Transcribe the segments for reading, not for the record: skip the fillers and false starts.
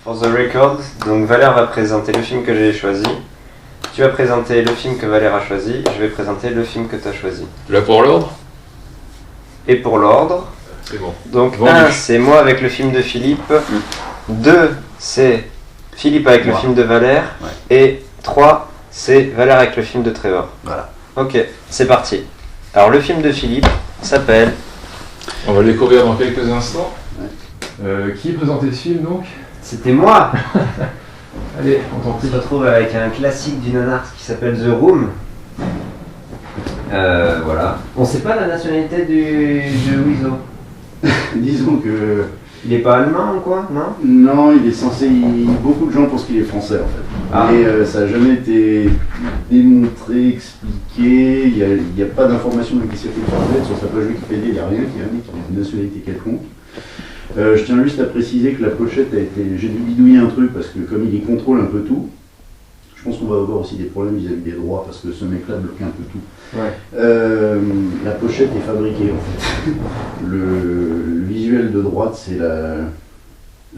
For the record, donc Valère va présenter le film que j'ai choisi. Tu vas présenter le film que Valère a choisi. Je vais présenter le film que tu as choisi. Là pour l'ordre. Et pour l'ordre, C'est bon. donc Vendu. 1, c'est moi avec le film de Philippe. 2, c'est Philippe avec le film de Valère. Et 3, c'est Valère avec le film de Trevor. Voilà. Ok, c'est parti. Alors le film de Philippe s'appelle... On va le découvrir dans quelques instants. Qui présentait ce film donc? C'était moi. Allez, on t'en On prie. se retrouve avec un classique du nanar qui s'appelle The Room. Voilà. On sait pas la nationalité du Wizo. Disons que... Il est pas allemand ou quoi, non? Non, il est censé... Beaucoup de gens pensent qu'il est français en fait. Ah. Mais ça n'a jamais été démontré, expliqué. Il n'y a pas d'informations qui circulent sur le net. Sur sa page Wikipédia, il n'y a rien qui indique qu'il a une nationalité quelconque. Je tiens juste à préciser que la pochette a été... J'ai dû bidouiller un truc parce que comme il y contrôle un peu tout, je pense qu'on va avoir aussi des problèmes vis-à-vis des droits parce que ce mec-là bloque un peu tout. Ouais. La pochette est fabriquée en fait. Le visuel de droite c'est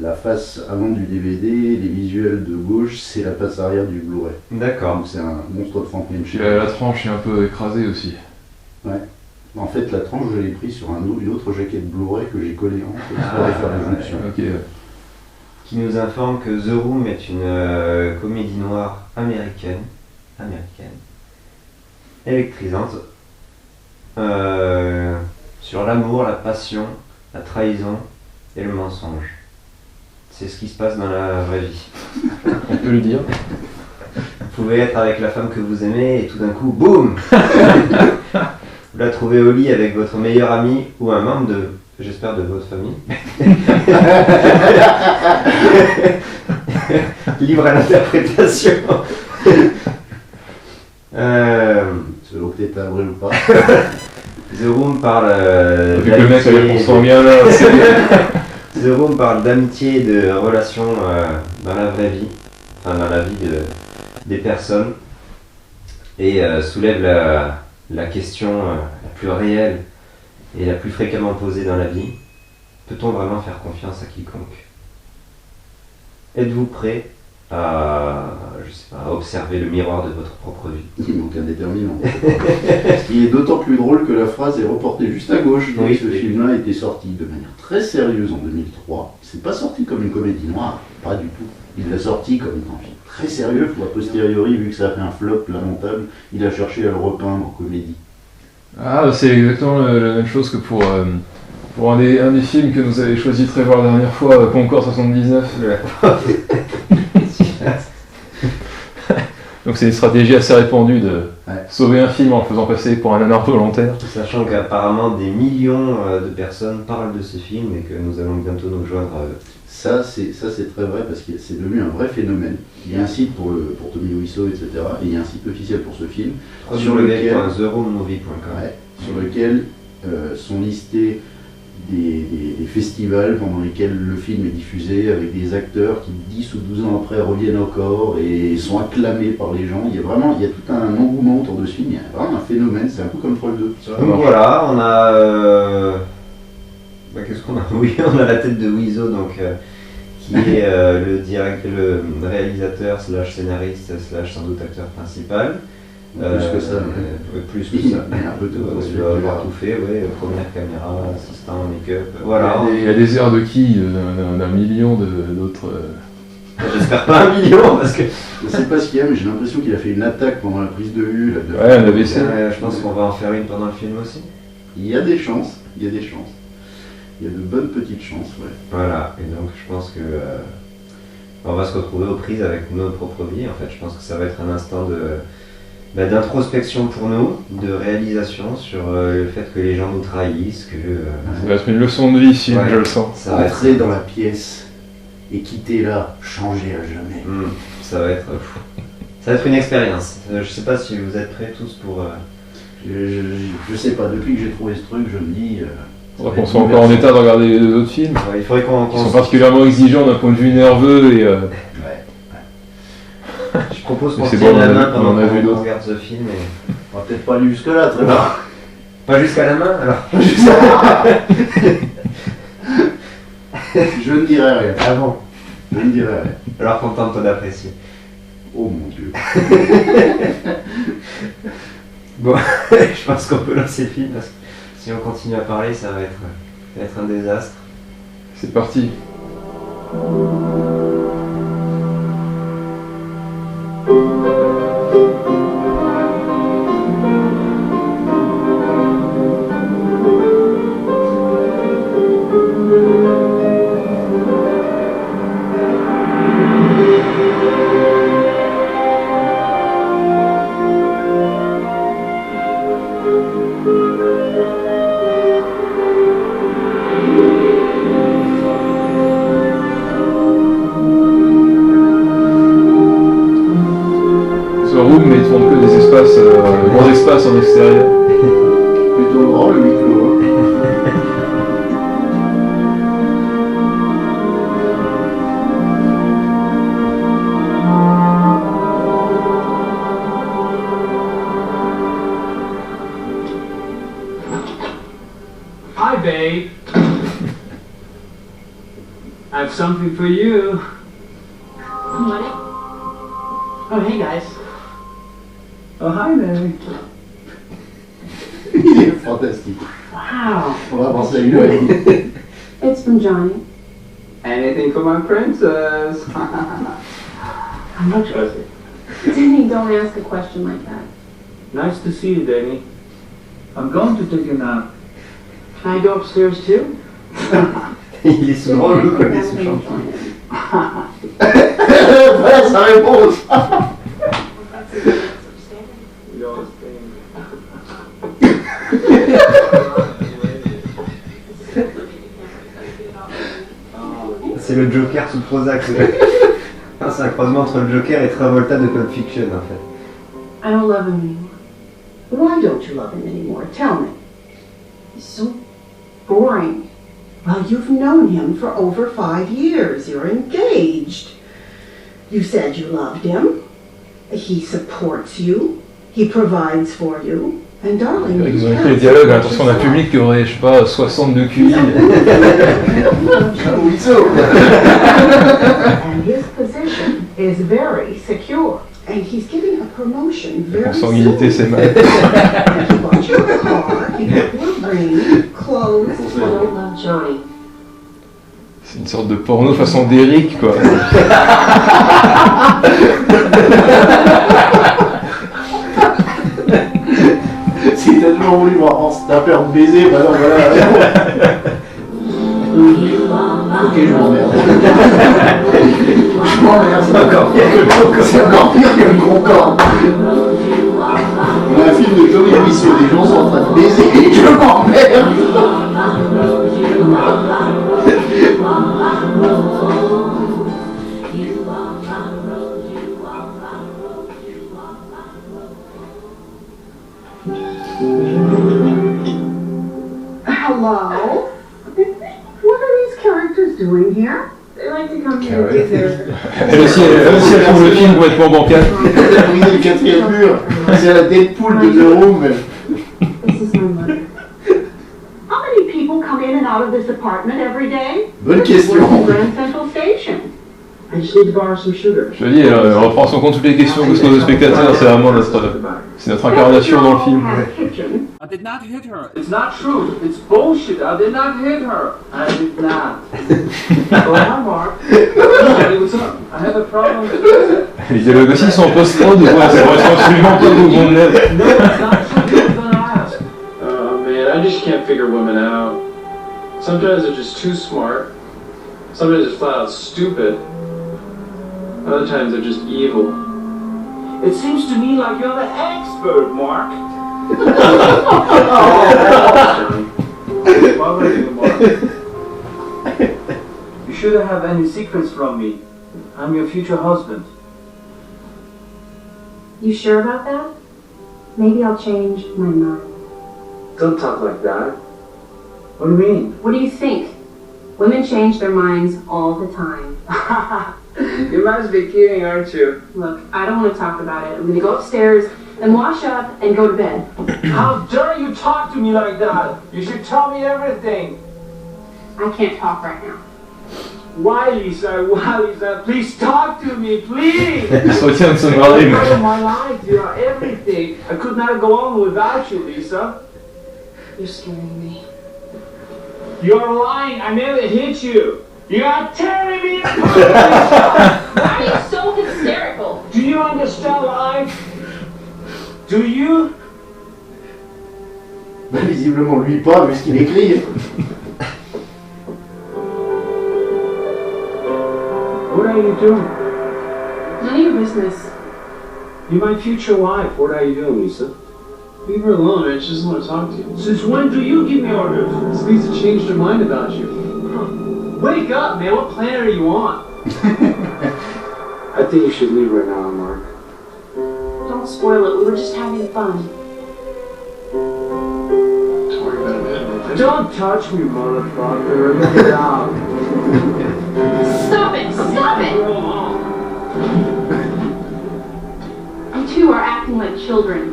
la face avant du DVD, les visuels de gauche c'est la face arrière du Blu-ray. D'accord. Donc c'est un monstre de Frankenstein. La tranche est un peu écrasée aussi. Ouais. En fait la tranche je l'ai pris sur une autre jaquette Blu-ray que j'ai collée en fait, pour faire la jonction. Ok. Qui nous informe que The Room est une comédie noire américaine, électrisante, sur l'amour, la passion, la trahison et le mensonge. C'est ce qui se passe dans la vraie vie. On peut le dire. Vous pouvez être avec la femme que vous aimez et tout d'un coup, boum vous la trouvez au lit avec votre meilleur ami ou un membre de, j'espère, de votre famille. Libre à l'interprétation. Selon que t'es avril ou pas. The Room parle Vu que le mec avait pour son bien là, c'est... The Room parle d'amitié et de relations dans la vraie vie, enfin dans la vie des personnes, et soulève la question la plus réelle et la plus fréquemment posée dans la vie. Peut-on vraiment faire confiance à quiconque? Êtes-vous prêt à, je sais pas, à observer le miroir de votre propre vie? Il manque un déterminant. Ce qui est d'autant plus drôle que la phrase est reportée juste à gauche. Donc Oui. ce film-là a été sorti de manière très sérieuse en 2003. C'est pas sorti comme une comédie noire, pas du tout. Il l'a sorti comme un film très sérieux. A posteriori, vu que ça a fait un flop lamentable, il a cherché à le repeindre en comédie. Ah, c'est exactement la même chose que pour un des films que nous avait choisi Trevor la dernière fois, Concorde 79. Donc c'est une stratégie assez répandue de sauver un film en le faisant passer pour un nanar volontaire. Sachant qu'apparemment des millions de personnes parlent de ce film et que nous allons bientôt nous joindre à eux. Ça c'est très vrai parce que c'est devenu un vrai phénomène. Il y a un site pour Tommy Wiseau, etc. Et il y a un site officiel pour ce film. www.theroommovie.com. Sur lequel sont listés des festivals pendant lesquels le film est diffusé avec des acteurs qui 10 ou 12 ans après reviennent encore et sont acclamés par les gens. Il y a tout un engouement autour de ce film, il y a vraiment un phénomène, c'est un peu comme Troll 2. Donc voilà, on a... qu'est-ce qu'on a? Oui, on a la tête de Wiseau, donc, qui est le réalisateur slash scénariste slash sans doute acteur principal. Plus que ça. Plus que ça. Il y a un peu de Il doit avoir tout fait, ouais, première caméra, assistant, make-up, Il voilà. y a des airs de qui d'un million d'autres... J'espère pas 1 million parce que... Je sais pas ce qu'il y a, mais j'ai l'impression qu'il a fait une attaque pendant la prise de vue. Là, Ouais, un AVC. je pense qu'on va en faire une pendant le film aussi. Il y a des chances, il y a de bonnes petites chances, ouais. Voilà, et donc je pense que on va se retrouver aux prises avec nos propres vies. En fait, je pense que ça va être un instant d'introspection pour nous, de réalisation sur le fait que les gens nous trahissent, que Ça va être une leçon de vie, si Ouais. je le sens. ça va être Entrer dans la pièce et quitter là, changer à jamais. ça va être fou. Ça va être une expérience. Je sais pas si vous êtes prêts tous pour. Je sais pas, depuis que j'ai trouvé ce truc, je me dis... Faudra qu'on soit encore en état de regarder les autres films. Il faudrait qu'on Ils sont particulièrement exigeants d'un point de vue nerveux et... Je propose qu'on Mais c'est tienne bon, la on a main vu- pendant on en a vu qu'on d'autres. regarde ce film. Et... On va peut-être pas aller jusque là, très bien. Pas jusqu'à la main alors. Je ne dirai rien. Avant. Je me dirais, ouais. Alors contente d'apprécier. Oh mon dieu. Bon, je pense qu'on peut lancer le film parce que si on continue à parler, ça va être un désastre. C'est parti. Mais ils tournent que des espaces, grands espaces en extérieur. Plutôt grand le micro. Hi, babe. I have something for you. Want it? Oh, hey, guys. Oh, hi there. Il est fantastique. Wow. On va penser à une oreille. It's from Johnny. Anything for my princess. How much was it? Danny, don't ask a question like that. Nice to see you, Danny. I'm going to take a nap. Can I go upstairs too? Il est souvent Danny, le I connaît think ce that's chanson. really Voilà sa réponse. You always think. C'est le Joker sous Prozac. C'est un croisement entre le Joker et Travolta de Pulp Fiction en fait. I don't love him anymore. Why don't you love him anymore? Tell me. He's so boring. Well, you've known him for over 5 years. You're engaged. You said you loved him. He supports you. He provides for you. And darling, Ils ont you écrit les can't dialogues à support l'intention d'un yourself. public qui aurait, je sais pas, 62 QI. Oui, ça. And his position is very secure. And he's getting a promotion La very consanguinité, c'est soon. mal. He bought you a car, he got you a ring, clothes. I don't love Johnny. C'est une sorte de porno façon d'Eric, quoi. Si t'as toujours voulu voir se taper en baiser, bah non, voilà. Ok, je m'emmerde. Je m'emmerde. C'est encore pire que le Concorde. On a un film de Johnny Ruisseau, les gens sont en train de baiser et je m'emmerde. Hello? What are these characters doing here? They like to come here and give their... Elle aussi, elle trouve le film complètement bancal. Elle a brisé le quatrième mur. C'est la Deadpool de The Room. This is my mother. How many people come in and out of this apartment every day? Bonne Where's question. Grand Central Station? I just need to borrow some sugar. Je te dis, elle reprend en compte toutes les questions que se posent le spectateur, c'est vraiment notre incarnation dans le film. Have a kitchen. I did not hit her. It's not true. It's bullshit. I did not hit her. I did not. Oh, hi, Mark. Hey, what's up? I have a problem. Les dialogues aussi sont en post-prod ou quoi? Ça correspond absolument pas au bon net. No, it's not true. You're gonna ask. Oh, man, I just can't figure women out. Sometimes they're just too smart. Sometimes they're flat out stupid. Other times they're just evil. It seems to me like you're the expert, Mark. Why would I do, Mark? You shouldn't have any secrets from me. I'm your future husband. You sure about that? Maybe I'll change my mind. Don't talk like that. What do you mean? What do you think? Women change their minds all the time. You must be kidding, aren't you? Look, I don't want to talk about it. I'm gonna go upstairs and wash up and go to bed. How dare you talk to me like that? You should tell me everything. I can't talk right now. Why, Lisa? Why, Lisa? Please talk to me, please! Il se retient de se You're marrer, the mais... love of my life. You are everything. I could not go on without you, Lisa. You're scaring me. You're lying. I never hit you. You are tearing me apart, Lisa. Why are you so hysterical? Do you understand life? Do you? Bah, visiblement, lui pas, vu ce qu'il écrit. What are you doing? None of your business. You're my future wife. What are you doing, Lisa? Leave her alone. I just want to talk to you. Since when do you give me orders? This Lisa changed her mind about you. Wake up, man. What planet are you on? I think you should leave right now, Mark. Don't spoil it. We were just having fun. Don't worry about it. Don't touch me, motherfucker. Get out. Stop it! Stop it! Go on. You two are acting like children.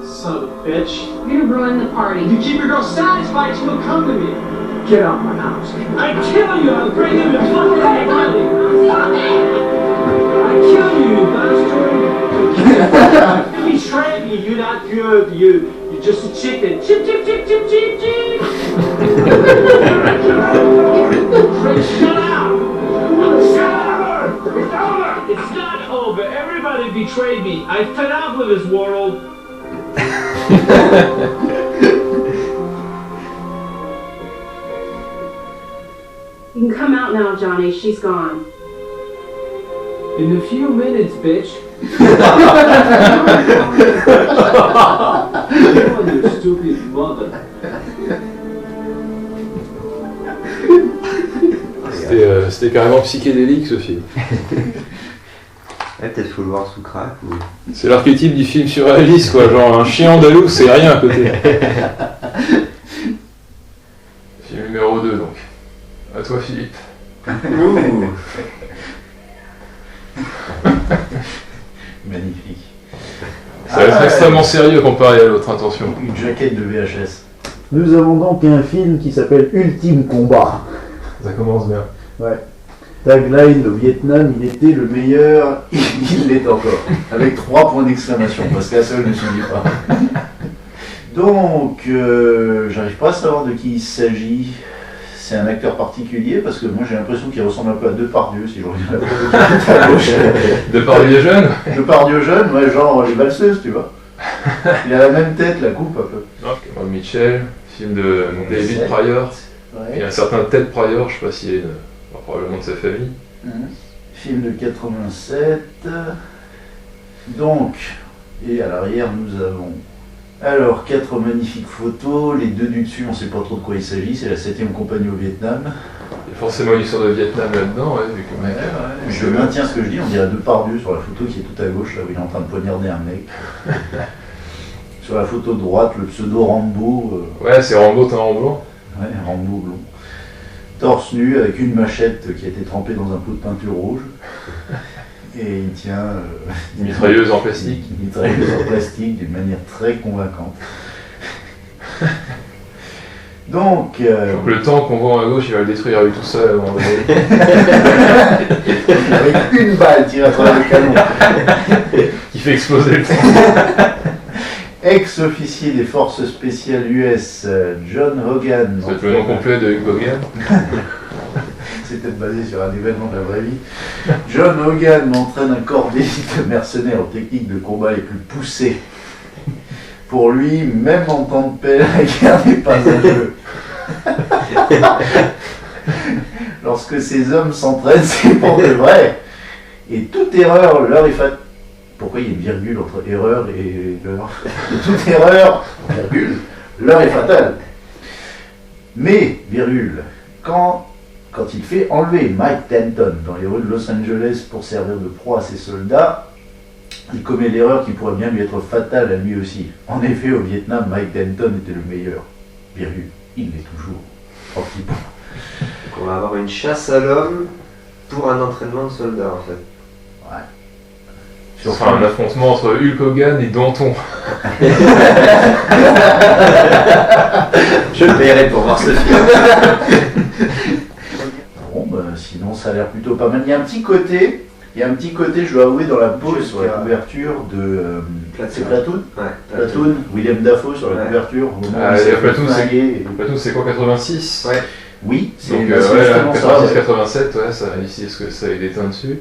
Son of a bitch. You're gonna ruin the party. You keep your girl satisfied, she will come to me. Get out of my house. I kill you. I'll bring you to fucking head. Stop it! I kill you, you bastard. You betrayed me. You're not good. You're just a chicken. Chip, chip, chip, chip, chip, chip. Shut up. Shut up. It's over. It's not over. Everybody betrayed me. I fed up with this world. You can come out now, Johnny. She's gone. In a few minutes, bitch. Oh, you stupid mother. C'était carrément psychédélique ce film. Ouais, peut-être faut le voir sous crack ou... C'est l'archétype du film surréaliste, quoi. Genre un chien andalou, c'est rien à côté. Film numéro 2, donc. À toi, Philippe. Magnifique. Ça va être extrêmement sérieux comparé à l'autre, attention. Une jaquette de VHS. Nous avons donc un film qui s'appelle Ultime Combat. Ça commence bien. Ouais. Tagline, au Vietnam, il était le meilleur, il l'est encore. Avec 3 points d'exclamation, parce qu'à seul ne s'oublie pas. Donc, j'arrive pas à savoir de qui il s'agit. C'est un acteur particulier, parce que moi j'ai l'impression qu'il ressemble un peu à Depardieu, si je regarde la photo à gauche. Depardieu jeune. Depardieu jeune, ouais, genre les valseuses, tu vois. Il a la même tête, la coupe un peu. Cameron Mitchell, film de David Pryor. Il y a un certain Ted Pryor, je sais pas s'il est probablement de sa famille. Film de 87. Donc, et à l'arrière nous avons alors 4 magnifiques photos, les 2 du dessus on sait pas trop de quoi il s'agit, c'est la 7e compagnie au Vietnam. Il y a forcément une histoire de Vietnam là-dedans, ouais, vu que le mec... Je maintiens ce que je dis, on dirait Depardieu sur la photo qui est tout à gauche, là où il est en train de poignarder un mec. Sur la photo de droite, le pseudo Rambo. Ouais, c'est Rambo teint en blanc. Ouais, Rambo blond. Torse nu avec une machette qui a été trempée dans un pot de peinture rouge. Et il tient une mitrailleuse en plastique. Une mitrailleuse en plastique d'une manière très convaincante. Donc le tank qu'on voit à gauche, il va le détruire avec tout ça à un moment donné. Avec une balle tirée à travers le canon. Qui fait exploser le tank. Ex-officier des forces spéciales US, John Hogan. C'est le nom complet de Hulk Hogan. C'est peut-être basé sur un événement de la vraie vie. John Hogan entraîne un corps d'élite de mercenaires aux techniques de combat les plus poussées. Pour lui, même en temps de paix, la guerre n'est pas un jeu. Lorsque ces hommes s'entraînent, c'est pour de vrai. Et toute erreur leur est faite. Pourquoi il y a une virgule entre erreur et l'heure? Toute erreur, virgule, l'heure est fatale. Mais, virgule, quand il fait enlever Mike Denton dans les rues de Los Angeles pour servir de proie à ses soldats, il commet l'erreur qui pourrait bien lui être fatale à lui aussi. En effet, au Vietnam, Mike Denton était le meilleur. Virgule, il l'est toujours. Oh, petit point. Donc on va avoir une chasse à l'homme pour un entraînement de soldats en fait. Ouais. Ce sera un affrontement entre Hulk Hogan et Danton. Je paierai pour voir ce film. ça a l'air plutôt pas mal. Il y a un petit côté, je dois avouer, dans la pose sur la couverture de. C'est Platoon. Ouais. Platoon, William Dafoe sur la couverture. Au moment où il s'est Platoon, flingué. Platoon, c'est quoi, 86? Ouais. Oui, c'est Donc, justement ça. 86-87, ouais, ça, ici, est-ce que ça a déteint dessus?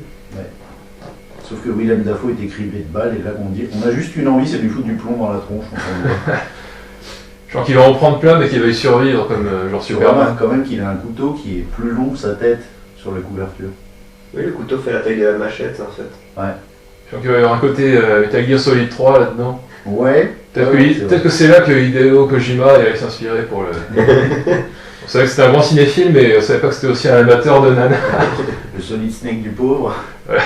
Sauf que William Dafoe est criblé de balles et là on a juste une envie, c'est de lui foutre du plomb dans la tronche. Je crois qu'il va en prendre plein mais qu'il va y survivre comme genre Tu Superman. remarques quand même qu'il a un couteau qui est plus long que sa tête sur la couverture. Oui, le couteau fait la taille de la machette en fait. Ouais. Je crois qu'il va y avoir un côté Metal Gear Solid 3 là-dedans. Ouais. Peut-être que c'est là que Hideo Kojima allait s'inspirer pour le... On savait que c'était un grand cinéphile mais on savait pas que c'était aussi un amateur de nanas. Le Solid Snake du pauvre. Ouais.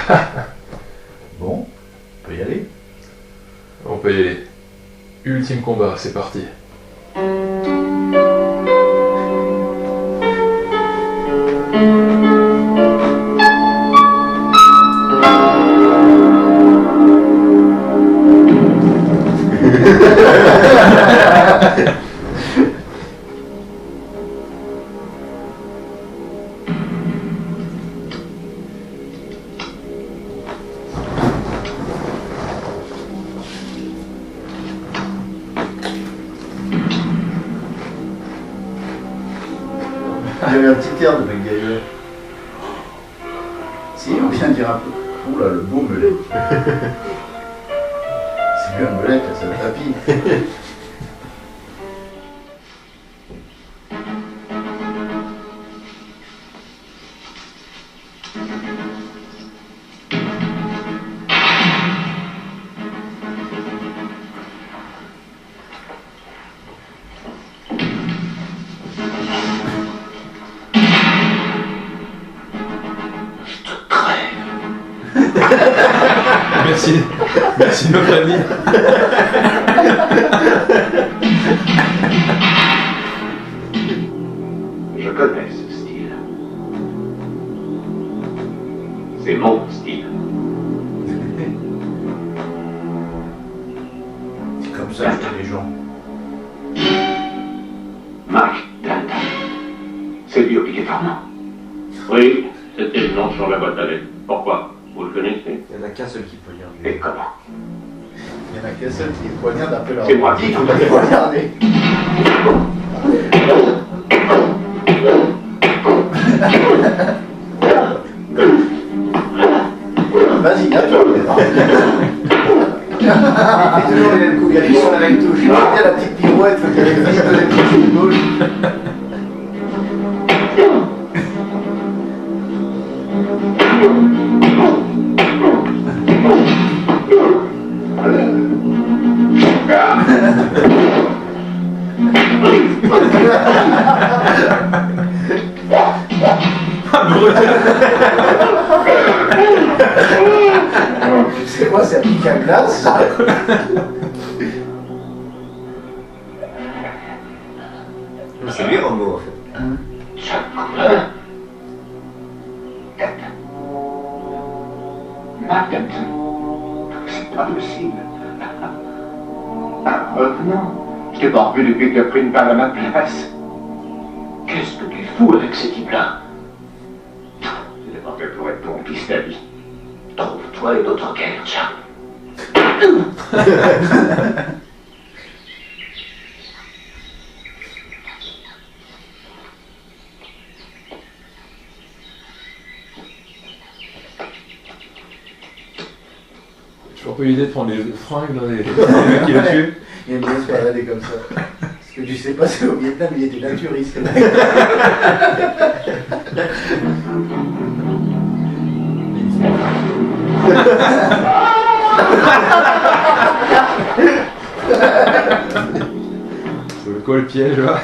Bon, on peut y aller. On peut y aller. Ultime combat, c'est parti. Il y avait un petit air de MacGyver. Si, on vient de dire un peu. Oula, le beau melet. C'est lui un melet, c'est un tapis. Merci notre ami. Je connais ce style. C'est mon style. C'est comme ça que les gens. Mark Danta. C'est lui obligatoirement. Oui, c'était le nom sur la boîte à lettres. Pourquoi? Vous le connaissez? Il n'y en a qu'un seul qui peut lire. Et comment? Il y en a qu'un seul qui est poignarde après leur. C'est moi. Dit qu'on va poignarder. Vas-y, à toi. Il fait toujours les mêmes coups, il y a toujours la même touche. Il y a la petite pirouette, il y a les fils de la touche gauche. C'est quoi, c'est un pic à glace? C'est lui Rambo en fait. Chuck Cooper. Mark Denton. C'est pas possible. Non. Je t'ai pas revu depuis que tu as pris une balle à ma place. Qu'est-ce que tu fous avec ce type-là? Je l'ai pas fait pour être ton piste à vie. Trouve-toi une autre guerre, Chuck. J'ai toujours pas eu l'idée de prendre les fringues dans les mecs qui l'a tué. Il aime bien se balader comme ça. Parce que tu sais pas, c'est au Vietnam, il était naturiste. C'est quoi le piège là?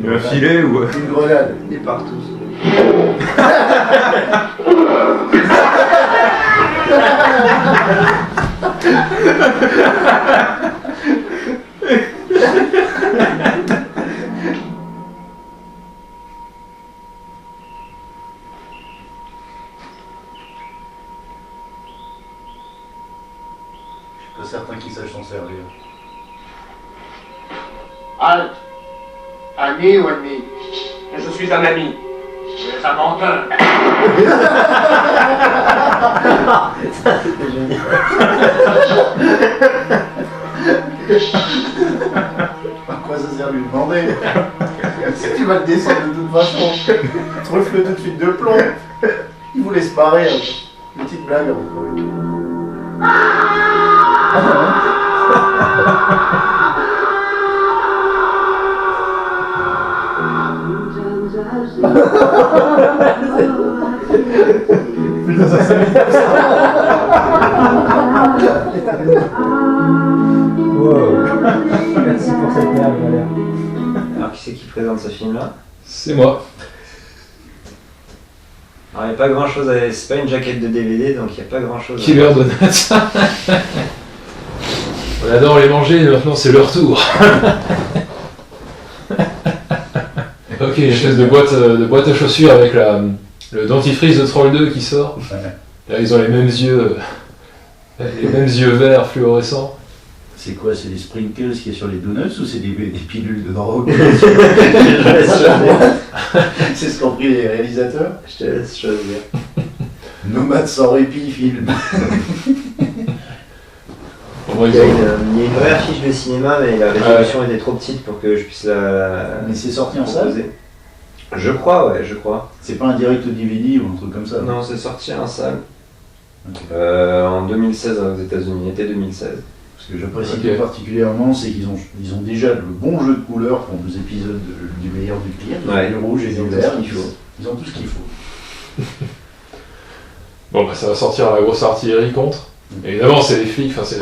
Un filet ou... Une grenade. Il est partout. Pas certain qu'il sache s'en servir. Halt. Ami ou ennemi? Je suis un ami. C'est un menteur. C'était génial. À quoi ça sert de lui demander? Si tu vas le descendre de toute façon, truffe-le tout de suite de plomb. Il vous laisse marrer. Une petite blague. Putain, ça Wow. Merci pour cette perle, Valère. Alors, qui c'est qui présente ce film-là? C'est moi. Alors, il n'y a pas grand-chose à... C'est pas une jaquette de DVD, donc il n'y a pas grand-chose à... Killer Donuts. On adore les manger, mais maintenant c'est leur tour. Ok, une espèce de boîte à chaussures avec le dentifrice de Troll 2 qui sort. Là, ils ont les mêmes yeux verts fluorescents. C'est quoi? C'est des sprinkles qui est sur les donuts ou c'est des pilules de drogue? C'est ce qu'ont pris les réalisateurs. Je te laisse choisir. Nomade sans répit, film. Bon, Il y a une vraie affiche de cinéma, mais la résolution était trop petite pour que je puisse la Mais c'est sorti en salle? proposer. Je crois, ouais, je crois. C'est pas un direct DVD ou un truc comme ça? Non, c'est sorti en salle. Ok. En 2016 aux États-Unis, été 2016. Ce que j'apprécie Ok. tout particulièrement, c'est qu'ils ont déjà le bon jeu de couleurs pour 2 épisodes du meilleur du pire. Ouais, du rouge et ils du ont tout vert. ce qu'il faut. Ils ont tout ce qu'il faut. Bon, bah ça va sortir la grosse artillerie contre. Évidemment, c'est les flics, enfin, c'est...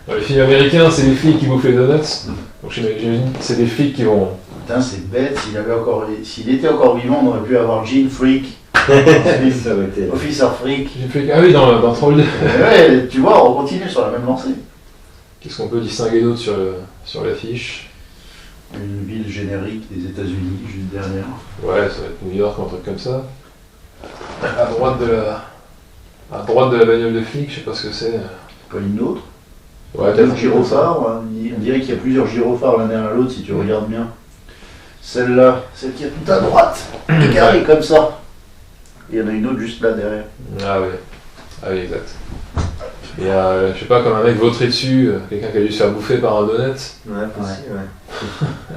Dans les films américains, c'est les flics qui bouffent les donuts. Donc j'imagine que c'est des flics qui vont... Putain, c'est bête. S'il était encore vivant, on aurait pu avoir Gene Freak, Ça aurait été... Officer Freak. J'ai fait... Ah oui, dans Troll 2. Ouais, tu vois, on continue sur la même lancée. Qu'est-ce qu'on peut distinguer d'autre sur l'affiche? Une ville générique des États-Unis, juste derrière. Ouais, ça va être New York, un truc comme ça. À droite de la bagnole de flic, je sais pas ce que c'est. Pas une autre. Ouais, Peut-être peut-être gyrophare. On dirait qu'il y a plusieurs gyrophares l'un derrière l'autre si tu regardes bien. Celle-là, celle qui est tout à droite, carré comme ça. Il y en a une autre juste là derrière. Ah oui. Ah oui, exact. Il y a, je sais pas, comme un mec vautré dessus, quelqu'un qui a dû se faire bouffer par un donut. Ouais, possible, ouais.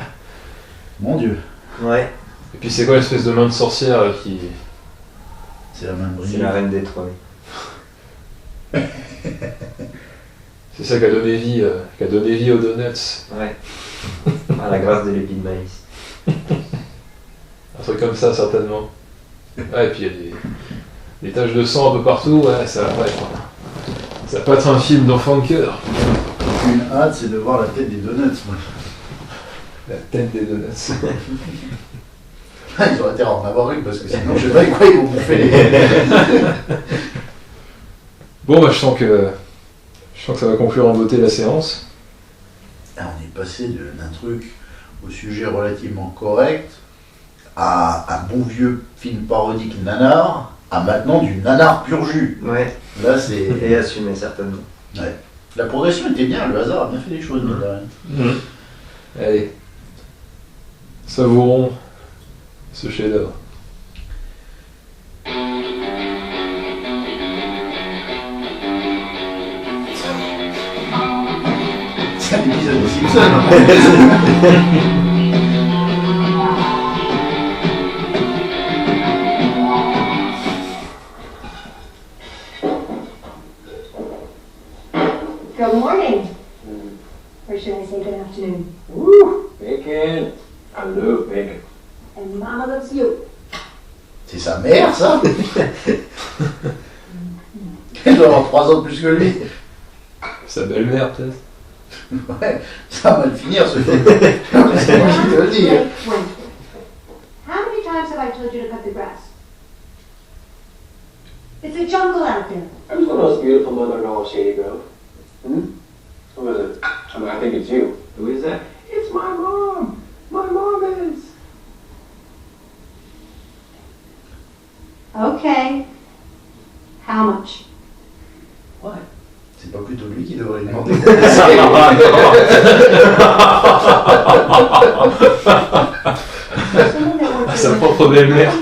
Mon Dieu, Ouais, Et puis c'est quoi l'espèce de main de sorcière là, qui... c'est la main de c'est brille. la reine des trolls. C'est ça qui a donné vie aux donuts. Ouais. À la grâce de l'épi de maïs. Un truc comme ça, certainement. Ouais, et puis il y a des taches de sang un peu partout, ouais, ça va pas être... Ça va pas être un film d'enfant de cœur. Une hâte, c'est de voir la tête des donuts. Moi. La tête des donuts. Ils auraient intérêt à en avoir une parce que sinon je sais pas quoi ils vont bouffer les. Bon, bah je sens que ça va conclure en beauté la séance. Ah, on est passé d'un truc au sujet relativement correct à un bon vieux film parodique nanar à maintenant du nanar pur jus. Ouais, Là c'est. et assumé certainement. Ouais. La progression était bien, le hasard a bien fait les choses. mine de rien. Allez. Savourons ce chef-d'œuvre. C'est un épisode des Simpsons. Good morning. Or should I say good afternoon? Woo! Bacon! I love bacon. And Mama loves you. C'est sa mère ça. Elle doit avoir 3 ans de plus que lui. Sa belle-mère peut-être. Ouais, ça va mal finir ce film. C'est moi qui te le dis. Wait. How many times have I told you to cut the grass? It's a jungle out there. Who's the most beautiful mother in all of Shady Grove? Who is it? I think it's you. Who is that? It's my mom! My mom is! Okay. How much? C'est pas plutôt lui qui devrait demander. Someone that works sa propre belle-mère.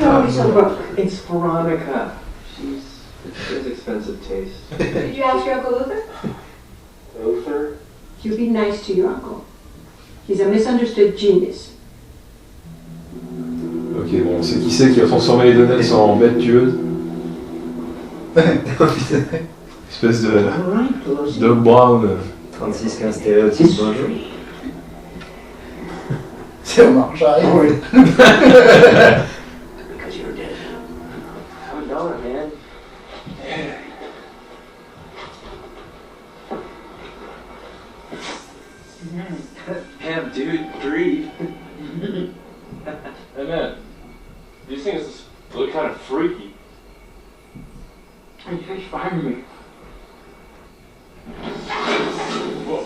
It's Veronica. She has expensive taste. Did you ask your Uncle Luther? Luther? You be nice to your uncle. He's a misunderstood genius. Ok, bon, on sait qui c'est qui a transformé les donuts en bête tueuse. Espèce de Doc Brown. 36-15 stéréotypes, bonjour. C'est Omar Sharif. Oui. Because you're dead. I'm done, man. Damn, dude, breathe. Hey man, these things look kind of freaky. You can't find me. Whoa.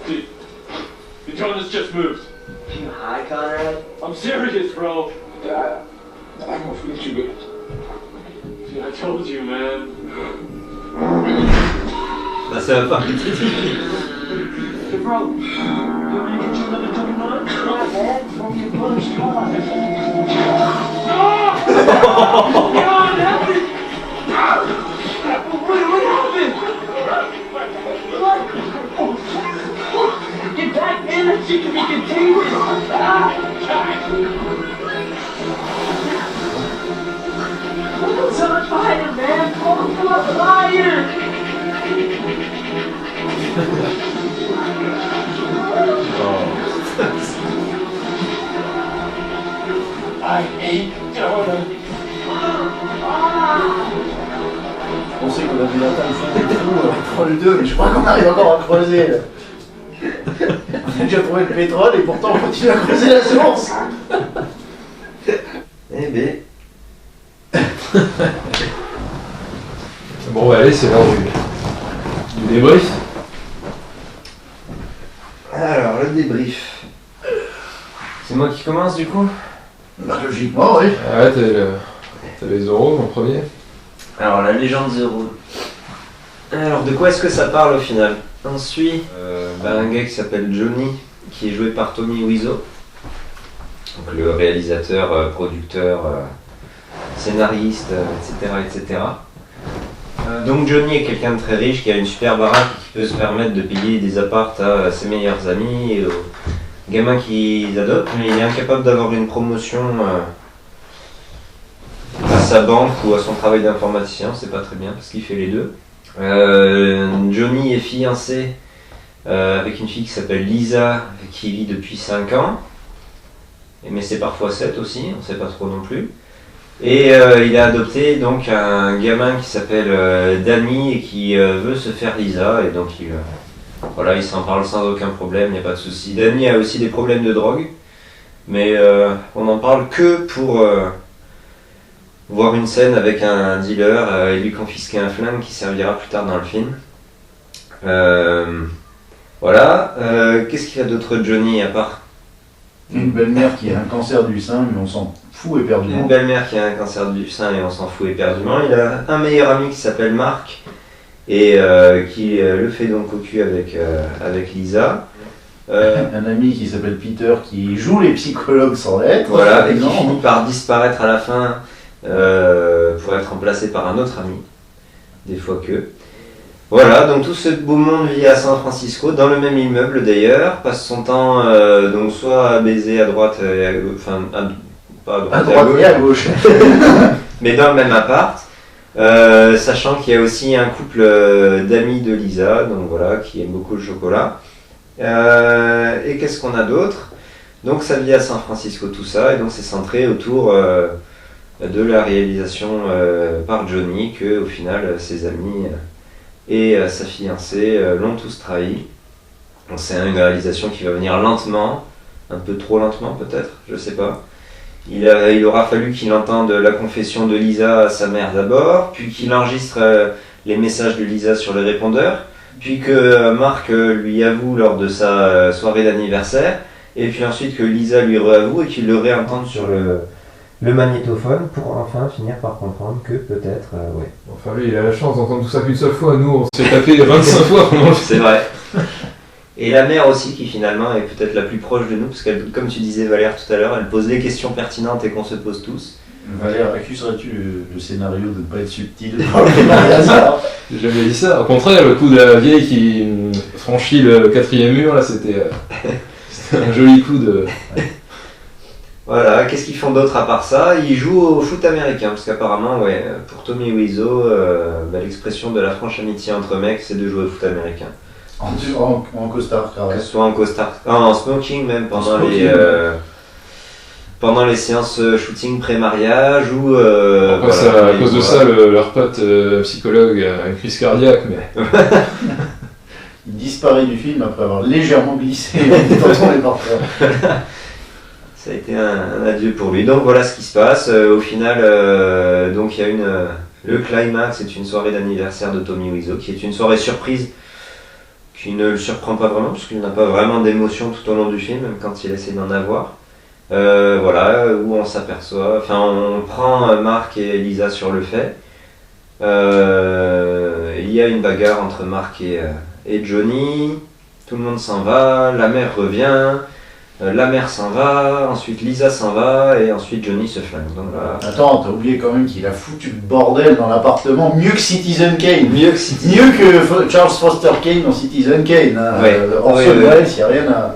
The Jonas just moved. You high, Conrad? I'm serious, bro. I won't forget you, but... See, I told you, man. Bah ça va pas. Hey, bro, you want me to get you another double nut? Yeah, man, from your brother's car. God, help me! What happened? Get back, man, that shit can be contagious. What's on fire, man? Pull up the fire! I hate donuts. Je pensais qu'on avait atteint le fond des trous entre le 2, mais je crois qu'on arrive encore à creuser. Là. On a déjà trouvé le pétrole et pourtant on continue à creuser la source. Eh ben, Bon, bah allez, c'est l'heure du débrief. alors le débrief. C'est moi qui commence du coup. Bah, logiquement, oui. Ah ouais, t'avais Zoro en premier. Alors la légende Zero. Alors de quoi est-ce que ça parle au final? On suit un gars qui s'appelle Johnny, qui est joué par Tommy Wiseau. Donc le réalisateur, producteur, scénariste, etc. Donc Johnny est quelqu'un de très riche qui a une super baraque et qui peut se permettre de payer des apparts à ses meilleurs amis et aux gamins qu'ils adoptent, mais il est incapable d'avoir une promotion à sa banque ou à son travail d'informaticien, c'est pas très bien parce qu'il fait les deux. Johnny est fiancé avec une fille qui s'appelle Lisa, avec qui il vit depuis 5 ans, mais c'est parfois 7 aussi, on sait pas trop non plus. Et il a adopté donc un gamin qui s'appelle Danny et qui veut se faire Lisa, et donc il s'en parle sans aucun problème, il n'y a pas de souci. Danny a aussi des problèmes de drogue, mais on n'en parle que pour voir une scène avec un dealer et lui confisquer un flingue qui servira plus tard dans le film. Qu'est-ce qu'il y a d'autre Johnny à part Une belle-mère qui a un cancer du sein, mais on s'en fout éperdument. Une belle-mère qui a un cancer du sein et on s'en fout éperdument. Il a un meilleur ami qui s'appelle Marc et qui le fait donc au cul avec Lisa. Un ami qui s'appelle Peter qui joue les psychologues sans l'être. Voilà, et qui finit par disparaître à la fin pour être remplacé par un autre ami, des fois que. Voilà, donc tout ce beau monde vit à San Francisco, dans le même immeuble d'ailleurs, passe son temps donc soit à baiser à droite et à gauche, enfin pas à droite, et à gauche, mais dans le même appart, sachant qu'il y a aussi un couple d'amis de Lisa, donc voilà, qui aime beaucoup le chocolat. Et qu'est-ce qu'on a d'autre? Donc ça vit à San Francisco tout ça, et donc c'est centré autour de la réalisation par Johnny, que au final ses amis et sa fiancée l'ont tous trahi. Donc c'est une réalisation qui va venir lentement, un peu trop lentement peut-être, je sais pas. Il aura fallu qu'il entende la confession de Lisa à sa mère d'abord, puis qu'il enregistre les messages de Lisa sur le répondeur, puis que Marc lui avoue lors de sa soirée d'anniversaire, et puis ensuite que Lisa lui réavoue et qu'il le réentende sur le magnétophone pour enfin finir par comprendre que peut-être, ouais. Enfin lui, il a la chance d'entendre tout ça qu'une seule fois, nous on s'est tapé 25 fois pendant le film. C'est vrai. Et la mère aussi, qui finalement est peut-être la plus proche de nous, parce qu'elle, comme tu disais Valère tout à l'heure, elle pose des questions pertinentes et qu'on se pose tous. Valère, accuserais-tu le scénario de ne pas être subtil dans le hasard? J'ai jamais dit ça. Au contraire, le coup de la vieille qui franchit le 4e mur, là, c'était un joli coup de... Voilà, qu'est-ce qu'ils font d'autre à part ça? Ils jouent au foot américain, parce qu'apparemment, ouais, pour Tommy Wiseau, l'expression de la franche amitié entre mecs, c'est de jouer au foot américain. En costard, Que carré. ce soit en costard, en smoking même, pendant les séances shooting pré-mariage ou... Après, voilà, à cause de ça, leur pote psychologue a une crise cardiaque, mais... Il disparaît du film après avoir légèrement glissé dans son parterre. Ça a été un adieu pour lui. Donc voilà ce qui se passe. Au final, donc il y a le climax, c'est une soirée d'anniversaire de Tommy Wiseau, qui est une soirée surprise, qui ne le surprend pas vraiment, parce qu'il n'a pas vraiment d'émotion tout au long du film, même quand il essaie d'en avoir. Voilà, où on s'aperçoit, enfin on prend Mark et Lisa sur le fait. Il y a une bagarre entre Mark et Johnny, tout le monde s'en va, la mère revient, la mère s'en va, ensuite Lisa s'en va, et ensuite Johnny se flingue. Donc voilà. Attends, t'as oublié quand même qu'il a foutu le bordel dans l'appartement, mieux que Citizen Kane. Mieux que Mieux que Charles Foster Kane dans Citizen Kane. Hein. Ouais. Orson Welles, il n'y a rien à...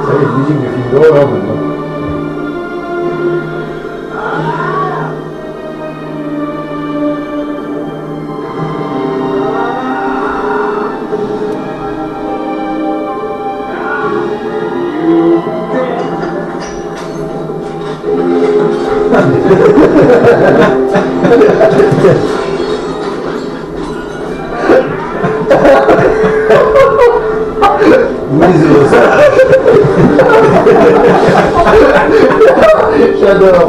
Ça y est, musique de film d'horreur maintenant. J'adore.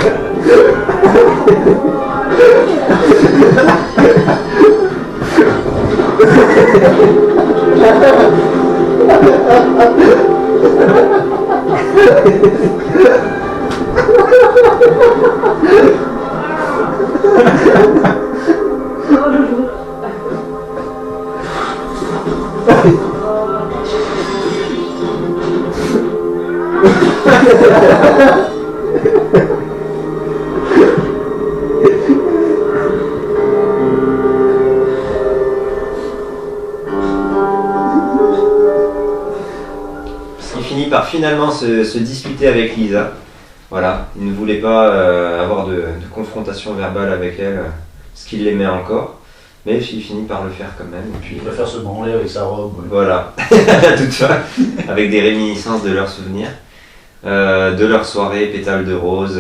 Par finalement se disputer avec Lisa. Voilà, il ne voulait pas avoir de confrontation verbale avec elle, parce qu'il l'aimait encore, mais il finit par le faire quand même. Et puis, Il préfère se branler avec sa robe. Ouais. Voilà, à toute fin, avec des réminiscences de leurs souvenirs, de leur soirée pétale de rose.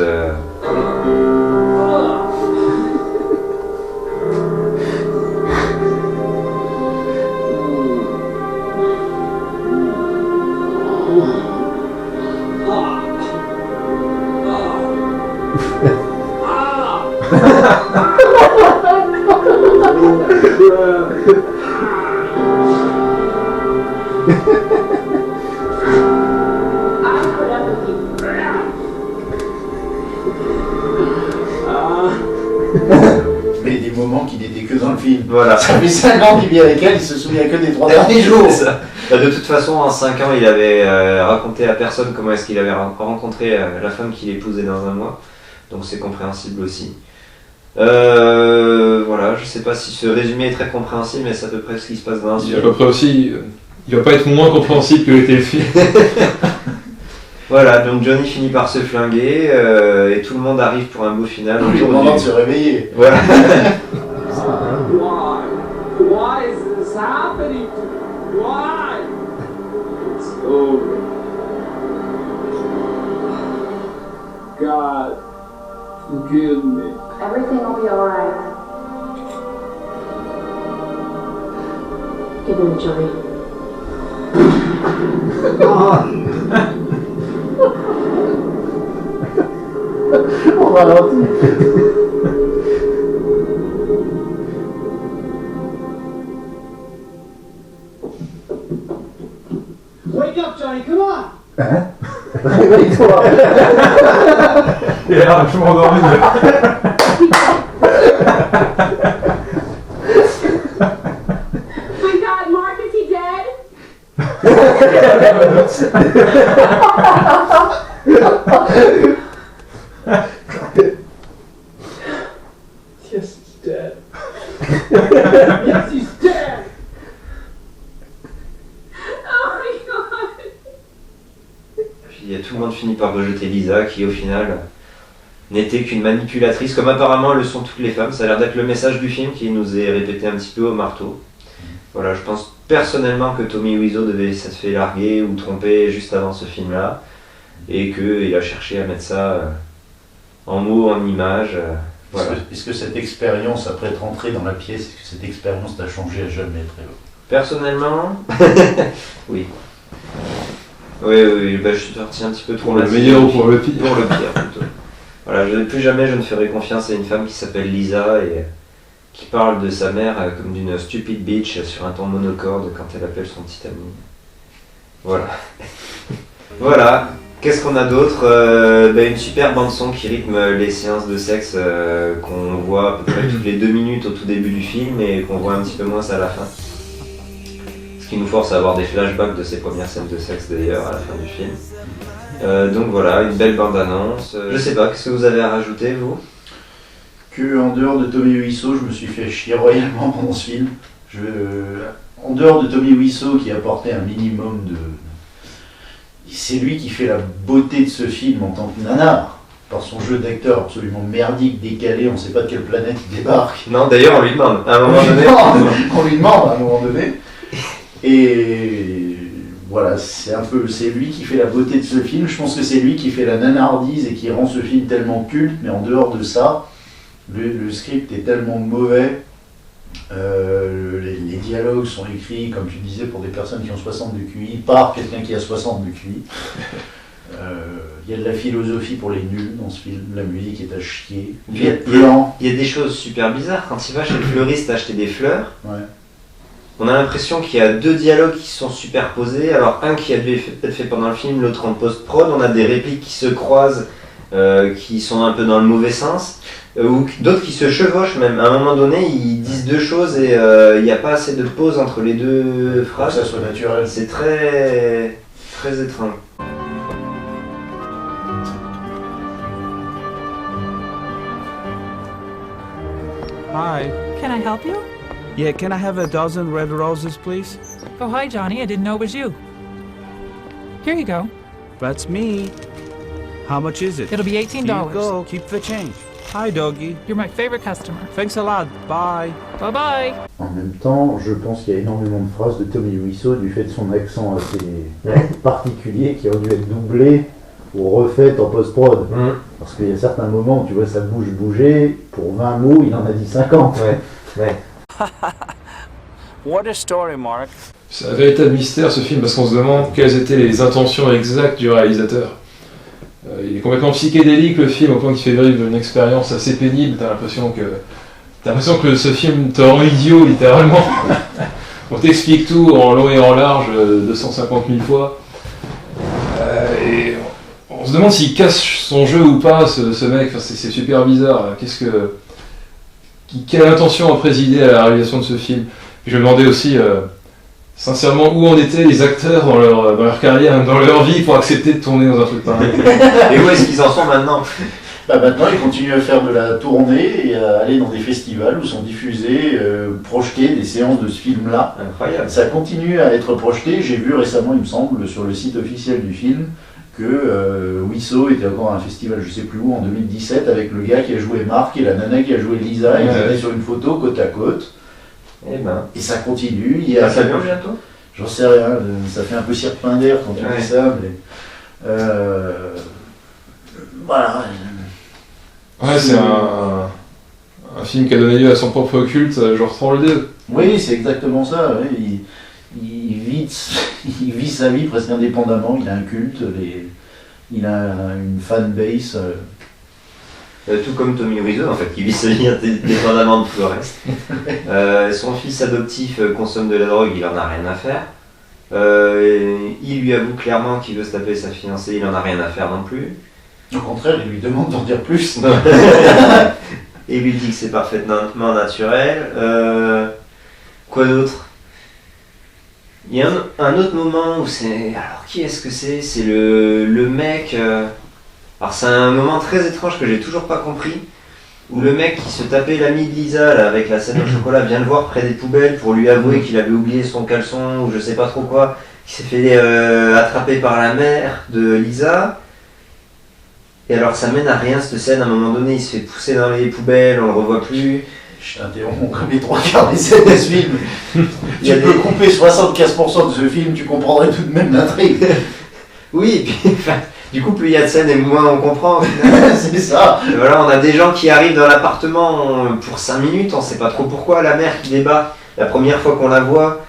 Mais des moments qui n'étaient que dans le film. Voilà. Ça fait 5 ans qu'il vit avec elle, il se souvient que des 3 derniers jours. C'est ça. De toute façon, en 5 ans, il avait raconté à personne comment est-ce qu'il avait rencontré la femme qu'il épousait dans un mois. Donc c'est compréhensible aussi. Voilà, je sais pas si ce résumé est très compréhensible, mais c'est à peu près ce qui se passe dans un À film. peu près aussi, il va pas être moins compréhensible que l'était le film. Voilà, donc Johnny finit par se flinguer et tout le monde arrive pour un beau final. Il est autour moment du- de se réveiller. Voilà. Why? Why is this happening? Why? It's over. God, forgive me. Everything will be alright. Give him a Johnny. On ralentit. Wake up, Johnny, come on! Réveille-toi. Il a l'air vachement endormi. My God, Mark, is he dead? Yes, he's dead. Yes, he's dead. Oh my God. Puis tout le monde finit par rejeter Lisa, qui au final n'était qu'une manipulatrice, comme apparemment le sont toutes les femmes. Ça a l'air d'être le message du film qui nous est répété un petit peu au marteau. Voilà, je pense personnellement que Tommy Wiseau devait s'être fait larguer ou tromper juste avant ce film-là, et qu'il a cherché à mettre ça en mots, en images. Voilà. Est-ce que cette expérience, après être rentré dans la pièce, est-ce que cette expérience t'a changé à jamais, Trévo? Personnellement, oui. Oui, bah, je suis sorti un petit peu trop Pour le meilleur ou pour le pire? Pour le pire, plutôt. Voilà, plus jamais je ne ferai confiance à une femme qui s'appelle Lisa et qui parle de sa mère comme d'une stupid bitch sur un ton monocorde quand elle appelle son petit ami. Voilà. Voilà. Qu'est-ce qu'on a d'autre? Une super bande-son qui rythme les séances de sexe qu'on voit à peu près toutes les 2 minutes au tout début du film et qu'on voit un petit peu moins à la fin. Ce qui nous force à avoir des flashbacks de ces premières scènes de sexe d'ailleurs à la fin du film. Donc voilà, une belle bande-annonce. Je sais pas, qu'est-ce que vous avez à rajouter vous? Que en dehors de Tommy Wiseau, je me suis fait chier royalement pendant ce film. En dehors de Tommy Wiseau qui apportait un minimum de... C'est lui qui fait la beauté de ce film en tant que nanar, par son jeu d'acteur absolument merdique, décalé, on ne sait pas de quelle planète il débarque. Non, d'ailleurs on lui demande, à un moment donné. On lui demande à un moment donné. Et voilà, c'est lui qui fait la beauté de ce film. Je pense que c'est lui qui fait la nanardise et qui rend ce film tellement culte, mais en dehors de ça, le script est tellement mauvais. Les dialogues sont écrits, comme tu disais, pour des personnes qui ont 60 de QI, par quelqu'un qui a 60 de QI. Il y a de la philosophie pour les nuls dans ce film, la musique est à chier. Il y a des choses super bizarres. Quand il va chez le fleuriste acheter des fleurs, ouais. On a l'impression qu'il y a 2 dialogues qui sont superposés. Alors un qui a dû être fait pendant le film, l'autre en post-prod. On a des répliques qui se croisent, qui sont un peu dans le mauvais sens. Ou d'autres qui se chevauchent même. À un moment donné, ils disent 2 choses et il n'y a pas assez de pause entre les 2 phrases. Pour que ça soit naturel. C'est très, très étrange. Hi. Can I help you? Yeah, can I have a dozen red roses, please? Oh, hi, Johnny. I didn't know it was you. Here you go. That's me. How much is it? It'll be $18. Here you go. Keep the change. Hi, doggy. You're my favorite customer. Thanks a lot. Bye. Bye-bye. En même temps, je pense qu'il y a énormément de phrases de Tommy Wiseau du fait de son accent assez particulier qui aurait dû être doublé ou refait en post-prod. Parce qu'il y a certains moments où tu vois sa bouche bouger, pour 20 mots, il en a dit 50. Ouais. What a story, Mark. C'est un véritable mystère ce film parce qu'on se demande quelles étaient les intentions exactes du réalisateur. Il est complètement psychédélique le film au point qu'il fait vivre une expérience assez pénible. T'as l'impression que ce film te rend idiot littéralement. On t'explique tout en long et en large 250 000 fois. Et on se demande s'il casse son jeu ou pas ce mec. Enfin, c'est super bizarre. Quelle intention a présidé à la réalisation de ce film? Et je me demandais aussi sincèrement où en étaient les acteurs dans leur carrière, dans leur vie pour accepter de tourner dans un truc pareil. Et où est-ce qu'ils en sont maintenant? Maintenant, ils continuent à faire de la tournée et à aller dans des festivals où sont diffusés, projetés des séances de ce film-là. Incroyable. Ça continue à être projeté. J'ai vu récemment, il me semble, sur le site officiel du film, que Wiseau était encore à un festival, je sais plus où, en 2017, avec le gars qui a joué Mark et la nana qui a joué Lisa. Ils étaient sur une photo côte à côte. Et ça continue. Ça s'allume bientôt? J'en sais rien, ça fait un peu cirque-pindaire quand tu dis ça, mais... voilà. Ouais, c'est un film qui a donné lieu à son propre culte, genre Troll 2. Oui, c'est exactement ça. Ouais. Il vit sa vie presque indépendamment, il a un culte, il a une fanbase. Tout comme Tommy Wiseau, en fait, qui vit sa vie indépendamment de tout le reste. Son fils adoptif consomme de la drogue, il en a rien à faire. Il lui avoue clairement qu'il veut se taper sa fiancée, il en a rien à faire non plus. Au contraire, il lui demande d'en dire plus. Et il lui dit que c'est parfaitement naturel. Quoi d'autre? Il y a un autre moment où c'est... Alors qui est-ce que c'est? C'est le mec... Alors c'est un moment très étrange que j'ai toujours pas compris. Où le mec qui se tapait l'ami de Lisa là, avec la scène au chocolat vient le voir près des poubelles pour lui avouer qu'il avait oublié son caleçon ou je sais pas trop quoi. Il s'est fait attraper par la mère de Lisa. Et alors ça mène à rien cette scène, à un moment donné il se fait pousser dans les poubelles, on le revoit plus. Je t'interromps comme les 3/4 des scènes de ce film. Tu peux couper 75% de ce film, tu comprendrais tout de même l'intrigue. Oui, et puis du coup plus il y a de scènes et moins on comprend. C'est ça. Et voilà, on a des gens qui arrivent dans l'appartement pour 5 minutes, on sait pas trop pourquoi, la mère qui débarque, la première fois qu'on la voit,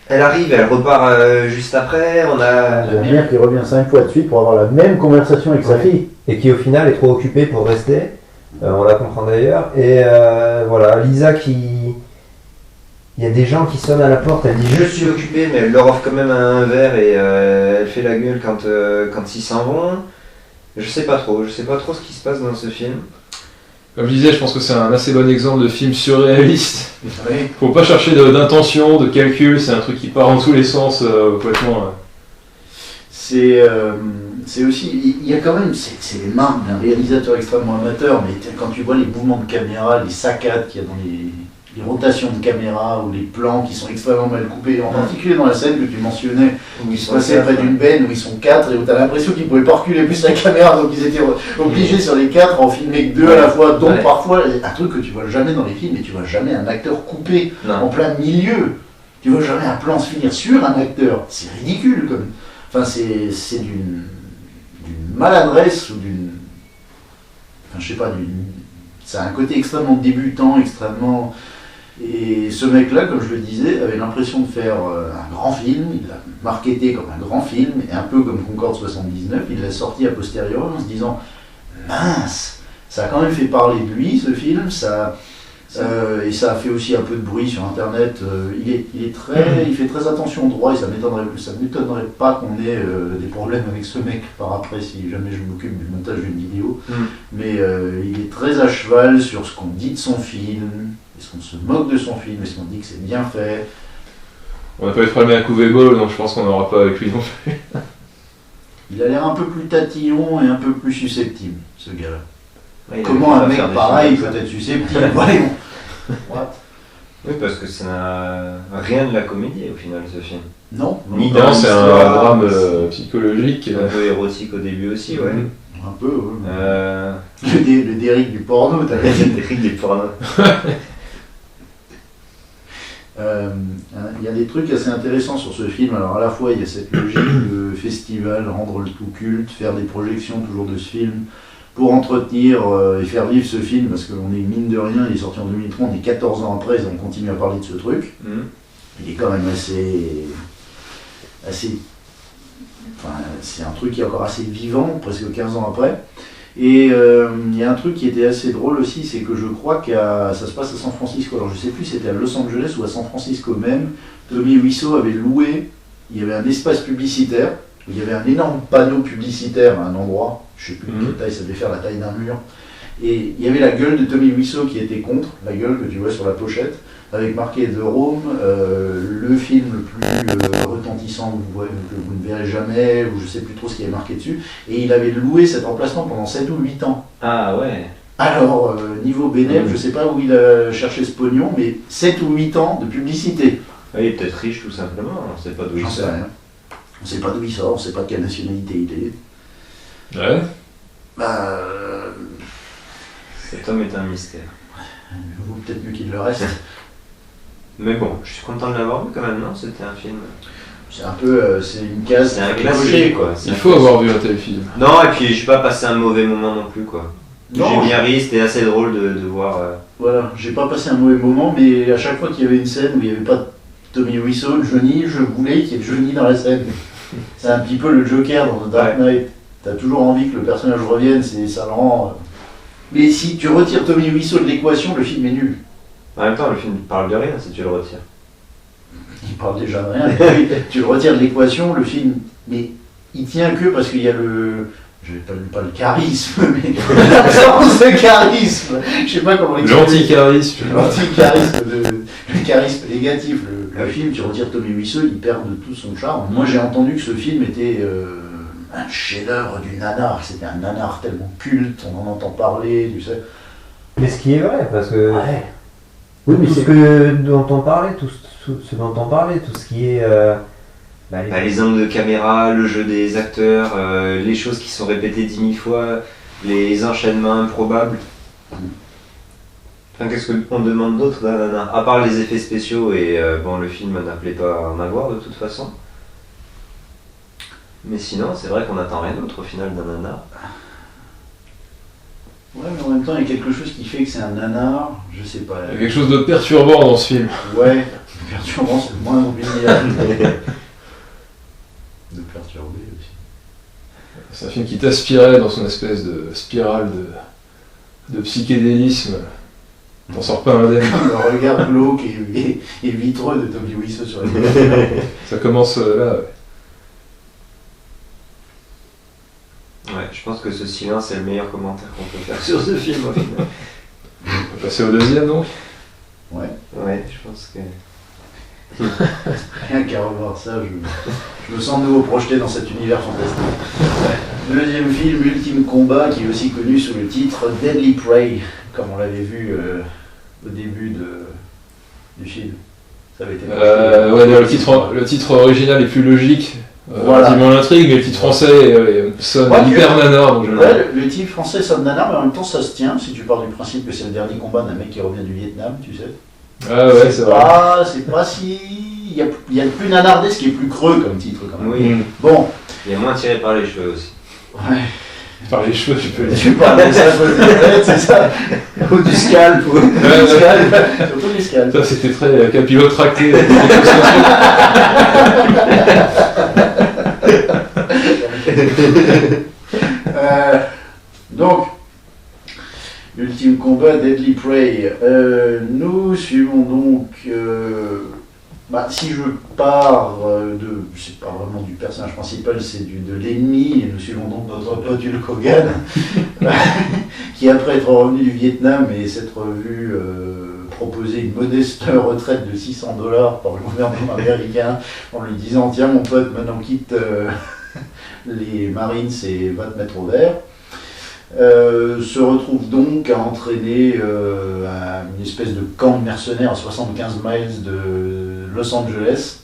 elle arrive, elle repart juste après, on a... La mère qui revient 5 fois de suite pour avoir la même conversation avec sa fille. Et qui au final est trop occupée pour rester, on la comprend d'ailleurs, et voilà, Lisa qui... Il y a des gens qui sonnent à la porte, elle dit je suis occupée, mais elle leur offre quand même un verre et elle fait la gueule quand ils s'en vont. Je sais pas trop ce qui se passe dans ce film. Comme je disais, je pense que c'est un assez bon exemple de film surréaliste. Oui. Faut pas chercher d'intention, de calcul, c'est un truc qui part dans tous les sens complètement. C'est aussi, il y a quand même, c'est les marques d'un réalisateur extrêmement amateur, mais quand tu vois les mouvements de caméra, les saccades qu'il y a dans les rotations de caméra ou les plans qui sont extrêmement mal coupés, en particulier dans la scène que tu mentionnais, où ils se passaient près d'une benne, où ils sont 4 et où tu as l'impression qu'ils ne pouvaient pas reculer plus la caméra, donc ils étaient obligés sur les 4 à en filmer que 2 à la fois, donc parfois un truc que tu vois jamais dans les films, et tu vois jamais un acteur coupé en plein milieu, tu vois jamais un plan se finir sur un acteur, c'est ridicule comme... Enfin c'est d'une maladresse ou d'une... Enfin je sais pas, ça a un côté extrêmement débutant, extrêmement... Et ce mec-là, comme je le disais, avait l'impression de faire un grand film, il l'a marketé comme un grand film, et un peu comme Concorde 79, il l'a sorti a posteriori en se disant « Mince, ça a quand même fait parler de lui, ce film, et ça a fait aussi un peu de bruit sur Internet. Il fait très attention au droit, et ça m'étonnerait pas qu'on ait des problèmes avec ce mec par après, si jamais je m'occupe du montage d'une vidéo. Mais il est très à cheval sur ce qu'on dit de son film, est-ce qu'on se moque de son film, est-ce qu'on dit que c'est bien fait. On n'a pas eu de problème avec Uwe Boll, donc je pense qu'on n'aura pas avec lui non plus. Il a l'air un peu plus tatillon et un peu plus susceptible, ce gars-là. Ouais, comment un mec pareil peut être susceptible? Voyons. Oui, parce que ça n'a rien de la comédie au final, ce film. Non. Ni non, c'est un drame psychologique. Un peu érotique au début aussi, ouais. Un peu, ouais. Le Derrick du porno, t'as vu? Le Derrick du porno. Il y a des trucs assez intéressants sur ce film. Alors à la fois il y a cette logique de festival, rendre le tout culte, faire des projections toujours de ce film pour entretenir et faire vivre ce film, parce qu'on est mine de rien, il est sorti en 2003, on est 14 ans après et on continue à parler de ce truc. Il est quand même assez enfin, c'est un truc qui est encore assez vivant, presque 15 ans après. Et il y a un truc qui était assez drôle aussi, c'est que je crois que ça se passe à San Francisco. Alors je sais plus si c'était à Los Angeles ou à San Francisco même. Tommy Wiseau avait loué, il y avait un espace publicitaire, où il y avait un énorme panneau publicitaire à un endroit, je sais plus de quelle taille, ça devait faire la taille d'un mur. Et il y avait la gueule de Tommy Wiseau qui était contre, la gueule que tu vois sur la pochette, avec marqué The Room, le film le plus retentissant que vous ne verrez jamais, ou je sais plus trop ce qui est marqué dessus, et il avait loué cet emplacement pendant 7 ou 8 ans. Ah ouais. Alors, niveau bénéfice, je sais pas où il a cherché ce pognon, mais 7 ou 8 ans de publicité. Il est peut-être riche tout simplement, on sait pas d'où il sort. On sait pas d'où il sort, on sait pas de quelle nationalité il est. Ouais. Bah... Cet homme est un mystère. Vaut peut-être mieux qu'il le reste. Mais bon, je suis content de l'avoir vu quand même, non? C'était un film. C'est un peu, c'est une case. C'est un classique, quoi. Il faut avoir vu un tel film. Non, et puis je suis pas passé un mauvais moment non plus, quoi. J'ai bien ri, c'était assez drôle de voir. Voilà, j'ai pas passé un mauvais moment, mais à chaque fois qu'il y avait une scène où il n'y avait pas Tommy Wiseau, Johnny, je voulais qu'il y ait Johnny dans la scène. C'est un petit peu le Joker dans The Dark Knight. T'as toujours envie que le personnage revienne, ça le rend. Mais si tu retires Tommy Wiseau de l'équation, le film est nul. En même temps, le film parle de rien si tu le retires. il parle déjà de rien. Et puis, tu le retires de l'équation, le film, mais il tient que parce qu'il y a je vais pas le charisme, mais l'absence de charisme. Je sais pas comment l'expliquer. L'anti-charisme. L'anti-charisme, le charisme négatif. Le film, tu retires Tommy Wiseau, il perd de tout son charme. Moi, j'ai entendu que ce film était un chef-d'œuvre du nanar. C'était un nanar tellement culte, on en entend parler, tu sais. Mais ce qui est vrai, parce que Ouais. oui, mais tout ce dont on parlait, tout ce qui est Les angles de caméra, le jeu des acteurs, les choses qui sont répétées 10 000 fois, les enchaînements improbables. Enfin, qu'est-ce qu'on demande d'autre d'un nanar? À part les effets spéciaux, et le film n'appelait pas à en avoir de toute façon. Mais sinon, c'est vrai qu'on n'attend rien d'autre au final d'un nanar. Ouais, mais en même temps, il y a quelque chose qui fait que c'est un nanar, je sais pas. Il y a quelque chose de perturbant dans ce film. Ouais, perturbant, c'est le moins oubliable. De perturber aussi. C'est un film qui t'aspirait dans son espèce de spirale de psychédélisme. T'en sors pas indemne. Le regard glauque et vitreux de Tommy Wiseau sur les Ça commence là. Ouais, je pense que ce silence est le meilleur commentaire qu'on peut faire sur ce film au final. On peut passer au deuxième donc. Ouais. Ouais, je pense que... Rien qu'à revoir ça, je me sens de nouveau projeté dans cet univers fantastique. Deuxième film, Ultime Combat, qui est aussi connu sous le titre Deadly Prey, comme on l'avait vu au début du film. Ça avait été le titre original est plus logique. Voilà. Relativement l'intrigue, mais le titre français sonne hyper nanar. Donc le titre français sonne nanar, mais en même temps ça se tient, si tu pars du principe que c'est le dernier combat d'un mec qui revient du Vietnam, tu sais. Ah ouais, c'est vrai. C'est pas si... Il y a le plus nanardesque qui est plus creux comme titre quand même. Oui. Bon. Il est moins tiré par les cheveux aussi. Ouais. Par les cheveux, tu peux le dire. Tu parles de ça à cause de la tête, c'est ça. Ou du scalp. Surtout du scalp. Ça, c'était très capillotracté. Donc, Ultime Combat, Deadly Prey. Nous suivons donc... si je pars c'est pas vraiment du personnage principal, c'est de l'ennemi, et nous suivons donc notre pote Hulk Hogan, qui après être revenu du Vietnam et s'être vu proposer une modeste retraite de $600 par le gouvernement américain, en lui disant tiens mon pote, maintenant quitte les Marines et va te mettre au vert. Se retrouve donc à entraîner à une espèce de camp de mercenaires à 75 miles de Los Angeles,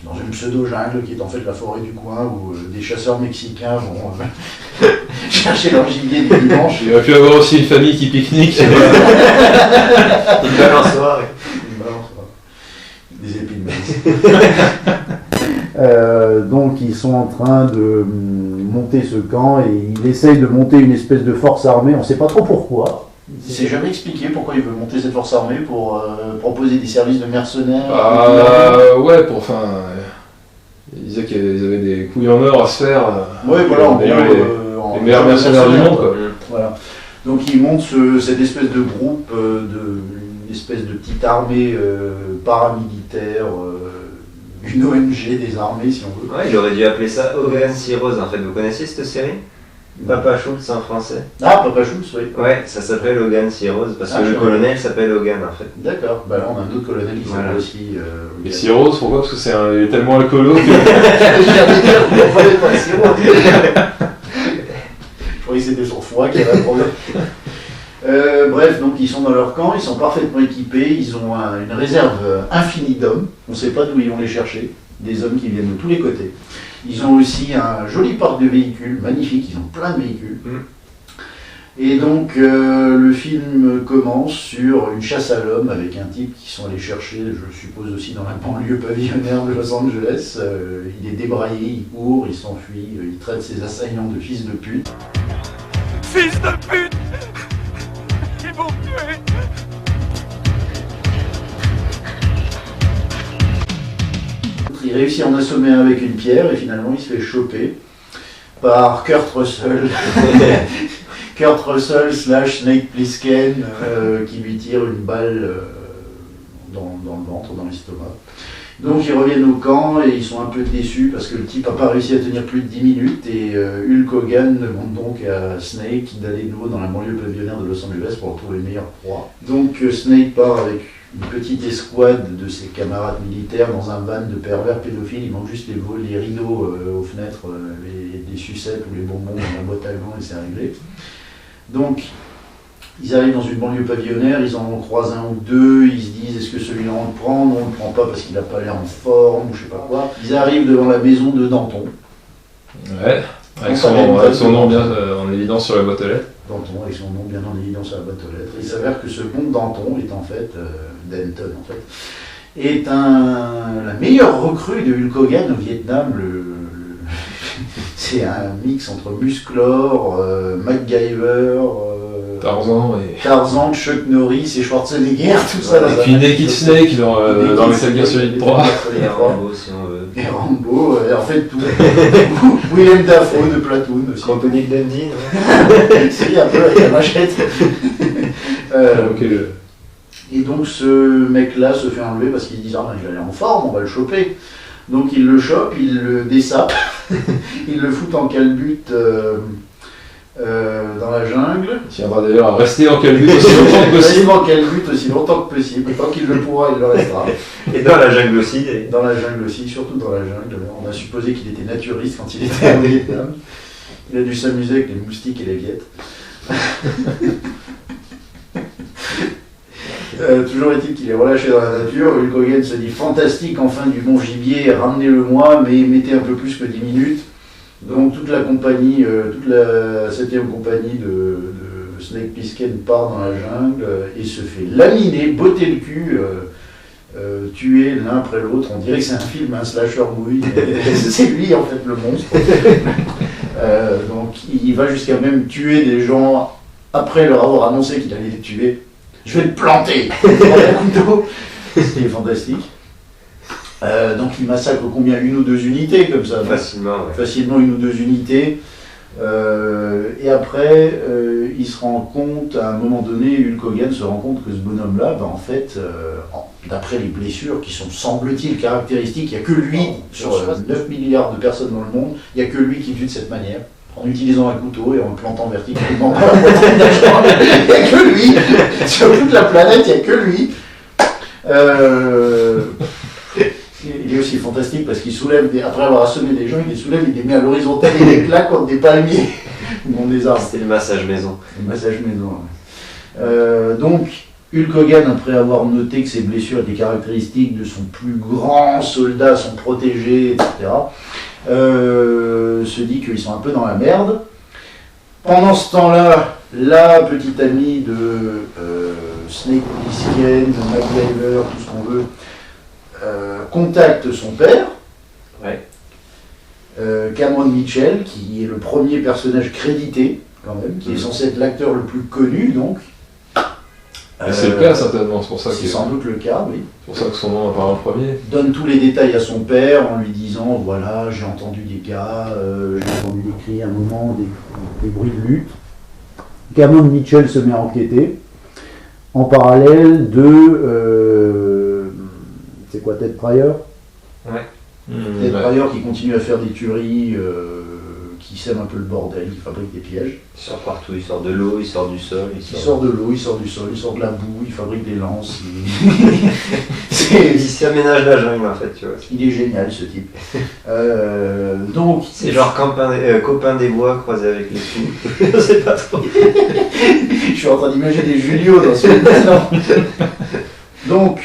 dans une pseudo-jungle qui est en fait la forêt du coin où des chasseurs mexicains vont chercher leur gibier du dimanche. Il aurait pu avoir aussi une famille qui pique-nique. Une balançoire. Des épis de maïs. Donc ils sont en train de monter ce camp et il essaye de monter une espèce de force armée, on ne sait pas trop pourquoi. Il ne s'est jamais expliqué pourquoi il veut monter cette force armée pour proposer des services de mercenaires. Ils disaient qu'ils avaient des couilles en or à se faire. Oui, voilà, en d'ailleurs, les meilleurs mercenaires du monde. Quoi. Voilà. Donc ils montent cette espèce de groupe, une espèce de petite armée paramilitaire. Une ONG des armées, si on veut. Ouais, il aurait dû appeler ça Hogan Heroes en fait. Vous connaissez cette série? Papa Schultz en français. Ah, Papa Schultz, oui. Ouais, ça s'appelle Hogan Heroes parce que le colonel s'appelle Hogan en fait. D'accord, bah là on a un autre colonel qui s'appelle aussi. Et Heroes, pourquoi? Parce que il est tellement alcoolo que. J'allais dire qu'on ne fallait pas Heroes. Je croyais que c'était son foie qui avait un problème. Bref, donc ils sont dans leur camp, ils sont parfaitement équipés, ils ont une réserve infinie d'hommes, on ne sait pas d'où ils vont les chercher, des hommes qui viennent de tous les côtés. Ils ont aussi un joli parc de véhicules, magnifique, ils ont plein de véhicules. Et donc le film commence sur une chasse à l'homme avec un type qui sont allés chercher, je suppose aussi dans la banlieue pavillonnaire de Los Angeles. Il est débraillé, il court, il s'enfuit, il traite ses assaillants de fils de pute. Fils de pute! Ils vont me tuer! Il réussit à en assommer un avec une pierre et finalement il se fait choper par Kurt Russell. Kurt Russell / Snake Plissken qui lui tire une balle dans le ventre, dans l'estomac. Donc ils reviennent au camp et ils sont un peu déçus parce que le type n'a pas réussi à tenir plus de 10 minutes et Hulk Hogan demande donc à Snake d'aller de nouveau dans la banlieue pavillonnaire de Los Angeles pour retrouver le meilleur proie. Donc Snake part avec une petite escouade de ses camarades militaires dans un van de pervers pédophiles. Il manque juste les rideaux aux fenêtres, les sucettes ou les bonbons dans la boîte à gants et c'est réglé. Donc ils arrivent dans une banlieue pavillonnaire, ils en croisent un ou deux, ils se disent est-ce que celui-là on le prend? Non, on le prend pas parce qu'il n'a pas l'air en forme ou je sais pas quoi. Ils arrivent devant la maison de Danton. Ouais, avec son nom bien en évidence sur la boîte aux lettres. Danton avec son nom bien en évidence sur la boîte aux lettres. Il s'avère que ce bon Danton est en fait, Denton en fait, est la meilleure recrue de Hulk Hogan au Vietnam. C'est un mix entre Musclor, MacGyver, Tarzan, Chuck Norris et Schwarzenegger, tout ça. Et puis Naked Snake dans Metal Gear Solid 3. Et Rambo si on veut. Et Rambo, en fait tout. Willem Dafoe de Platoon aussi. Crocodile Dundee, c'est un peu avec la machette. Et donc ce mec-là se fait enlever parce qu'il dit ah ben, il est en forme, on va le choper. Donc il le chope, il le dessape, il le fout en calbute dans la jungle. Il tiendra d'ailleurs à rester en calbute aussi longtemps que possible. Rester en calbute aussi longtemps que possible. Tant qu'il le pourra, il le restera. Et dans la jungle aussi. Dans la jungle aussi, surtout dans la jungle. On a supposé qu'il était naturiste quand il était au Vietnam. Il a dû s'amuser avec les moustiques et les viettes. Toujours est-il qu'il est relâché dans la nature. Hulk Hogan se dit fantastique, enfin du bon gibier, ramenez-le-moi, mais mettez un peu plus que 10 minutes. Donc toute la compagnie, toute la 7e compagnie de Snake Plissken part dans la jungle et se fait laminer, botter le cul, tuer l'un après l'autre. On dirait que c'est un film, un slasher movie. C'est lui en fait le monstre. Donc il va jusqu'à même tuer des gens après leur avoir annoncé qu'il allait les tuer. Je vais te planter un couteau. C'était fantastique. Donc il massacre combien? Une ou deux unités comme ça? Facilement, ouais. Facilement une ou deux unités. Et après, il se rend compte, à un moment donné, Hulk Hogan se rend compte que ce bonhomme-là, en fait, d'après les blessures qui sont, semble-t-il, caractéristiques, il n'y a que lui, sur 9 milliards de personnes dans le monde, il n'y a que lui qui tue de cette manière. En utilisant un couteau et en le plantant verticalement dans la poitrine d'un champ. Il n'y a que lui. Sur toute la planète, il n'y a que lui. Il est aussi fantastique parce qu'il soulève, après avoir assommé des gens, il les soulève, il les met à l'horizontale et les claque contre des palmiers ou contre des arbres. C'était le massage maison. Le massage maison, ouais. Donc, Hulk Hogan, après avoir noté que ses blessures étaient caractéristiques de son plus grand soldat, son protégé, etc., se dit qu'ils sont un peu dans la merde. Pendant ce temps-là, la petite amie de Snake Plissken, de MacGyver, tout ce qu'on veut, contacte son père, Cameron Mitchell, qui est le premier personnage crédité, quand même, qui est censé être l'acteur le plus connu, donc. Et c'est le cas certainement, c'est pour ça que c'est sans doute le cas, oui. C'est pour ça que son nom apparaît en premier. Donne tous les détails à son père en lui disant voilà, j'ai entendu des gars, j'ai entendu des cris à un moment, des bruits de lutte. Cameron Mitchell se met à enquêter. En parallèle de. C'est quoi, Ted Pryor? Ouais. Ted Pryor qui continue à faire des tueries, qui sème un peu le bordel, qui fabrique des pièges. Il sort partout, il sort de l'eau, il sort du sol. Il sort de l'eau, il sort du sol, il sort de la boue, il fabrique des lances. Il s'y aménage la jungle en fait, tu vois. Il est génial ce type. Donc, c'est genre copain des bois croisé avec les fous. Je sais pas trop. Je suis en train d'imaginer Julio dans ce film. Donc,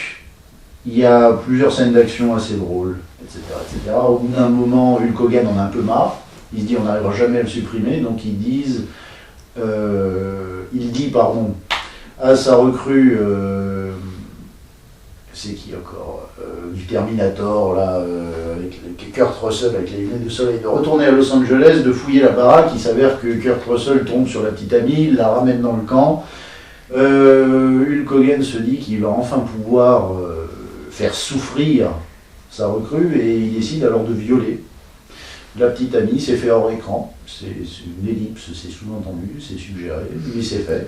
il y a plusieurs scènes d'action assez drôles, etc., etc. Au bout d'un moment, Hulk Hogan en a un peu marre. Il se dit on n'arrivera jamais à le supprimer, donc il dit à sa recrue, c'est qui encore, du Terminator, là, avec Kurt Russell avec les lunettes de soleil, de retourner à Los Angeles, de fouiller la baraque. Il s'avère que Kurt Russell tombe sur la petite amie, il la ramène dans le camp. Hulk Hogan se dit qu'il va enfin pouvoir faire souffrir sa recrue et il décide alors de violer La petite amie, c'est fait hors écran. C'est une ellipse, c'est sous-entendu, c'est suggéré, mais c'est fait.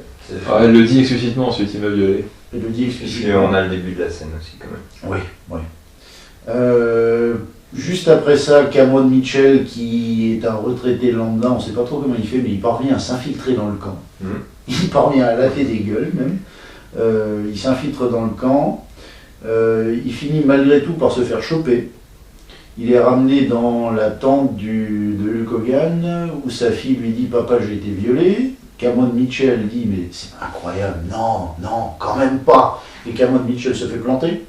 Ah, elle le dit explicitement, ensuite il m'a violé. Elle le dit Et explicitement. on a le début de la scène aussi quand même. Oui, oui. Juste après ça, Cameron Mitchell, qui est un retraité lambda, on ne sait pas trop comment il fait, mais il parvient à s'infiltrer dans le camp. Il parvient à latter des gueules même. Il s'infiltre dans le camp. Il finit malgré tout par se faire choper. Il est ramené dans la tente de Hulk Hogan, où sa fille lui dit « Papa, j'ai été violé ». Cameron Mitchell dit « Mais c'est incroyable, non, quand même pas ». Et Cameron Mitchell se fait planter.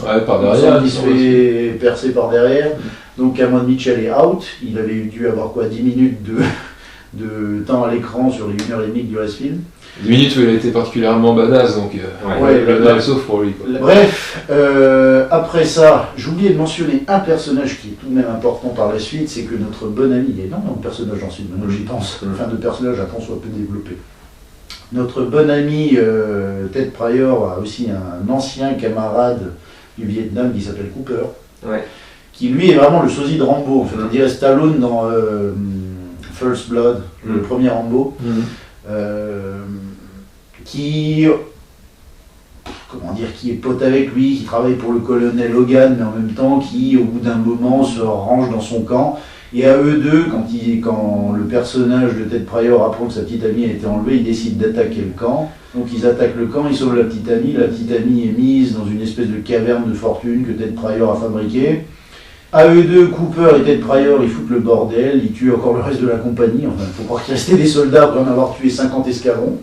Ouais, par derrière. Il se fait percer par derrière. Donc Cameron Mitchell est out. Il avait dû avoir 10 minutes de temps à l'écran sur les 1h30 du reste film. 10 minutes où il a été particulièrement badass, donc le sauf pour lui. Quoi. Bref, après ça, j'ai oublié de mentionner un personnage qui est tout de même important par la suite, c'est que notre bon ami, il y a énormément de personnages ensuite, maintenant que j'y pense, enfin de personnages à tant soit peu développés. Notre bon ami Ted Pryor a aussi un ancien camarade du Vietnam qui s'appelle Cooper, qui lui est vraiment le sosie de Rambo, en fait. On dirait Stallone dans First Blood, le premier Rambo. Qui est pote avec lui, qui travaille pour le colonel Hogan, mais en même temps qui, au bout d'un moment, se range dans son camp. Et à eux deux, quand le personnage de Ted Pryor apprend que sa petite amie a été enlevée, ils décident d'attaquer le camp. Donc ils attaquent le camp, ils sauvent la petite amie est mise dans une espèce de caverne de fortune que Ted Pryor a fabriquée. À eux deux, Cooper et Ted Pryor, ils foutent le bordel, ils tuent encore le reste de la compagnie. Enfin, il faut croire qu'il restait des soldats après en avoir tué 50 escadrons.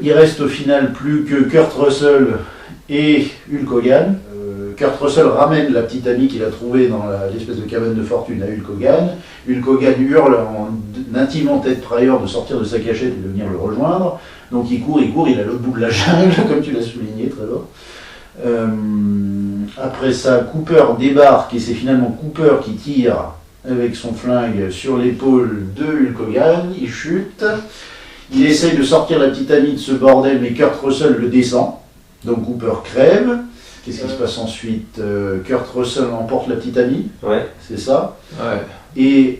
Il reste au final plus que Kurt Russell et Hulk Hogan. Kurt Russell ramène la petite amie qu'il a trouvée dans l'espèce de cabane de fortune à Hulk Hogan. Hulk Hogan hurle en intimant Ted Pryor de sortir de sa cachette et de venir le rejoindre. Donc il court, il est à l'autre bout de la jungle, comme tu l'as souligné, Trevor. Après ça, Cooper débarque et c'est finalement Cooper qui tire avec son flingue sur l'épaule de Hulk Hogan. Il chute. Il essaye de sortir la petite amie de ce bordel, mais Kurt Russell le descend. Donc Cooper crève. Qu'est-ce qui se passe ensuite? Kurt Russell emporte la petite amie. Ouais. C'est ça. Ouais. Et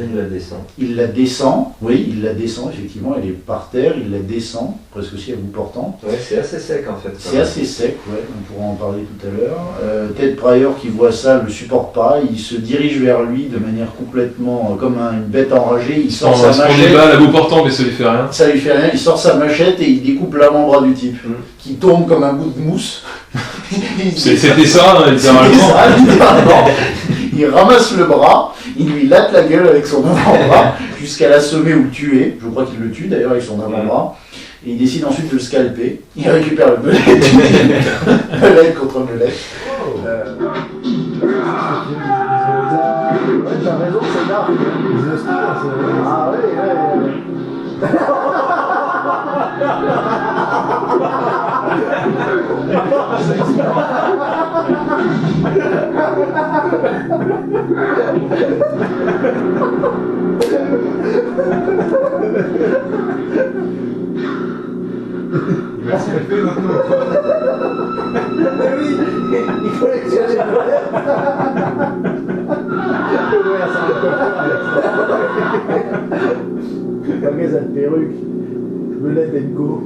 il la descend. Il la descend, oui, il la descend, effectivement, elle est par terre, il la descend, presque aussi à bout portant. Ouais, c'est assez sec en fait. C'est assez sec, ouais, on pourra en parler tout à l'heure. Ted Pryor qui voit ça ne le supporte pas, il se dirige vers lui de manière complètement comme une bête enragée, il sort sa machette. Il balles à bout portant mais ça lui fait rien. Ça lui fait rien, il sort sa machette et il découpe l'avant-bras du type, qui tombe comme un bout de mousse. C'était ça, littéralement. Il ramasse le bras, il lui latte la gueule avec son avant-bras jusqu'à l'assommer ou le tuer. Je crois qu'il le tue d'ailleurs avec son avant-bras. Et il décide ensuite de le scalper. Il récupère le belette. Belette contre belette. Ouais, t'as raison, c'est là. Ah ouais. Il va se calper maintenant. Mais oui, il collectionne les belettes. Regarde cette perruque. Belette and go.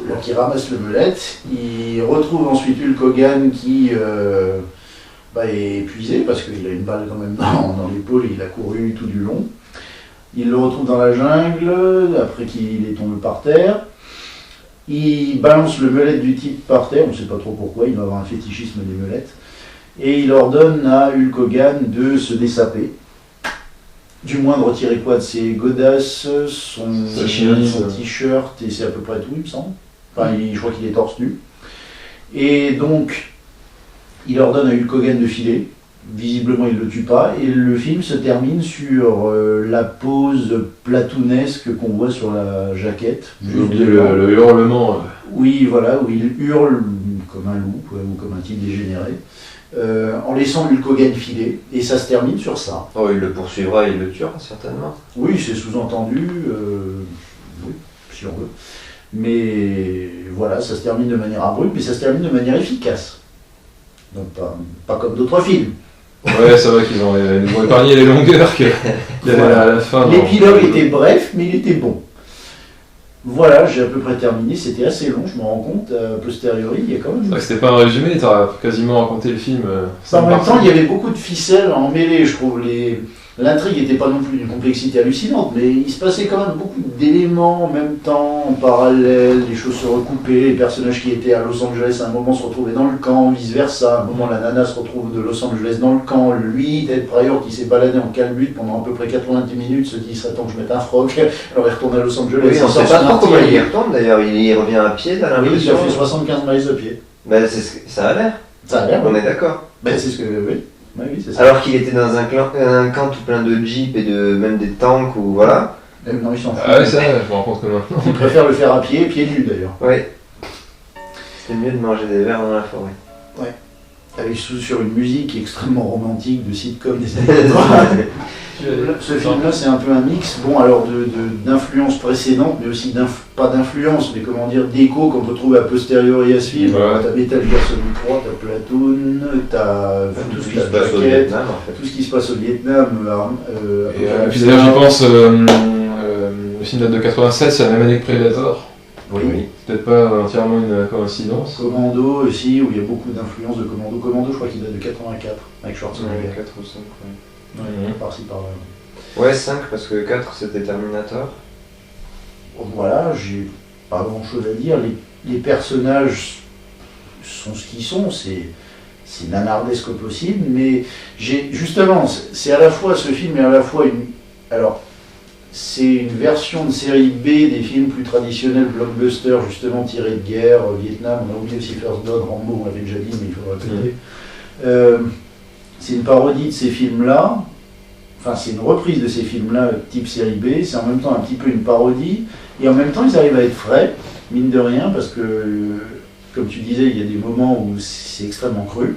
Donc il ramasse le belette, il retrouve ensuite Hulk Hogan qui est épuisé parce qu'il a une balle quand même dans l'épaule et il a couru tout du long. Il le retrouve dans la jungle après qu'il est tombé par terre. Il balance le belette du type par terre, on ne sait pas trop pourquoi, il doit avoir un fétichisme des melettes. Et il ordonne à Hulk Hogan de se dessaper. Du moins de retirer quoi de ses godasses, son t-shirt, et c'est à peu près tout, il me semble. Enfin, je crois qu'il est torse nu. Et donc, il ordonne à Hulk Hogan de filer. Visiblement, il ne le tue pas. Et le film se termine sur la pose platoonesque qu'on voit sur la jaquette. Le hurlement. Oui, voilà, où il hurle comme un loup, ou comme un type dégénéré. En laissant Hulk Hogan filer, et ça se termine sur ça. Oh, il le poursuivra et il le tuera certainement. Oui, c'est sous-entendu, oui, si on veut. Mais voilà, ça se termine de manière abrupte, mais ça se termine de manière efficace. Donc pas comme d'autres films. Ouais, c'est vrai qu'ils ont épargné les longueurs qu'il y avait à la fin. L'épilogue était bref, mais il était bon. Voilà, j'ai à peu près terminé. C'était assez long, je me rends compte, a posteriori, il y a quand même... C'est vrai que c'était pas un résumé, t'as quasiment raconté le film. En même temps, il y avait beaucoup de ficelles en mêlée, je trouve. L'intrigue n'était pas non plus d'une complexité hallucinante, mais il se passait quand même beaucoup d'éléments en même temps, en parallèle, les choses se recoupaient, les personnages qui étaient à Los Angeles à un moment se retrouvaient dans le camp, vice-versa. À un moment, la nana se retrouve de Los Angeles dans le camp, lui, Ted Pryor, qui s'est baladé en calbute pendant à peu près 90 minutes, se dit, il serait temps que je mette un froc, alors il retourne à Los Angeles. Oui, on sait pas trop comment il y retourne d'ailleurs, il y revient à pied, t'as l'impression. Oui, il a fait 75 miles à pied. Ben, ça a l'air. Ça a l'air. On est d'accord. Ben, c'est ce que... Oui. Oui, c'est ça. Alors qu'il était dans un camp tout plein de jeeps et même des tanks ou voilà. Non, ils s'en foutent. Ah ouais, ça, je me rends compte que maintenant. Ils préfèrent le faire à pied, pieds nus d'ailleurs. Oui. C'est mieux de manger des vers dans la forêt. Ouais. Avec sur une musique extrêmement romantique de sitcom des années 80. Ce film-là, c'est un peu un mix, bon, alors d'influences précédentes, mais aussi pas d'influence, mais comment dire, d'écho qu'on retrouve a posteriori à ce film. Ouais. T'as Metal Gear Solid 3, t'as Platoon, t'as tout ce qui se passe au Vietnam, en fait. Tout ce qui se passe au Vietnam. Et puis d'ailleurs, j'y pense, le film date de 87, c'est la même année que Predator. Oui. Peut-être pas entièrement une coïncidence. Commando aussi, où il y a beaucoup d'influences de Commando. Commando, je crois qu'il date de 84, avec Schwarzenegger. 4 ou 5, ouais. Par-ci par-là. Ouais, 5 parce que 4 c'était Terminator. Voilà, j'ai pas grand chose à dire. Les personnages sont ce qu'ils sont, c'est nanardesque au possible, mais justement, c'est à la fois ce film et à la fois une. Alors, c'est une version de série B des films plus traditionnels, blockbusters, justement tirés de guerre, Vietnam, on a oublié aussi First Blood, Rambo, on l'avait déjà dit, mais il faudra répéter. C'est une parodie de ces films-là, enfin c'est une reprise de ces films-là type série B, c'est en même temps un petit peu une parodie, et en même temps ils arrivent à être frais, mine de rien, parce que, comme tu disais, il y a des moments où c'est extrêmement cru,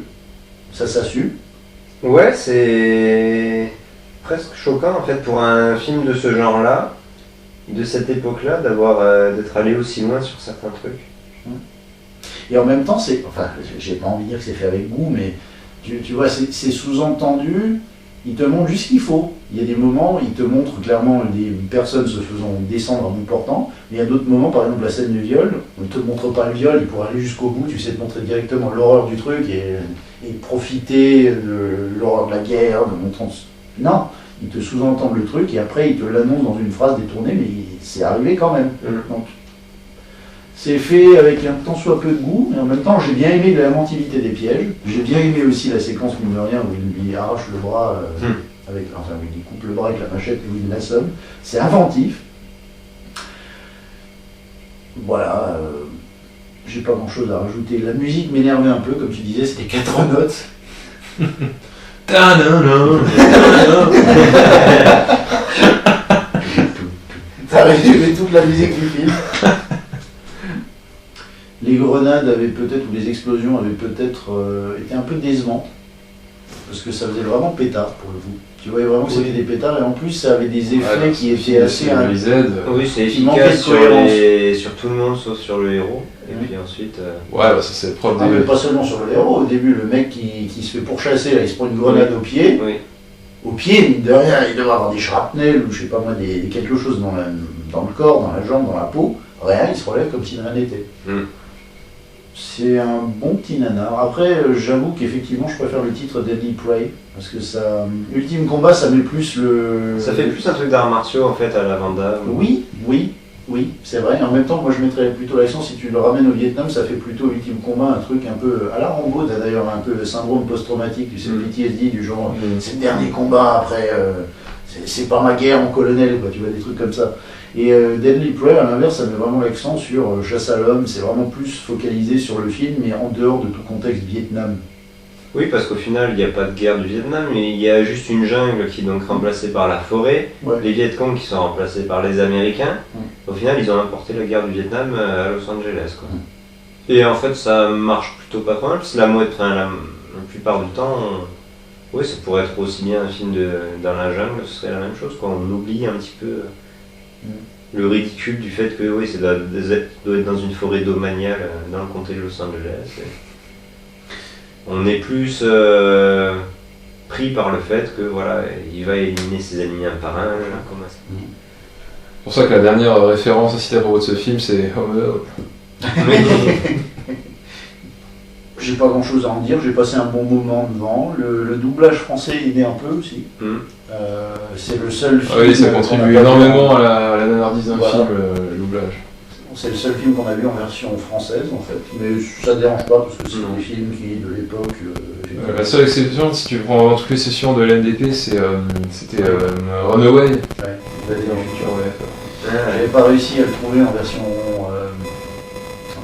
ça s'assume. Ouais, c'est presque choquant en fait pour un film de ce genre-là, de cette époque-là, d'être allé aussi loin sur certains trucs. Et en même temps, j'ai pas envie de dire que c'est fait avec goût, mais tu vois, c'est sous-entendu, il te montre juste ce qu'il faut. Il y a des moments où il te montre clairement des personnes se faisant descendre à bout portant, mais il y a d'autres moments, par exemple la scène de viol, où il ne te montre pas le viol, il pourrait aller jusqu'au bout, tu sais te montrer directement l'horreur du truc et profiter de l'horreur de la guerre, de montrant... Non, il te sous-entend le truc et après il te l'annonce dans une phrase détournée, mais c'est arrivé quand même. Donc, c'est fait avec un tant soit peu de goût, mais en même temps j'ai bien aimé l'inventivité des pièges. J'ai bien aimé aussi la séquence mine de rien où il lui arrache le bras, où il lui coupe le bras avec la machette et où il l'assomme. C'est inventif. Voilà, j'ai pas grand chose à rajouter. La musique m'énervait un peu, comme tu disais, c'était 4 notes. T'as résumé toute la musique du film. Les grenades avaient peut-être, ou les explosions avaient peut-être été un peu décevantes, parce que ça faisait vraiment pétard pour le coup. Tu voyais vraiment que c'était des pétards, et en plus ça avait des effets qui étaient assez... Oui, c'est qui manquaient de efficace cohérence. sur tout le monde sauf sur le héros. Et puis ensuite... Ouais, bah ça c'est le propre mais pas seulement sur le héros, au début le mec qui se fait pourchasser, là, il se prend une grenade au pied. Oui. Au pied, mine de rien, il devrait avoir des shrapnels ou je sais pas moi, quelque chose dans le corps, dans la jambe, dans la peau. Rien, il se relève comme si de rien n'était. C'est un bon petit nanar. Après, j'avoue qu'effectivement, je préfère le titre Deadly Prey, parce que ça... Ultime Combat, ça met plus le... Ça fait plus un truc d'arts martiaux, en fait, à la Van Damme. Oui, c'est vrai. En même temps, moi, je mettrais plutôt l'accent, si tu le ramènes au Vietnam, ça fait plutôt Ultime Combat, un truc un peu... À la Rambo, t'as d'ailleurs un peu le syndrome post-traumatique, tu sais, PTSD, du genre, c'est le dernier combat, après, c'est pas ma guerre, mon colonel, quoi, tu vois, des trucs comme ça. Et Deadly Prey, à l'inverse, ça met vraiment l'accent sur chasse à l'homme, c'est vraiment plus focalisé sur le film, mais en dehors de tout contexte Vietnam. Oui, parce qu'au final, il n'y a pas de guerre du Vietnam, mais il y a juste une jungle qui est donc remplacée par la forêt, les Vietcong qui sont remplacés par les Américains. Au final, ils ont importé la guerre du Vietnam à Los Angeles, quoi. Et en fait, ça marche plutôt pas mal, parce que la plupart du temps, oui, ça pourrait être aussi bien un film dans la jungle, ce serait la même chose, quoi. On oublie un petit peu le ridicule du fait que oui, ça doit être dans une forêt domaniale dans le comté de Los Angeles. Et on est plus pris par le fait que voilà, il va éliminer ses ennemis un par un. Comme ça. C'est pour ça que la dernière référence à citer à propos de ce film, c'est Home Alone. J'ai pas grand chose à en dire, j'ai passé un bon moment devant. Le doublage français aidait un peu aussi. C'est le seul film. Oui, ça contribue énormément à la nanardise d'un film, le doublage. C'est le seul film qu'on a vu en version française en fait, mais ça ne dérange pas parce que c'est des films qui, de l'époque. La seule exception, si tu prends toutes les sessions de l'NDP, c'était Runaway. J'avais pas réussi à le trouver en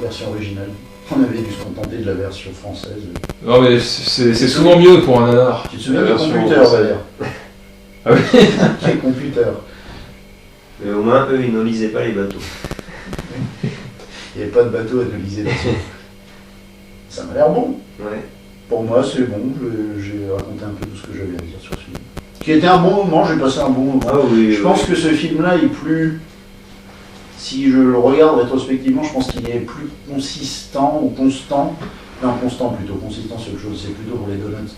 version originale. On avait dû se contenter de la version française. Non mais c'est souvent mieux pour un nanar. Tu te souviens du computer d'ailleurs? Ah oui. Quel computer? Mais au moins eux ils ne lisaient pas les bateaux. Il n'y avait pas de bateau à liser là-dessus. Ça m'a l'air bon. Ouais. Pour moi c'est bon, j'ai raconté un peu tout ce que j'avais à dire sur ce film. Qui était un bon moment, j'ai passé un bon moment. Ah, oui, je pense que ce film-là est plus... Si je le regarde rétrospectivement, je pense qu'il est plus consistant ou constant. Non, constant plutôt. Consistant, c'est autre chose, c'est plutôt pour les donuts.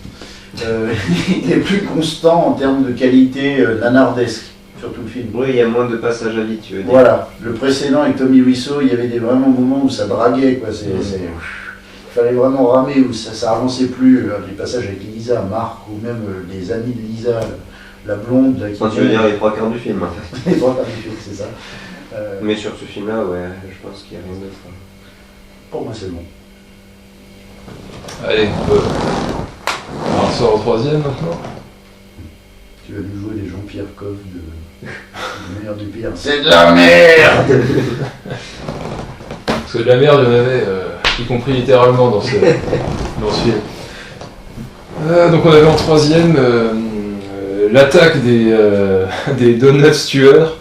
Il est plus constant en termes de qualité nanardesque sur tout le film. Oui, il y a moins de passages à vide, tu veux dire. Voilà. Le précédent avec Tommy Wiseau, il y avait des vraiment moments où ça draguait, quoi. Il fallait vraiment ramer, où ça avançait plus. Les passages avec Lisa, Marc, ou même les amis de Lisa, la blonde. Tu veux dire les trois quarts du film, en fait. Les trois quarts du film, c'est ça. Mais sur ce film-là, ouais, je pense qu'il n'y a rien d'autre. Pour moi, c'est bon. Allez, on sort au troisième maintenant. Tu vas nous jouer des Jean-Pierre Coff du meilleur du pire. C'est de la merde. Parce que de la merde, il y en avait, y compris littéralement dans ce film. Donc on avait en troisième l'attaque des Donuts tueurs.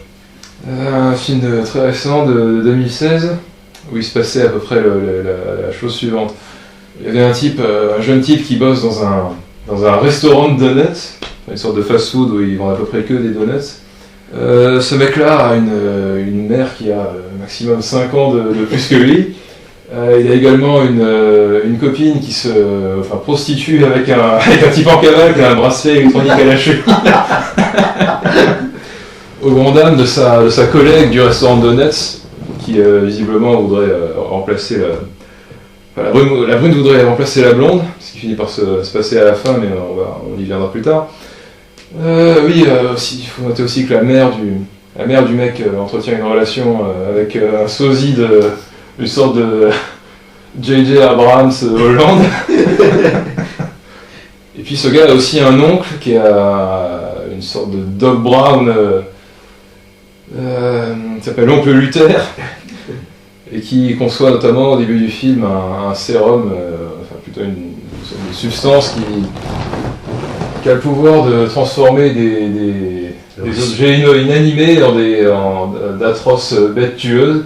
Un film très récent de 2016 où il se passait à peu près la chose suivante. Il y avait un jeune type qui bosse dans un restaurant de donuts, une sorte de fast-food où ils vendent à peu près que des donuts. Ce mec-là a une mère qui a maximum 5 ans de plus que lui. Il a également une copine qui se prostitue avec un type en cavale qui a un bracelet électronique à la cheville. Au grand dam de sa collègue du restaurant de donuts, qui visiblement voudrait remplacer la brune voudrait remplacer la blonde, ce qui finit par se passer à la fin, mais on y viendra plus tard. Aussi, il faut noter aussi que la mère du mec entretient une relation avec un sosie une sorte de J.J. Abrams Hollande. Et puis ce gars a aussi un oncle qui a une sorte de Doc Brown qui s'appelle l'oncle Luther et qui conçoit notamment au début du film un sérum, plutôt une sorte de substance qui a le pouvoir de transformer des objets inanimés en d'atroces bêtes tueuses.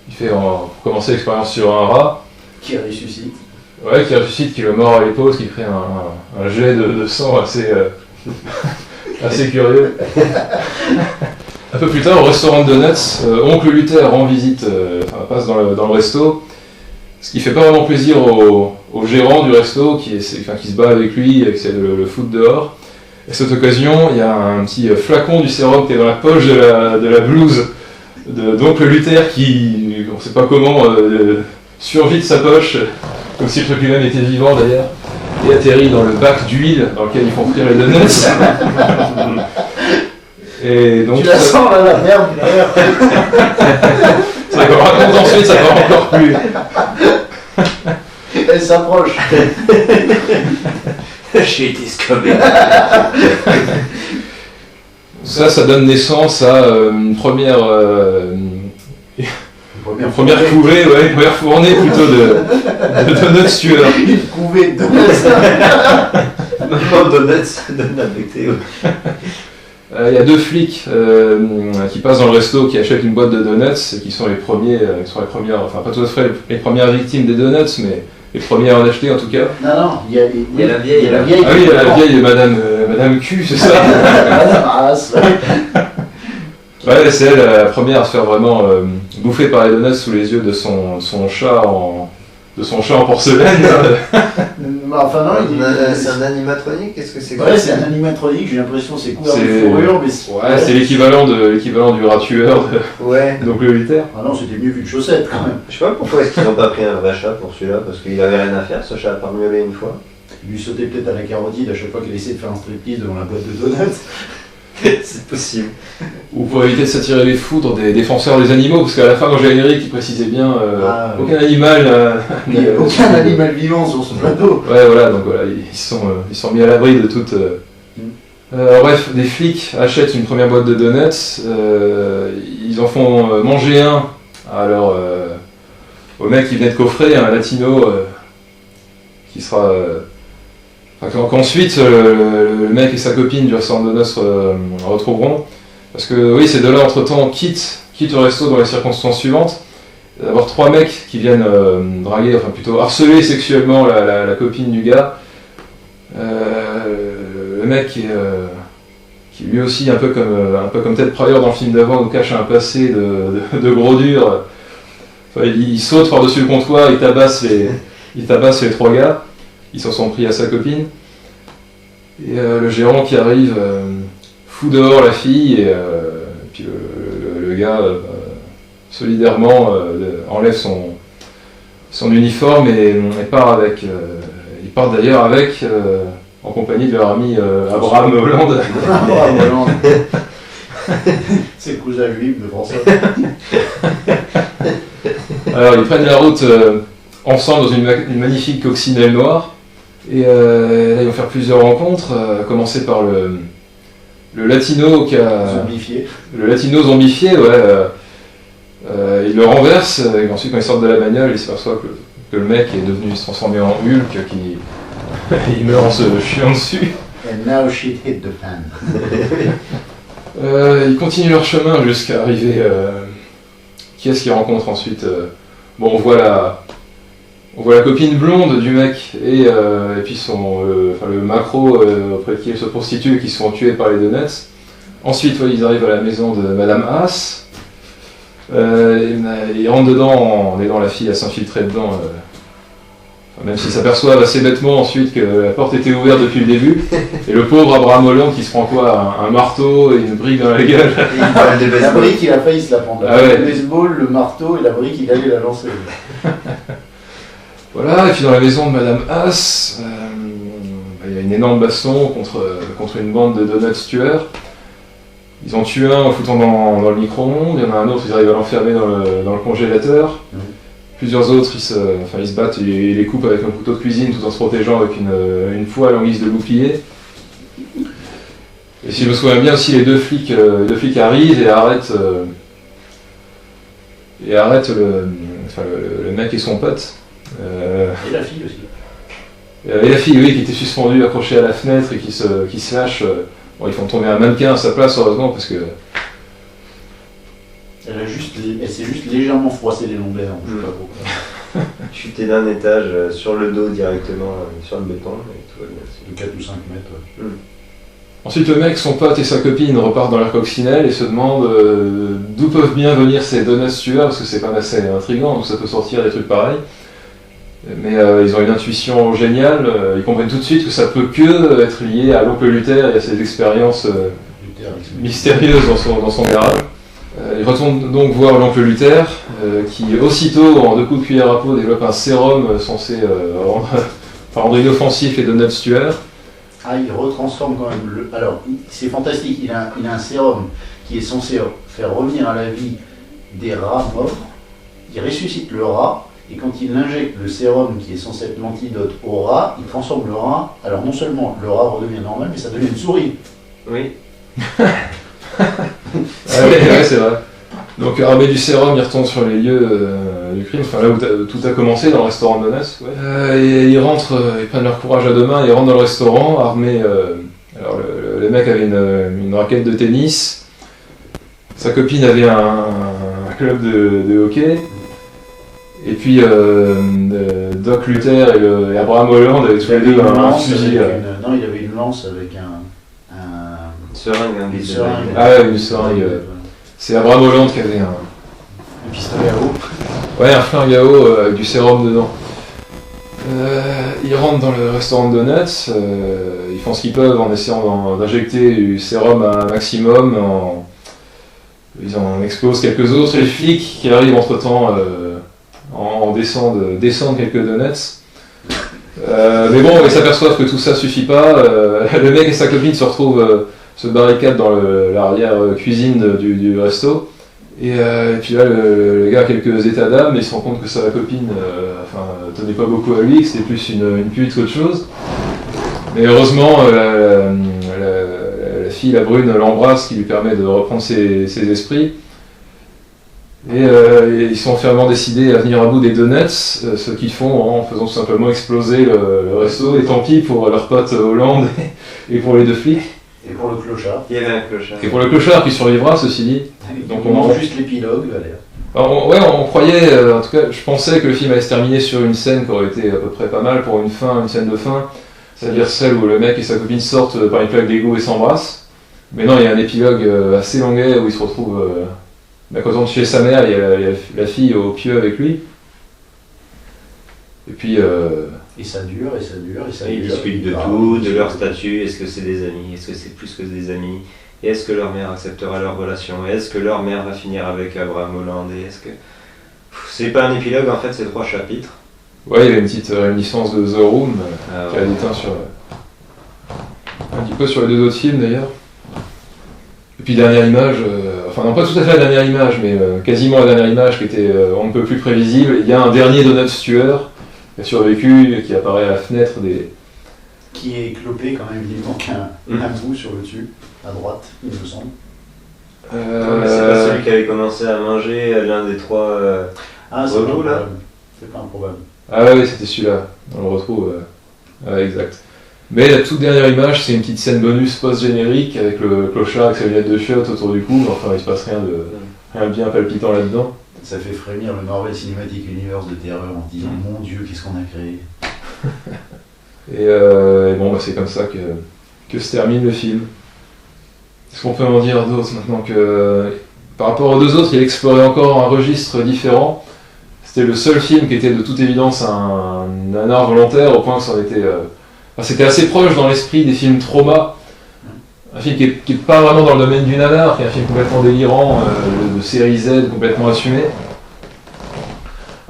Il fait pour commencer l'expérience sur un rat. Qui ressuscite. Ouais, qui ressuscite, qui le mord à l'épaule, qui crée un jet de sang assez curieux. Un peu plus tard, au restaurant de donuts, oncle Luther rend visite, passe dans le resto, ce qui fait pas vraiment plaisir au gérant du resto qui se bat avec lui et qui essaie de le foutre dehors. À cette occasion, il y a un petit flacon du sérum qui est dans la poche de la blouse d'oncle Luther qui, on ne sait pas comment, survit de sa poche, comme si le truc lui-même était vivant d'ailleurs, et atterrit dans le bac d'huile dans lequel ils font frire les donuts. Et donc, tu la sens là, la merde. C'est vrai qu'on raconte ensuite, ça va encore plus. Elle s'approche. J'ai été scobé. Ça donne naissance à une première couvée, une première fournée plutôt de donuts tueurs. Une couvée de donuts. Non, donuts avec Théo. Il y a deux flics qui passent dans le resto, qui achètent une boîte de donuts, et qui sont les premières, enfin pas tout à fait les premières victimes des donuts, mais les premières à en acheter en tout cas. Non, il y a la vieille. Ah oui, il y a la vieille Madame Q, c'est ça. Madame As. Ouais, c'est elle la première à se faire vraiment bouffer par les donuts sous les yeux de son chat en porcelaine. Enfin non, C'est un animatronique, qu'est-ce que c'est Ouais, c'est un animatronique, j'ai l'impression que c'est couvert de fourrure, mais c'est l'équivalent du rat tueur Ouais. donc le Luther. Ah non, c'était mieux qu'une chaussette quand même. Je sais pas pourquoi est-ce qu'ils n'ont pas pris un vrai chat pour celui-là, parce qu'il avait rien à faire, ce chat, à part miauler une fois. Il lui sautait peut-être à la carotide à chaque fois qu'il essayait de faire un striptease devant la boîte de donuts. C'est possible. Ou pour éviter de s'attirer les foudres des défenseurs des animaux, parce qu'à la fin, dans le générique, il précisait bien aucun animal. Il n'y a aucun animal vivant sur ce plateau. Ouais, voilà, donc voilà, ils sont mis à l'abri de toute. Bref, des flics achètent une première boîte de donuts, ils en font manger un au mec qui venait de coffrer, un latino qui sera. Qu'ensuite le mec et sa copine du restaurant de noces retrouveront. Parce que oui, ces deux-là, entre-temps, quittent au resto dans les circonstances suivantes. D'avoir 3 mecs qui viennent draguer, enfin plutôt harceler sexuellement la copine du gars. Le mec qui lui aussi, un peu comme Ted Pryor dans le film d'avant, nous cache un passé de gros dur. Enfin, il saute par-dessus le comptoir, il tabasse les 3 gars. Ils s'en sont pris à sa copine. Et le gérant qui arrive fout dehors la fille, et puis le gars solidairement enlève son uniforme et part avec. Il part d'ailleurs avec, en compagnie de leur ami Abraham Holland. Abraham Holland. C'est le cousin juif de François. Alors ils prennent la route ensemble dans une magnifique coccinelle noire. Et là, ils vont faire plusieurs rencontres, à commencer par le latino qui a... Zombifié. Le latino zombifié, ouais. Il le renverse, et ensuite quand ils sortent de la bagnole, ils s'aperçoivent que le mec est devenu se transformer en Hulk, il meurt en se chiant dessus. And now shit hit the fan. Ils continuent leur chemin jusqu'à arriver... qui est-ce qu'ils rencontrent ensuite Bon, on voit la copine blonde du mec et puis le macro auprès de qui elle se prostitue et qui sont tués par les donuts. Ensuite, ils arrivent à la maison de Madame Haas. Ils rentrent dedans en aidant la fille à s'infiltrer dedans. Même s'ils s'aperçoivent assez bêtement ensuite que la porte était ouverte depuis le début. Et le pauvre Abraham Holland qui se prend quoi, un marteau et une brique dans la gueule. La brique, il a failli se la prendre. Ah ouais. Le baseball, le marteau et la brique, il allait la lancer. Voilà, et puis dans la maison de Madame Haas, il y a une énorme baston contre une bande de donuts tueurs. Ils en tuent un en foutant dans le micro-ondes, il y en a un autre, ils arrivent à l'enfermer dans le congélateur. Plusieurs autres, ils se battent et les coupent avec un couteau de cuisine tout en se protégeant avec une poêle en guise de bouclier. Et si je me souviens bien aussi, les deux flics arrivent et arrêtent le mec et son pote. Et la fille aussi. Et la fille, oui, qui était suspendue, accrochée à la fenêtre et qui se lâche. Bon, ils font tomber un mannequin à sa place, heureusement, parce que... Elle s'est juste légèrement froissé les lombaires, je sais pas pourquoi. Chuter d'un étage sur le dos directement, sur le béton, et tout va bien. De 4 ou 5 mètres. Ouais. Ensuite, le mec, son pote et sa copine repartent dans leur coccinelle et se demandent d'où peuvent bien venir ces donuts tueurs, parce que c'est quand même assez intriguant, donc ça peut sortir des trucs pareils. Mais ils ont une intuition géniale, ils comprennent tout de suite que ça peut que être lié à l'oncle Luther et à ses expériences mystérieuses dans son garage. Ils retournent donc voir l'oncle Luther, qui aussitôt, en 2 coups de cuillère à peau, développe un sérum censé rendre inoffensif les donuts tueurs. Ah, il retransforme quand même Alors, c'est fantastique, il a un sérum qui est censé faire revenir à la vie des rats morts. Il ressuscite le rat, et quand il injecte le sérum qui est censé être l'antidote au rat, il transforme le rat. Alors non seulement le rat redevient normal, mais ça devient une souris. Oui. Ouais, c'est vrai. Donc armé du sérum, il retourne sur les lieux du crime, enfin là où tout a commencé, dans le restaurant de Donuts. Ouais. Et ils rentrent, ils prennent leur courage à deux mains, ils rentrent dans le restaurant, armés. Alors le mec avait une raquette de tennis, sa copine avait un club de hockey, et puis Doc Luther et Abraham Holland avaient tous les deux un fusil. Non, il avait une lance avec un seringue, une seringue. Ah ouais, une seringue. C'est Abraham Holland qui avait un pistolet à eau. Ouais, un flingue à eau avec du sérum dedans. Ils rentrent dans le restaurant de donuts, ils font ce qu'ils peuvent en essayant d'injecter du sérum à un maximum, ils en explosent quelques autres, et les flics qui arrivent entre-temps descendent quelques donuts. Mais bon, ils s'aperçoivent que tout ça suffit pas, le mec et sa copine se barricadent dans l'arrière-cuisine du resto. Et puis là, le gars a quelques états d'âme, mais il se rend compte que sa copine tenait pas beaucoup à lui, que c'était plus une pute qu'autre chose. Mais heureusement, la fille, la brune, l'embrasse, qui lui permet de reprendre ses esprits. Et ils sont fermement décidés à venir à bout des donuts, ce qu'ils font en faisant tout simplement exploser le resto. Et tant pis pour leur pote Hollande et pour les deux flics. Et pour le clochard. Il y avait un clochard. Et pour le clochard qui survivra, ceci dit. Donc on mange juste l'épilogue, on croyait, en tout cas, je pensais que le film allait se terminer sur une scène qui aurait été à peu près pas mal pour une scène de fin, c'est-à-dire celle où le mec et sa copine sortent par une plaque d'égout et s'embrassent. Mais non, il y a un épilogue assez longuet où il se retrouve, quand on est chez sa mère, il y a la fille au pieu avec lui. Et puis... Et ça dure, et ça dure, et ça dure. Ils discutent de tout, de leur statut, est-ce que c'est des amis, est-ce que c'est plus que des amis, et est-ce que leur mère acceptera leur relation, et est-ce que leur mère va finir avec Abraham Holland, et est-ce que... C'est pas un épilogue, en fait, c'est 3 chapitres. Ouais, il y a une petite réminiscence de The Room, qui a déteint sur... un petit peu sur les deux autres films, d'ailleurs. Et puis dernière image, non pas tout à fait la dernière image, mais quasiment la dernière image qui était on ne peut plus prévisible, il y a un dernier donut tueur qui a survécu, qui apparaît à la fenêtre des... Qui est clopé quand même, il manque un bout sur le dessus, à droite, il me semble. C'est pas celui qui avait commencé à manger l'un des 3 relous, là. C'est pas improbable. Ah oui, c'était celui-là, on le retrouve, exact. Mais la toute dernière image, c'est une petite scène bonus post-générique avec le clochard avec sa lunette de chiotte autour du cou, enfin il se passe rien de bien palpitant là-dedans. Ça fait frémir le Marvel Cinematic Universe de terreur en se disant mon Dieu, qu'est-ce qu'on a créé. Et bon, c'est comme ça que se termine le film. Est-ce qu'on peut en dire d'autres maintenant que par rapport aux deux autres, il explorait encore un registre différent. C'était le seul film qui était de toute évidence un nanar volontaire, au point que ça en était... c'était assez proche dans l'esprit des films trauma. Un film qui est pas vraiment dans le domaine du nanar, qui est un film complètement délirant, de série Z, complètement assumé.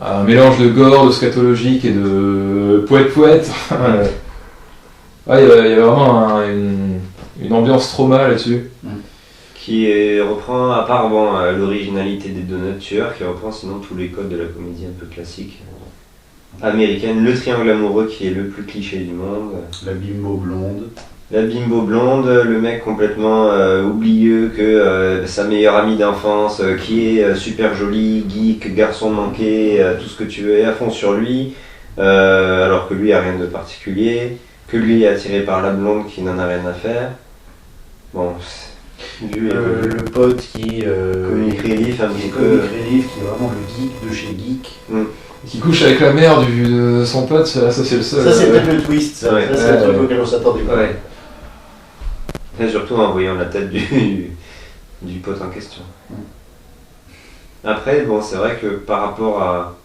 Un mélange de gore, de scatologique et de poète-poète. Il y a vraiment une ambiance trauma là-dessus. Qui reprend, à part l'originalité des Donut Tueurs, qui reprend sinon tous les codes de la comédie un peu classique américaine. Le triangle amoureux qui est le plus cliché du monde. La bimbo blonde. La bimbo blonde, le mec complètement oublieux que sa meilleure amie d'enfance, qui est super jolie, geek, garçon manqué, tout ce que tu veux, est à fond sur lui, alors que lui a rien de particulier, que lui est attiré par la blonde qui n'en a rien à faire. Bon, le pote qui comic relief un petit peu. Comic relief qui est vraiment le geek de chez geek. Qui couche avec la mère de son pote, ça c'est le seul. Ça c'est peut-être le twist, ça, ouais, c'est le truc auquel on s'attendait pas. Ouais. Et surtout en voyant la tête du pote en question. Après, bon, c'est vrai que par rapport à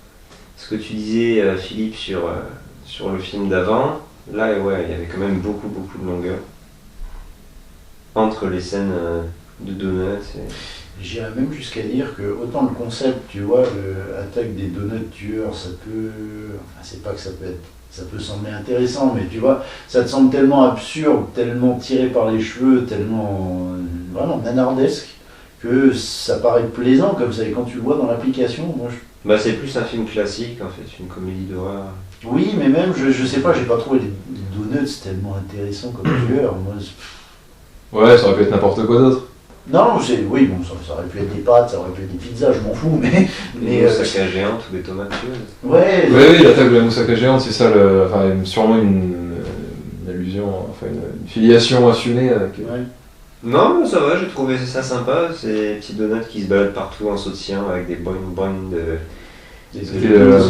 ce que tu disais, Philippe, sur le film d'avant, là, ouais, il y avait quand même beaucoup de longueur entre les scènes de donuts. J'irais même jusqu'à dire que autant le concept, tu vois, l'attaque des donuts tueurs, ça peut... Enfin, c'est pas que ça peut sembler intéressant, mais tu vois, ça te semble tellement absurde, tellement tiré par les cheveux, tellement vraiment nanardesque, que ça paraît plaisant comme ça. Et quand tu le vois dans l'application, moi je... c'est plus un film classique en fait, une comédie d'horreur. Oui, mais même, je sais pas, j'ai pas trouvé les donuts tellement intéressants comme tueurs. Ouais, ça aurait pu être n'importe quoi d'autre. Non, oui, bon, ça aurait pu être des pâtes, ça aurait pu être des pizzas, je m'en fous, mais... Des moussaka géantes ou des tomates tueuses. Ouais, oui, l'attaque de la moussaka géante, c'est ça, sûrement une allusion, une filiation assumée avec... Ouais. Non, ça va, j'ai trouvé ça sympa, ces petits donuts qui se baladent partout en sautillant avec des boing de... C'était le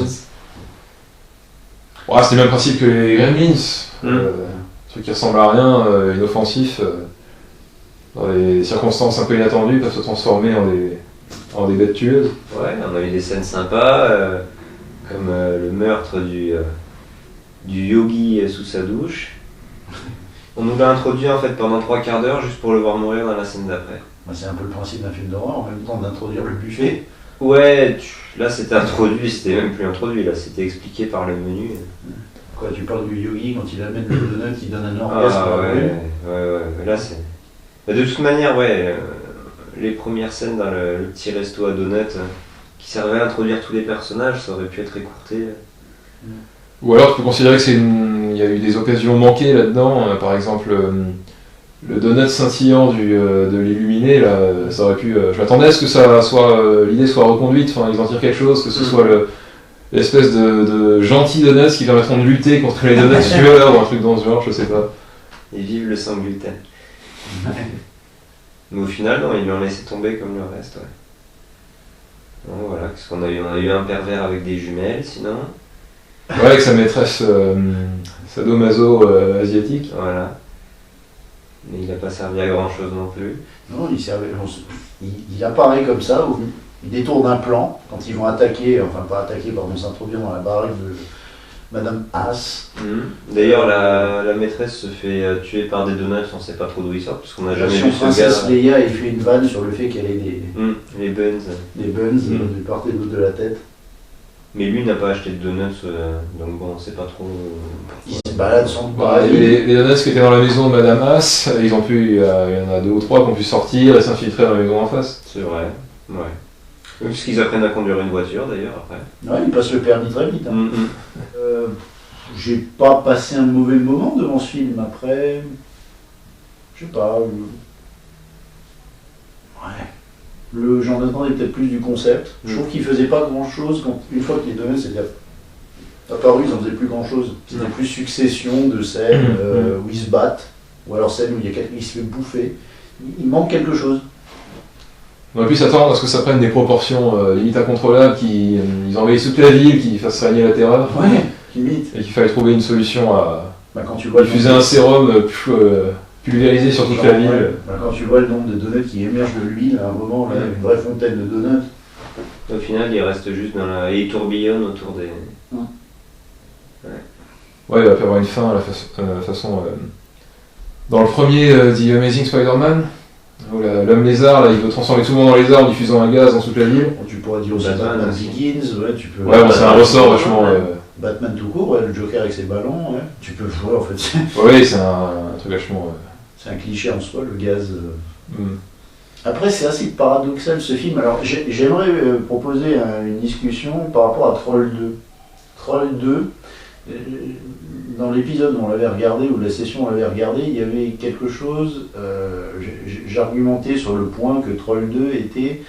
même principe que les Gremlins, un truc qui ressemble à rien, inoffensif... dans des circonstances un peu inattendues, peuvent se transformer en des bêtes tueuses. Ouais, on a eu des scènes sympas, comme le meurtre du yogi sous sa douche. On nous l'a introduit en fait pendant 3 quarts d'heure juste pour le voir mourir dans la scène d'après. Bah, c'est un peu le principe d'un film d'horreur, en même temps d'introduire le buffet. Ouais, là c'était introduit, c'était même plus introduit, là c'était expliqué par le menu. Quoi, tu parles du yogi quand il amène le donut, il donne un orgasme. Ah ouais, là c'est... Bah, de toute manière, ouais, les premières scènes dans le petit resto à donuts qui servaient à introduire tous les personnages, ça aurait pu être écourté. Ou alors tu peux considérer que il y a eu des occasions manquées là-dedans, par exemple le donut scintillant de l'illuminé, là, ça aurait pu... je m'attendais à ce que l'idée soit reconduite, enfin ils en tirent quelque chose, que ce soit l'espèce de gentils donuts qui permettront de lutter contre les donuts tueurs ou un truc dans ce genre, je sais pas. Et vive le sans gluten. Mais au final, non, ils lui ont laissé tomber comme le reste, ouais. Donc voilà, qu'est-ce qu'on a eu? On a eu un pervers avec des jumelles, sinon. Ouais, avec sa maîtresse sadomaso asiatique. Voilà. Mais il n'a pas servi à grand chose non plus. Non, il apparaît comme ça, il détourne un plan quand ils vont attaquer, s'introduire dans la baraque de Madame Haas. D'ailleurs, la maîtresse se fait tuer par des donuts, on ne sait pas trop d'où ils sortent, parce qu'on n'a jamais vu ce gars. Princesse Leia, il fait une vanne sur le fait qu'elle ait les buns. Des buns de part et d'autre de la tête. Mais lui n'a pas acheté de donuts, donc bon, on sait pas trop. Il se balade sans les donuts qui étaient dans la maison de Madame Haas, il y en a 2 ou 3 qui ont pu sortir et s'infiltrer dans la maison en face. C'est vrai, ouais. Puisqu'ils apprennent à conduire une voiture d'ailleurs après. Ouais, ils passent le permis très vite. Hein. J'ai pas passé un mauvais moment devant ce film. Après, je sais pas. J'en attendais peut-être plus du concept. Je trouve qu'il faisait pas grand chose une fois que les donuts étaient apparus, ils en faisaient plus grand chose. C'était plus succession de scènes où ils se battent, ou alors scènes où il y a quelqu'un qui se fait bouffer. Il manque quelque chose. On aurait pu s'attendre à ce que ça prenne des proportions limite incontrôlables, qu'ils envahissent toute la ville, qu'ils fassent régner la terreur. Ouais, limite. Et qu'il fallait trouver une solution à quand tu vois diffuser un sérum pulvérisé sur toute la ville. Quand tu vois le nombre de donuts qui émergent de l'huile, à un moment, là, une vraie fontaine de donuts. Au final, il reste juste et il tourbillonne autour des... Ouais, il va y avoir une fin à la façon... Dans le premier The Amazing Spider-Man, où l'homme lézard, là, il veut transformer tout le monde en lézard en diffusant un gaz dans toute la ville. Tu pourrais dire aussi Batman Begins, ouais, tu peux... Ouais, bon, c'est un ressort vachement... Batman tout court, le Joker avec ses ballons, ouais. Tu peux jouer en fait. Ouais, c'est un truc vachement... C'est un cliché en soi, le gaz. Après, c'est assez paradoxal ce film. Alors, j'aimerais proposer une discussion par rapport à Troll 2. Troll 2, dans l'épisode où on l'avait regardé, ou la session où on l'avait regardé, il y avait quelque chose, j'argumentais sur le point que Troll 2 était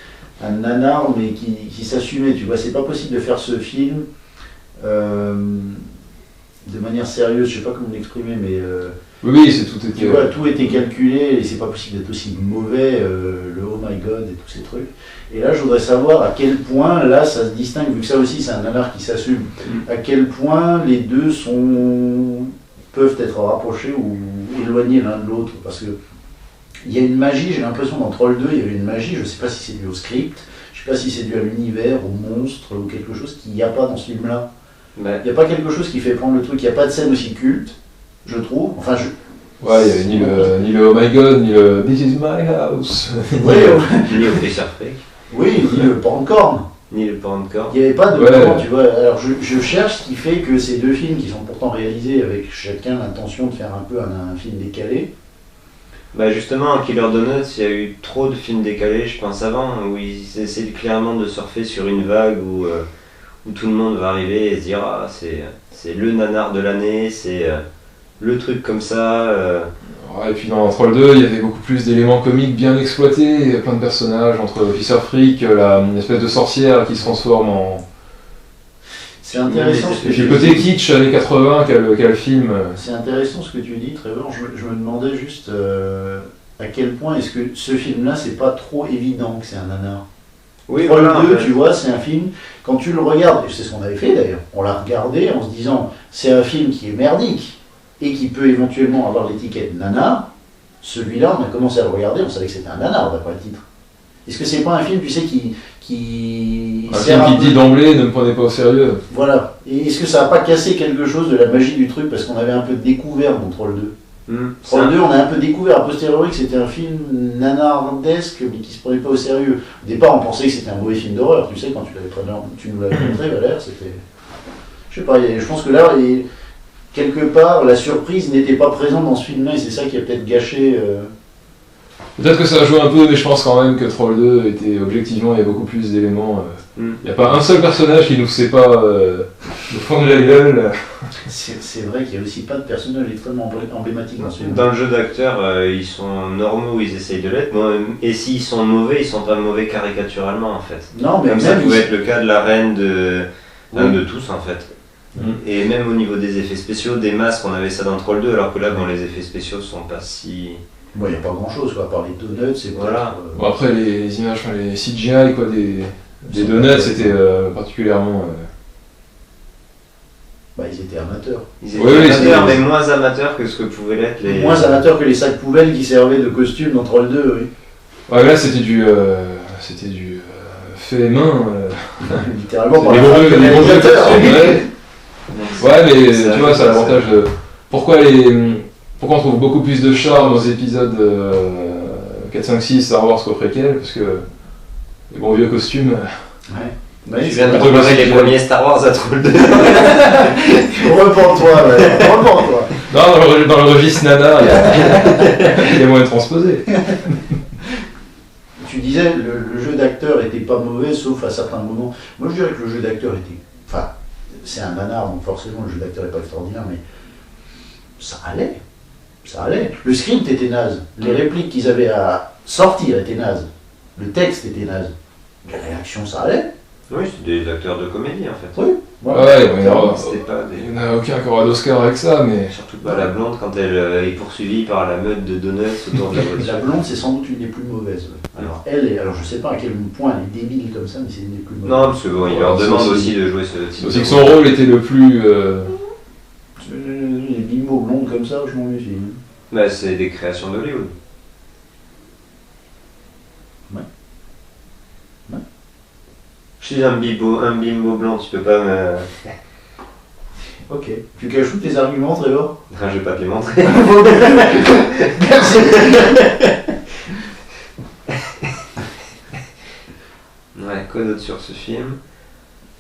un nanar, mais qui s'assumait. Tu vois, c'est pas possible de faire ce film de manière sérieuse, je sais pas comment l'exprimer, mais... oui, c'est tout était... Tu vois, tout était calculé, et c'est pas possible d'être aussi mauvais, le Oh My God et tous ces trucs. Et là, je voudrais savoir à quel point, là, ça se distingue, vu que ça aussi, c'est un nanar qui s'assume, à quel point les deux peuvent être rapprochés ou éloignés l'un de l'autre, parce que il y a une magie, j'ai l'impression dans Troll 2, il y avait une magie, je sais pas si c'est dû au script, je sais pas si c'est dû à l'univers, au monstre, ou quelque chose qu'il n'y a pas dans ce film-là. Il n'y a pas quelque chose qui fait prendre le truc, il n'y a pas de scène aussi culte, je trouve. Enfin, ouais, il n'y avait ni le Oh My God, ni le This is my house. Ni le Fisher Fake. Oui, ni le Popcorn. Ni le Popcorn. Il n'y avait pas de moment, tu vois. Alors, je cherche ce qui fait que ces deux films, qui sont pourtant réalisés avec chacun l'intention de faire un peu un film décalé. Bah justement, en Killer Donuts, il y a eu trop de films décalés, je pense, avant, où ils essaient clairement de surfer sur une vague où tout le monde va arriver et se dire ah, c'est le nanar de l'année, c'est le truc comme ça. Ouais, et puis dans Troll 2, il y avait beaucoup plus d'éléments comiques bien exploités, il y a plein de personnages, entre Officer Freak, une espèce de sorcière qui se transforme en... C'est intéressant ce que tu dis. Le côté kitsch années 80 qu'a le film. C'est intéressant ce que tu dis, Trevor. Je me demandais juste à quel point est-ce que ce film-là, c'est pas trop évident que c'est un nanar. Oui, Troll voilà, 2, tu vois, c'est un film, quand tu le regardes, et c'est ce qu'on avait fait d'ailleurs, on l'a regardé en se disant, c'est un film qui est merdique, et qui peut éventuellement avoir l'étiquette nanar, Celui-là, on a commencé à le regarder, on savait que c'était un nanar d'après le titre. Est-ce que c'est pas un film, tu sais, qui un film qui dit d'emblée, ne me prenez pas au sérieux. Voilà. Et est-ce que ça n'a pas cassé quelque chose de la magie du truc parce qu'on avait un peu découvert dans Troll 2 Troll 2, on a un peu découvert a posteriori que c'était un film nanardesque mais qui se prenait pas au sérieux. Au départ, on pensait que c'était un mauvais film d'horreur. Tu sais, quand tu nous l'avais montré, Valère, c'était... Je sais pas, je pense que là, quelque part, la surprise n'était pas présente dans ce film-là et c'est ça qui a peut-être gâché... Peut-être que ça a joué un peu, mais je pense quand même que Troll 2 était objectivement, il y a beaucoup plus d'éléments. Il n'y a pas un seul personnage qui nous sait pas nous fendre la gueule. C'est vrai qu'il n'y a aussi pas de personnage extrêmement emblématique dans ce film. Dans le jeu d'acteurs, ils sont normaux, ils essayent de l'être, et s'ils sont mauvais, ils sont pas mauvais caricaturalement en fait. Non, mais comme ça pouvait être le cas de la reine de tous en fait. Et même au niveau des effets spéciaux, des masques, on avait ça dans Troll 2, alors que là, bon, les effets spéciaux sont pas si... Bon, il n'y a pas grand chose, quoi, à part les donuts, c'est voilà. Bon, après, les images, les CGI, quoi, des donuts, c'était particulièrement... Bah, ils étaient amateurs. Ils étaient amateurs, mais moins amateurs que ce que pouvaient l'être les... Moins amateurs que les sacs poubelles qui servaient de costume dans Troll 2, oui. Ouais, là, c'était du fait main. Littéralement, par les bons jeux costumes, ouais, mais tu vois, ça a l'avantage de... Pourquoi on trouve beaucoup plus de charme aux épisodes 4, 5, 6 Star Wars qu'au préquel, parce que les bons vieux costumes... Ouais, je viens de comparer les premiers Star Wars à Troll 2. Repends-toi, repends-toi. Non, dans le registre nana, il y a moyen de transposer. Tu disais, le jeu d'acteur était pas mauvais, sauf à certains moments. Moi, je dirais que le jeu d'acteur était... Enfin, c'est un nanar, donc forcément, le jeu d'acteur n'est pas extraordinaire, mais ça allait. Ça allait. Le script était naze. Les répliques qu'ils avaient à sortir étaient nazes. Le texte était naze. Les réactions, ça allait. Oui, c'est des acteurs de comédie en fait. Oui. Voilà. Ouais, il n'y en a aucun qui aura d'Oscar avec ça, mais... Surtout pas la blonde quand elle est poursuivie par la meute de donuts autour de la voiture. La blonde, c'est sans doute une des plus mauvaises. Alors, je sais pas à quel point elle est débile comme ça, mais c'est une des plus mauvaises. Non, parce que bon, il leur demande aussi de jouer ce type de rôle. C'est que son rôle était le plus... Les bimbos blondes comme ça, je m'en méfie. Bah, c'est des créations d'Hollywood. Ouais. Je suis un bimbo blanc, tu peux pas me... Ok. Tu caches où tes arguments, Trevor? Non, je vais pas te les montrer. Merci. Ouais, quoi d'autre sur ce film?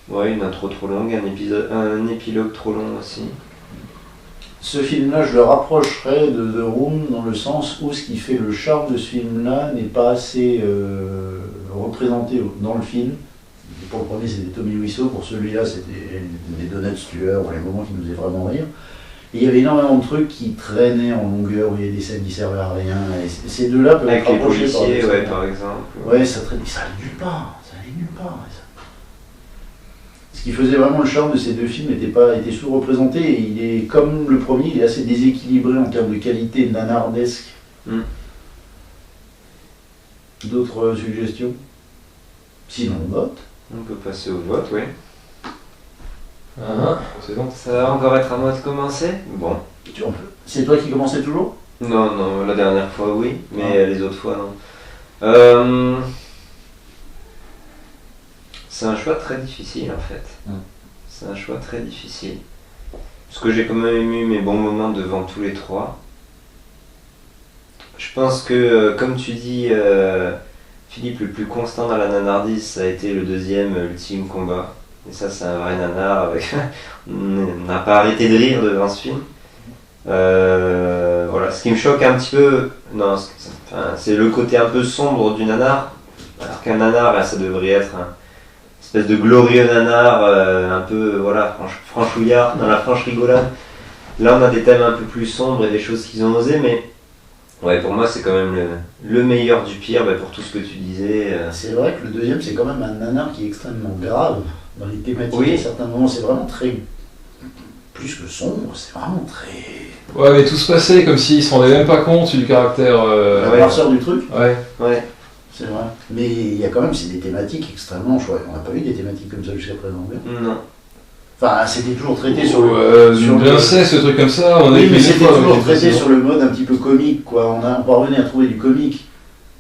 Ouais, une intro trop longue, un épilogue trop long aussi. Ce film-là, je le rapprocherais de The Room dans le sens où ce qui fait le charme de ce film-là n'est pas assez représenté dans le film. Pour le premier, c'était Tommy Wiseau, pour celui-là, c'était des donuts tueurs, ou les moments qui nous faisaient vraiment rire. Et il y avait énormément de trucs qui traînaient en longueur, où il y avait des scènes qui servaient à rien. Et ces deux-là peuvent être rapprochés avec les policiers, ouais, par exemple. Ouais, ça allait nulle part. Ça allait nulle part. Ce qui faisait vraiment le charme de ces deux films était sous-représenté, et il est, comme le premier, il est assez déséquilibré en termes de qualité nanardesque. D'autres suggestions? Sinon, on vote. On peut passer au vote, oui. C'est bon. Ça va encore être à moi de commencer? Bon. C'est toi qui commençais toujours? Non, la dernière fois oui, mais les autres fois non. C'est un choix très difficile en fait. C'est un choix très difficile. Parce que j'ai quand même eu mes bons moments devant tous les trois. Je pense que, comme tu dis, Philippe, le plus constant dans la nanardise, ça a été le deuxième Ultime Combat. Et ça, c'est un vrai nanar. On n'a pas arrêté de rire devant ce film. Voilà. Ce qui me choque un petit peu, c'est le côté un peu sombre du nanar. Alors qu'un nanar, ça devrait être un espèce de glorieux nanar, un peu franchouillard, dans la franche rigolade. Là, on a des thèmes un peu plus sombres et des choses qu'ils ont osées, mais ouais, pour moi, c'est quand même le meilleur du pire, pour tout ce que tu disais. C'est vrai que le deuxième, c'est quand même un nanar qui est extrêmement grave dans les thématiques. Oui. À certains moments, c'est vraiment très... Plus que sombre, c'est vraiment très... Ouais, mais tout se passait comme s'ils se rendaient même pas compte du caractère... La noirceur du truc. Ouais. C'est vrai. Mais il y a quand même, c'est des thématiques extrêmement chouettes. On n'a pas eu des thématiques comme ça jusqu'à présent. Non. Enfin, c'était toujours traité sur le... Sur l'inceste, ce truc comme ça, on a Oui, eu mais des c'était fois, toujours donc, traité sur le mode un petit peu comique, quoi. On parvenait à trouver du comique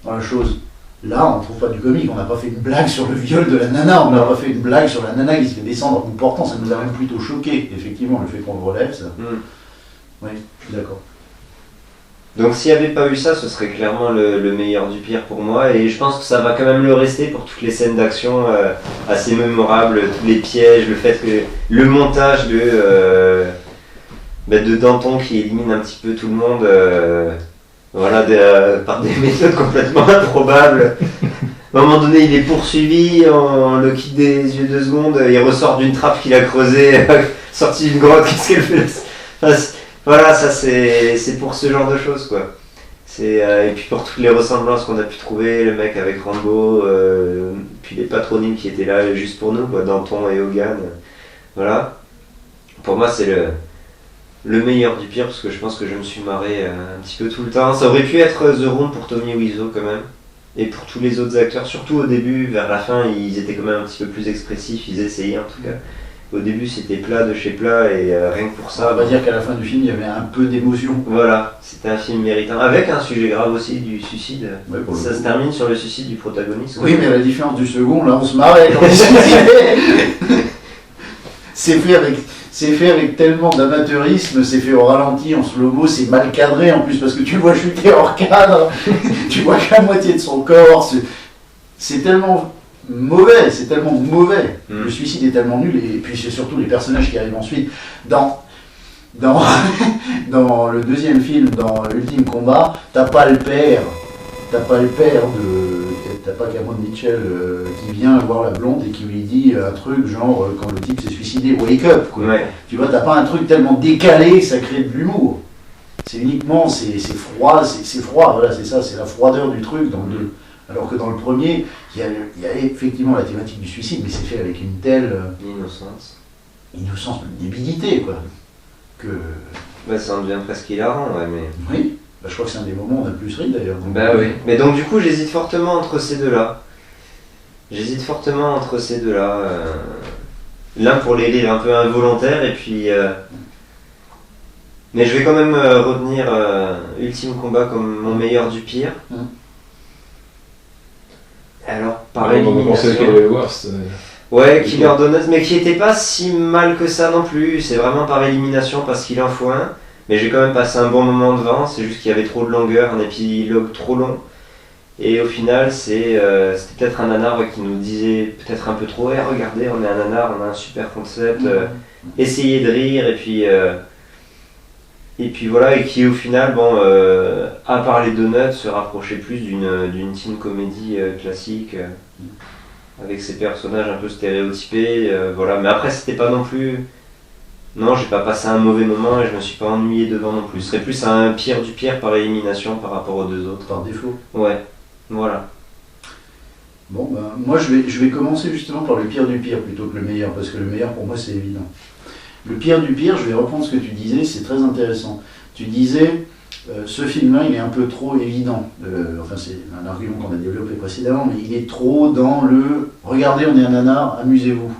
dans la chose. Là, on ne trouve pas du comique, on n'a pas fait une blague sur le viol de la nana, on n'a pas fait une blague sur la nana qui se fait descendre en coup portant, ça nous a même plutôt choqué, effectivement, le fait qu'on le relève, ça. Oui, je suis d'accord. Donc s'il n'y avait pas eu ça, ce serait clairement le meilleur du pire pour moi, et je pense que ça va quand même le rester pour toutes les scènes d'action assez mémorables, tous les pièges, le fait que le montage de Danton qui élimine un petit peu tout le monde par des méthodes complètement improbables. À un moment donné, il est poursuivi, on le quitte des yeux 2 secondes, il ressort d'une trappe qu'il a creusée, sorti d'une grotte, qu'est-ce qu'elle fait? Voilà, ça c'est pour ce genre de choses, quoi. Et puis pour toutes les ressemblances qu'on a pu trouver, le mec avec Rambo, puis les patronymes qui étaient là juste pour nous, quoi, Danton et Hogan. Voilà. Pour moi, c'est le meilleur du pire, parce que je pense que je me suis marré un petit peu tout le temps. Ça aurait pu être The Room pour Tommy Wiseau, quand même. Et pour tous les autres acteurs, surtout au début, vers la fin, ils étaient quand même un petit peu plus expressifs, ils essayaient en tout cas. Au début, c'était plat de chez plat, et rien que pour ça... On va dire qu'à la fin du film, il y avait un peu d'émotion. Voilà, c'était un film méritant, avec un sujet grave aussi, du suicide. Ouais, ça se termine sur le suicide du protagoniste. Oui, mais à la différence du second, là, on se marrait quand on se suicidait. C'est fait avec tellement d'amateurisme, c'est fait au ralenti, en slow-mo, c'est mal cadré en plus, parce que tu le vois chuter hors cadre, tu vois que la moitié de son corps, c'est tellement... mauvais, c'est tellement mauvais. Le suicide est tellement nul, et puis c'est surtout les personnages qui arrivent ensuite. Dans le deuxième film, dans Ultime Combat, t'as pas le père t'as pas Cameron Mitchell qui vient voir la blonde et qui lui dit un truc genre quand le type s'est suicidé, wake up, quoi. Ouais. Tu vois, t'as pas un truc tellement décalé que ça crée de l'humour. C'est uniquement, c'est froid, voilà, c'est ça, c'est la froideur du truc dans le deux. Alors que dans le premier, il y a effectivement la thématique du suicide, mais c'est fait avec une telle innocence, une débilité, quoi. Que... Bah, ça en devient presque hilarant, ouais, mais... Oui, bah, je crois que c'est un des moments où on a le plus ri, d'ailleurs. Bah oui, mais donc du coup, j'hésite fortement entre ces deux-là. L'un pour les rires un peu involontaires, et puis... Mais je vais quand même retenir Ultime Combat comme mon meilleur du pire. Alors, par élimination... Ouais, Killer Donuts, mais qui était pas si mal que ça non plus. C'est vraiment par élimination parce qu'il en faut un. Mais j'ai quand même passé un bon moment devant, c'est juste qu'il y avait trop de longueur, un épilogue trop long. Et au final, c'était peut-être un nanar qui nous disait peut-être un peu trop « regardez, on est un nanar, on a un super concept, essayez de rire » et puis voilà, et qui au final, bon, à part les donuts, se rapprochait plus d'une teen comédie classique, avec ses personnages un peu stéréotypés, voilà. Mais après, c'était pas non plus... Non, j'ai pas passé un mauvais moment et je me suis pas ennuyé devant non plus. Ce serait plus un pire du pire par élimination par rapport aux deux autres. Par défaut. Ouais, voilà. Bon, ben, moi je vais commencer justement par le pire du pire plutôt que le meilleur, parce que le meilleur pour moi c'est évident. Le pire du pire, je vais reprendre ce que tu disais, c'est très intéressant. Tu disais, ce film-là, il est un peu trop évident. Enfin, c'est un argument qu'on a développé précédemment, mais il est trop dans le « regardez, on est un nanar, amusez-vous ».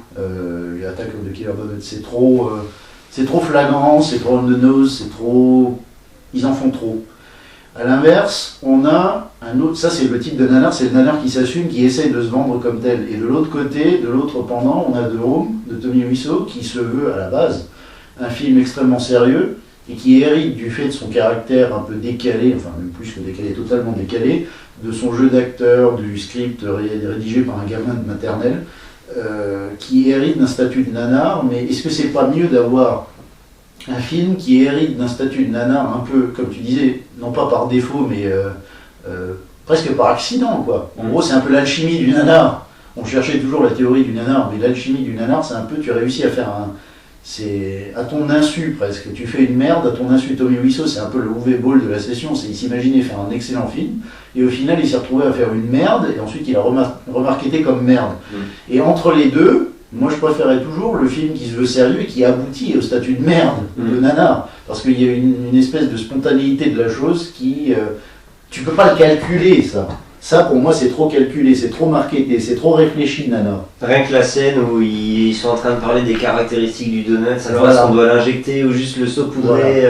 L'attaque de Killer Donuts, c'est trop flagrant, c'est trop on the nose, c'est trop... Ils en font trop. A l'inverse, on a un autre... Ça, c'est le type de nanar, c'est le nanar qui s'assume, qui essaye de se vendre comme tel. Et de l'autre côté, de l'autre pendant, on a The Room, de Tommy Wiseau, qui se veut, à la base, un film extrêmement sérieux, et qui hérite du fait de son caractère un peu décalé, enfin même plus que décalé, totalement décalé, de son jeu d'acteur, du script rédigé par un gamin de maternelle, qui hérite d'un statut de nanar, mais est-ce que c'est pas mieux d'avoir un film qui hérite d'un statut de nanar un peu, comme tu disais, non pas par défaut, mais presque par accident, quoi. En gros, c'est un peu l'alchimie du nanar. On cherchait toujours la théorie du nanar, mais l'alchimie du nanar, c'est un peu, tu as réussi à faire un... C'est à ton insu presque. Tu fais une merde à ton insu. Tommy Wiseau, c'est un peu le Uwe Boll de la session. Il s'imaginait faire un excellent film. Et au final, il s'est retrouvé à faire une merde. Et ensuite, il a remarqué comme merde. Et entre les deux, moi, je préférais toujours le film qui se veut sérieux et qui aboutit au statut de merde, de nanar. Parce qu'il y a une espèce de spontanéité de la chose qui... tu peux pas le calculer, ça. Ça, pour moi, c'est trop calculé, c'est trop marketé, c'est trop réfléchi, Nanar. Rien que la scène où ils sont en train de parler des caractéristiques du donut, alors Voilà. est-ce qu'on doit l'injecter ou juste le saupoudrer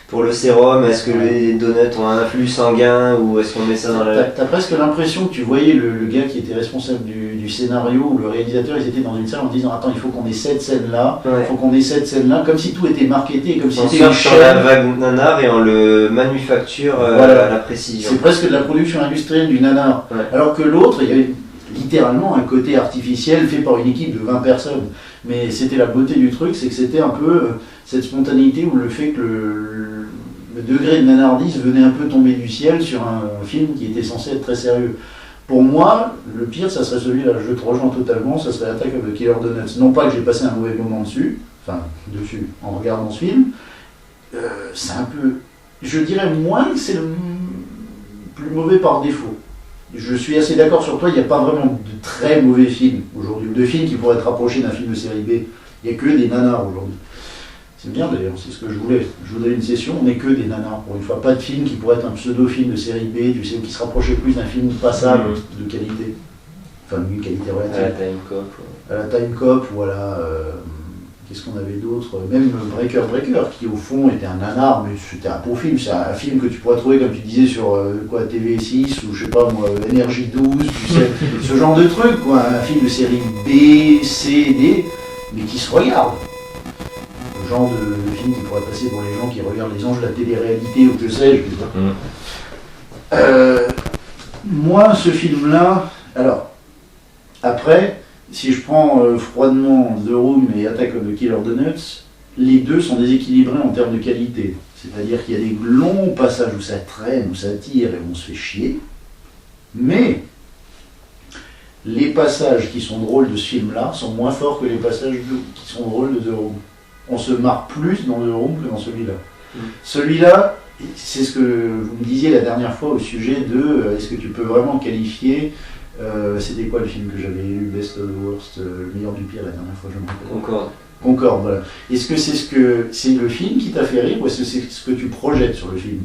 pour le sérum? Est-ce que les donuts ont un flux sanguin ou est-ce qu'on met ça dans la... T'as presque l'impression que tu voyais le gars qui était responsable du scénario ou le réalisateur, ils étaient dans une salle en disant attends, il faut qu'on ait cette scène-là, il faut qu'on ait cette scène-là, comme si tout était marketé, comme si On c'était une surfe sur la chaîne. vague nanar et on le manufacture Voilà. à la précision. C'est presque de la production industrielle du nanar. Ouais. Alors que l'autre, il y avait littéralement un côté artificiel fait par une équipe de 20 personnes. Mais c'était la beauté du truc, c'est que c'était un peu cette spontanéité ou le fait que le degré de nanardise venait un peu tomber du ciel sur un film qui était censé être très sérieux. Pour moi, le pire, ça serait celui-là, je te rejoins totalement, ça serait Attack of the Killer Donuts. Non pas que j'ai passé un mauvais moment dessus, en regardant ce film, c'est un peu, je dirais moins que c'est le plus mauvais par défaut. Je suis assez d'accord sur toi, il n'y a pas vraiment de très mauvais films aujourd'hui, ou de films qui pourraient être rapprochés d'un film de série B. Il n'y a que des nanars aujourd'hui. C'est bien d'ailleurs, c'est ce que je voulais. Je voudrais une session, on n'est que des nanars pour une fois. Pas de film qui pourrait être un pseudo-film de série B, tu sais, qui se rapprochait plus d'un film passable de qualité. Enfin, d'une qualité relative. À la Time Cop. À la Time Cop, voilà. Qu'est-ce qu'on avait d'autre? Même Breaker, qui au fond était un nanar, mais c'était un beau film. C'est un film que tu pourrais trouver, comme tu disais, sur TV6 ou je sais pas moi, Énergie 12, tu sais, ce genre de truc, quoi. Un film de série B, C, D, mais qui se regarde. Le genre de film qui pourrait passer pour les gens qui regardent Les Anges de la télé-réalité ou que sais-je. Moi, ce film-là, alors, après, si je prends froidement The Room et Attack of the Killer Donuts, les deux sont déséquilibrés en termes de qualité. C'est-à-dire qu'il y a des longs passages où ça traîne, où ça tire et où on se fait chier. Mais les passages qui sont drôles de ce film-là sont moins forts que les passages qui sont drôles de The Room. On se marre plus dans The Room que dans celui-là. Celui-là, c'est ce que vous me disiez la dernière fois au sujet de est-ce que tu peux vraiment qualifier c'était quoi le film que j'avais eu, Best of the Worst, le meilleur du pire la dernière fois, je me rappelle. Concorde, voilà. Est-ce que c'est le film qui t'a fait rire ou est-ce que c'est ce que tu projettes sur le film?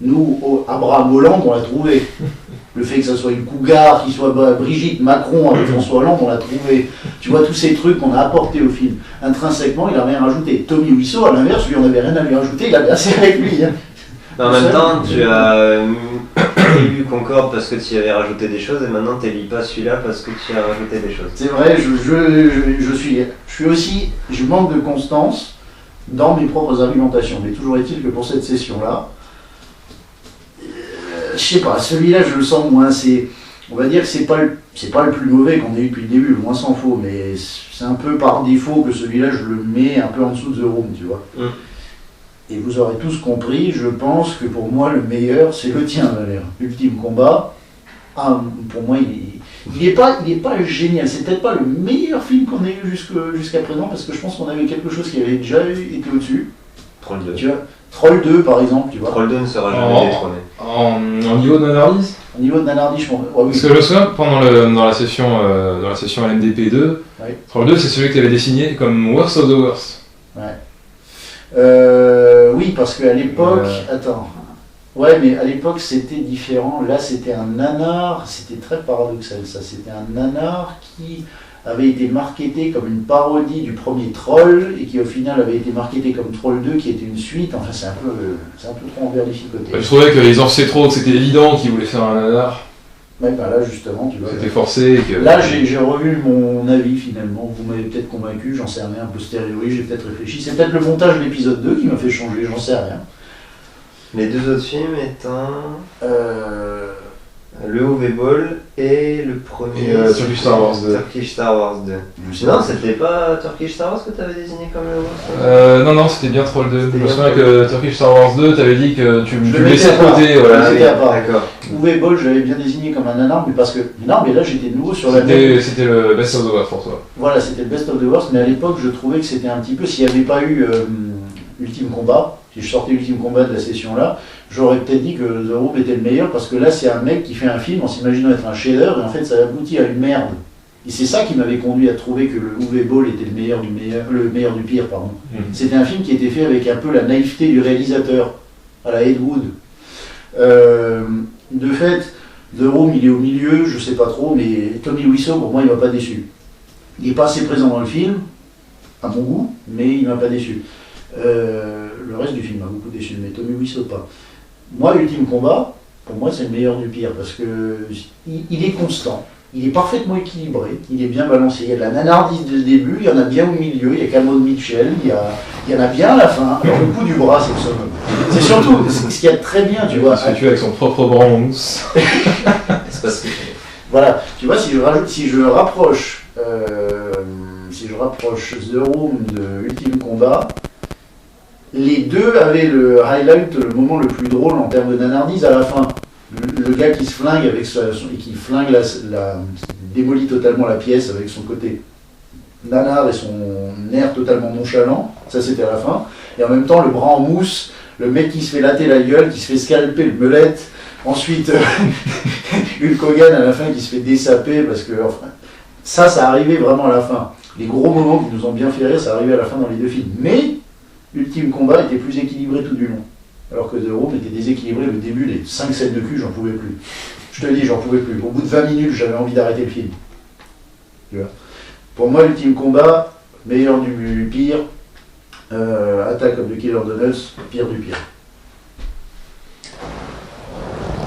Nous, Abraham Hollande, on l'a trouvé. Le fait que ça soit une cougar, qu'il soit Brigitte Macron avec François Hollande, on l'a trouvé. Tu vois, tous ces trucs qu'on a apportés au film. Intrinsèquement, il n'a rien rajouté. Tommy Wiseau, à l'inverse, lui, on n'avait rien à lui rajouter, il avait assez avec lui. Hein. En même temps, tu as lu Concorde parce que tu y avais rajouté des choses et maintenant tu lis pas celui-là parce que tu y as rajouté des choses. C'est vrai, je suis aussi, je manque de constance dans mes propres argumentations. Mais toujours est-il que pour cette session-là, je sais pas, celui-là je le sens moins. On va dire que c'est pas le plus mauvais qu'on ait eu depuis le début, loin s'en faut, mais c'est un peu par défaut que celui-là je le mets un peu en dessous de The Room, tu vois. Et vous aurez tous compris, je pense que pour moi le meilleur c'est le tien, Valère. Ultime Combat. Pour moi il est pas génial, c'est peut-être pas le meilleur film qu'on ait eu jusqu'à présent parce que je pense qu'on avait quelque chose qui avait déjà été au-dessus. Troll 2. Tu vois, Troll 2 par exemple, tu vois. Troll 2 ne sera jamais détrôné. En niveau de nanardise. Au niveau de nanardise, je pense. Parce que je me souviens dans la session LMDP 2, Troll 2 c'est celui que tu avais dessiné comme Worst of the Worst. Ouais. Oui, parce qu'à l'époque, attends. Ouais, mais à l'époque c'était différent. Là, c'était un nanar. C'était très paradoxal, ça. C'était un nanar qui avait été marketé comme une parodie du premier Troll et qui au final avait été marketé comme Troll 2, qui était une suite. Enfin, c'est un peu trop envers les chicotés. Je trouvais qu'ils en faisaient trop, que c'était évident qu'ils voulaient faire un nanar. Ouais, bah là justement, tu vois. C'était forcé. Et que... Là, j'ai revu mon avis finalement. Vous m'avez peut-être convaincu, j'en sais rien. A posteriori, j'ai peut-être réfléchi. C'est peut-être le montage de l'épisode 2 qui m'a fait changer, j'en sais rien. Les deux autres films étant le Uwe Boll et le premier Turkish Star Wars 2. Turkish Star Wars 2. Non, c'était pas Turkish Star Wars que tu avais désigné comme le non, c'était bien Troll 2. Je me souviens que Turkish Star Wars 2, tu avais dit que tu le laissais de côté. Voilà. D'accord. Uwe Boll, je l'avais bien désigné comme un nanar, mais parce que. Non, mais là j'étais de nouveau sur la même. C'était le Best of the Worst pour toi. Voilà, c'était le Best of the Worst, mais à l'époque je trouvais que c'était un petit peu. S'il n'y avait pas eu Ultime Combat, si je sortais Ultime Combat de la session là, j'aurais peut-être dit que The Room était le meilleur parce que là c'est un mec qui fait un film en s'imaginant être un chef-d'œuvre et en fait ça aboutit à une merde. Et c'est ça qui m'avait conduit à trouver que le Uwe Boll était le meilleur du pire, pardon. C'était un film qui était fait avec un peu la naïveté du réalisateur, à la Ed Wood. De fait, The Room, il est au milieu, je sais pas trop, mais Tommy Wiseau, pour moi, il m'a pas déçu. Il est pas assez présent dans le film, à mon goût, mais il m'a pas déçu. Le reste du film m'a beaucoup déçu, mais Tommy Wiseau pas. Moi, Ultime Combat, pour moi, c'est le meilleur du pire, parce que il est constant. Il est parfaitement équilibré, il est bien balancé. Il y a de la nanardise dès le début, il y en a bien au milieu, il y a Cameron Mitchell, il y en a bien à la fin. Alors, le coup du bras, c'est le summum. C'est surtout ce qu'il y a de très bien, tu vois. Il se tue avec son propre bras en mousse. C'est parce que... Voilà, tu vois, si je rapproche The Room de Ultime Combat, les deux avaient le highlight, le moment le plus drôle en termes de nanardise à la fin. Le gars qui se flingue avec et qui flingue démolit totalement la pièce avec son côté nanar et son air totalement nonchalant, ça c'était à la fin. Et en même temps, le bras en mousse, le mec qui se fait latter la gueule, qui se fait scalper le meulette. Ensuite, Hulk Hogan à la fin qui se fait dessaper parce que enfin, ça arrivait vraiment à la fin. Les gros moments qui nous ont bien fait rire, ça arrivait à la fin dans les deux films. Mais Ultime Combat était plus équilibré tout du long. Alors que The Room était déséquilibré. Le début, les 5 scènes de cul, j'en pouvais plus. Je te dis, j'en pouvais plus. Au bout de 20 minutes, j'avais envie d'arrêter le film. Tu vois. Pour moi, Ultime Combat, meilleur du pire. Attack of the Killer Donuts, pire du pire.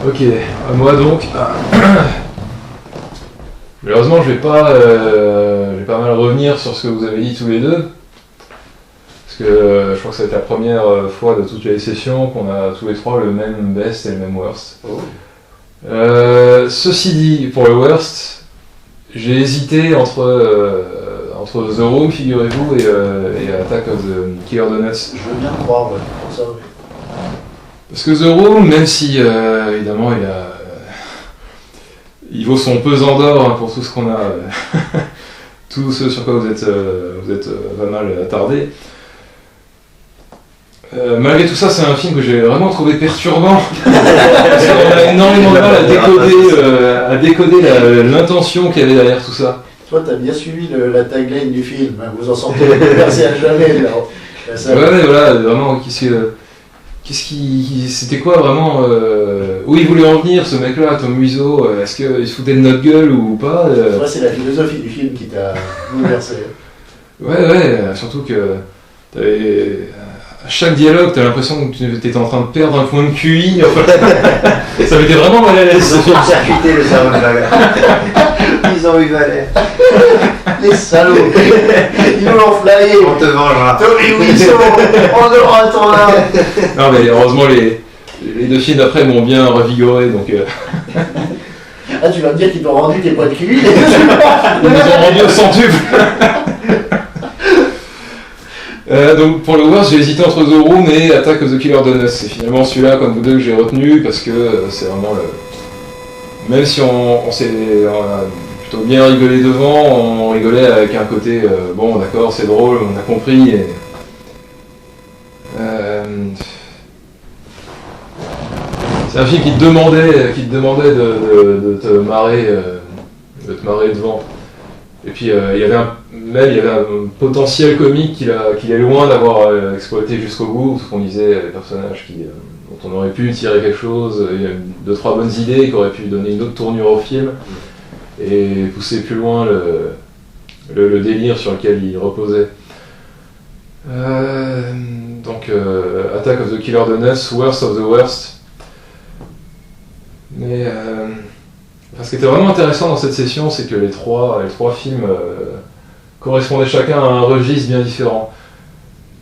Ok, à moi donc. Malheureusement, je vais pas mal revenir sur ce que vous avez dit tous les deux. Parce que je crois que ça va être la première fois de toutes les sessions qu'on a tous les trois le même best et le même worst. Oh. Ceci dit, pour le worst, j'ai hésité entre The Room, figurez-vous, et Attack of the Killer Donuts. Je veux bien croire, ouais, pour ça, oui. Parce que The Room, même si évidemment il vaut son pesant d'or hein, pour tout ce qu'on a, tout ce sur quoi vous êtes pas mal attardé. Malgré tout ça, c'est un film que j'ai vraiment trouvé perturbant. Parce qu'on a énormément de mal à décoder l'intention qu'il y avait derrière tout ça. Toi, t'as bien suivi la tagline du film, hein, vous en sortez versé à jamais. Là. Ouais, voilà, vraiment, c'était quoi vraiment où il voulait en venir ce mec-là, Tom Wiseau, est-ce qu'il se foutait de notre gueule ou pas Ouais, c'est la philosophie du film qui t'a bouleversé. Ouais, surtout que à chaque dialogue, t'as l'impression que tu étais en train de perdre un point de QI. Ça m'était vraiment mal à l'aise. Ils ont circuité le cerveau de la gare. Ils ont eu valet. Les salauds. Ils nous l'ont flyé. On te vengera. Tommy Wiseau, on aura ton âme. Non mais heureusement les deux films d'après m'ont bien revigoré donc... Ah tu vas me dire qu'ils t'ont rendu tes points de QI. Ils nous ont rendu au centuple. Donc pour le worst, j'ai hésité entre The Room et Attack of the Killer Donuts. C'est finalement celui-là, comme vous deux, que j'ai retenu parce que c'est vraiment le... Même si on a plutôt bien rigolé devant, on rigolait avec un côté bon d'accord, c'est drôle, on a compris. Et... C'est un film qui te demandait de te marrer devant. Et puis il y avait un potentiel comique qu'il est loin d'avoir exploité jusqu'au bout, parce qu'on disait les personnages dont on aurait pu tirer quelque chose, il y a 2-3 bonnes idées qui auraient pu donner une autre tournure au film et pousser plus loin le délire sur lequel il reposait. Donc Attack of the Killer Donuts, Worst of the Worst. Mais ce qui était vraiment intéressant dans cette session, c'est que les trois films correspondaient chacun à un registre bien différent.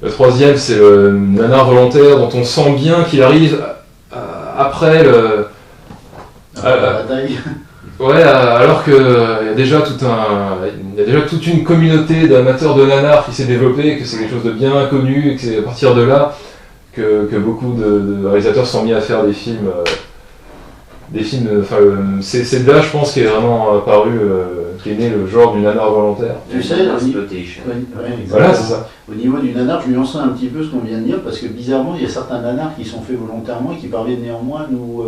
Le troisième, c'est le nanar volontaire dont on sent bien qu'il arrive après la bataille. Ouais, alors qu'il y a déjà toute une communauté d'amateurs de nanar qui s'est développée, que c'est quelque chose de bien connu, et que c'est à partir de là que beaucoup de réalisateurs sont mis à faire des films. C'est de là, je pense, qu'il est vraiment apparu, qui est né le genre du nanar volontaire. Tu sais, voilà, c'est ça. Au niveau du nanar, je nuancerai un petit peu ce qu'on vient de dire, parce que bizarrement, il y a certains nanars qui sont faits volontairement et qui parviennent néanmoins à nous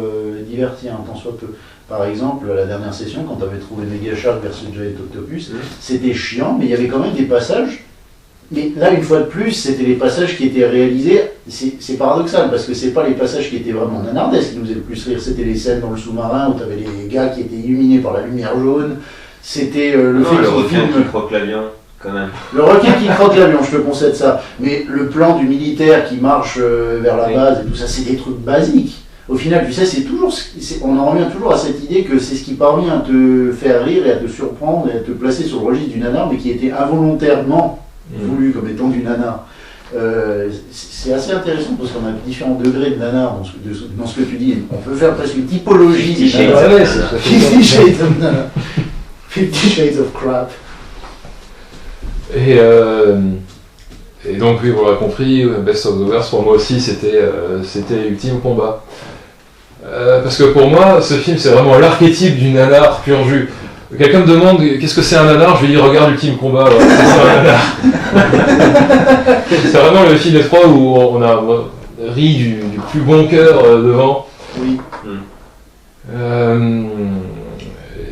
divertir un tant soit peu. Par exemple, à la dernière session, quand tu avais trouvé Mega Shark versus Giant Octopus, c'était chiant, mais il y avait quand même des passages Mais là, une fois de plus, c'était les passages qui étaient réalisés. C'est paradoxal, parce que c'est pas les passages qui étaient vraiment nanardesques qui nous faisaient le plus rire. C'était les scènes dans le sous-marin où tu avais les gars qui étaient illuminés par la lumière jaune. C'était le fait le qu'ils requin filment... qui croque l'avion, quand même. Le requin qui croque l'avion, je te concède ça. Mais le plan du militaire qui marche vers la base et tout ça, c'est des trucs basiques. Au final, tu sais, c'est toujours, on en revient toujours à cette idée que c'est ce qui parvient à te faire rire et à te surprendre et à te placer sur le registre du nanar, mais qui était involontairement voulu comme étant du nanar. C'est assez intéressant parce qu'on a différents degrés de nanar dans ce que tu dis. On peut faire presque une typologie du nanar. 50 Shades of Nanar. 50 Shades of Crap. Et donc, oui, vous l'aurez compris, Best of the Worst, pour moi aussi, c'était Ultime Combat. Parce que pour moi, ce film, c'est vraiment l'archétype du nanar pur jus. Quelqu'un me demande qu'est-ce que c'est un nanar, je lui dis regarde Ultime Combat, alors, c'est ça un nanar. C'est vraiment le film des trois où on a ri du plus bon cœur devant. Oui.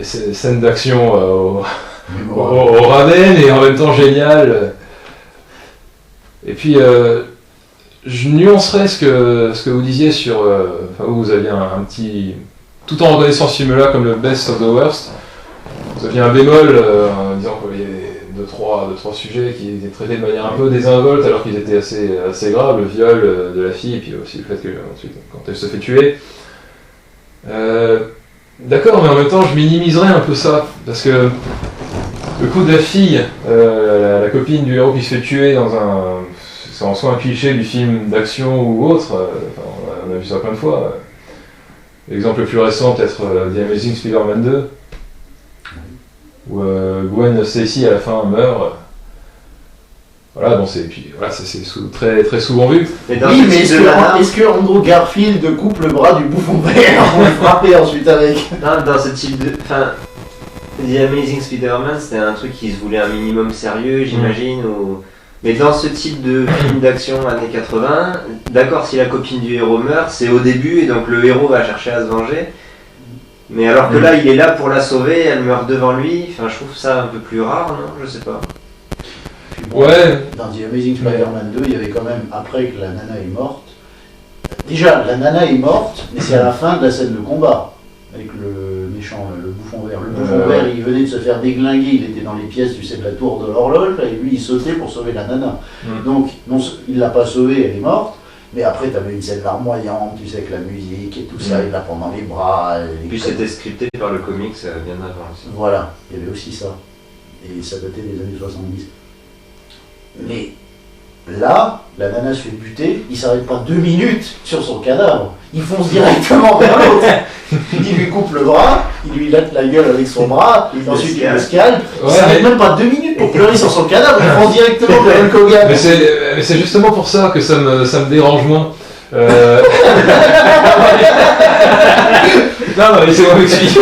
Scène d'action au ramen et en même temps génial. Et puis je nuancerais ce que vous disiez sur... vous aviez un petit... Tout en reconnaissant ce film-là comme le best of the worst, vous aviez un bémol en disant qu'il y avait deux, trois sujets qui étaient traités de manière un peu désinvolte alors qu'ils étaient assez graves, le viol de la fille et puis aussi le fait que ensuite, quand elle se fait tuer. D'accord, mais en même temps je minimiserais un peu ça, parce que le coup de la fille, la copine du héros qui se fait tuer c'est en soi un cliché du film d'action ou autre, on a vu ça plein de fois. L'exemple le plus récent, peut-être The Amazing Spider-Man 2, où Gwen Stacy à la fin meurt. Voilà, bon, c'est très, très souvent vu. Oui, mais est-ce que Andrew Garfield coupe le bras du bouffon vert pour le frapper ensuite avec? Non, dans ce type de... Enfin, The Amazing Spider-Man, c'était un truc qui se voulait un minimum sérieux, j'imagine, ou... Mais dans ce type de film d'action années 80, d'accord, si la copine du héros meurt, c'est au début, et donc le héros va chercher à se venger. Mais alors que là, il est là pour la sauver, elle meurt devant lui, enfin, je trouve ça un peu plus rare, non? Je sais pas. Bon, ouais. Dans The Amazing Spider-Man 2, il y avait quand même, après que la nana est morte, déjà, la nana est morte, mais c'est à la fin de la scène de combat, avec le méchant, le bouffon vert. Le bouffon vert, il venait de se faire déglinguer, il était dans les pièces, tu sais, de la tour de l'horloge, et lui, il sautait pour sauver la nana. Donc, non, il l'a pas sauvée, elle est morte, mais après, tu avais une scène larmoyante, tu sais, avec la musique et tout ça, il la prend dans les bras. Et puis c'était scripté par le comics bien avant aussi. Voilà, il y avait aussi ça. Et ça datait des années 70. Mais là, la nana se fait buter, il s'arrête pas 2 minutes sur son cadavre. Il fonce directement vers l'autre. Il lui coupe le bras, il lui latte la gueule avec son bras, et ensuite il le scalpe. Il s'arrête même pas 2 minutes pour pleurer sur son cadavre, il fonce directement vers Hulk Hogan. Mais c'est justement pour ça que ça me dérange moins. Non, mais laissez-moi m'expliquer.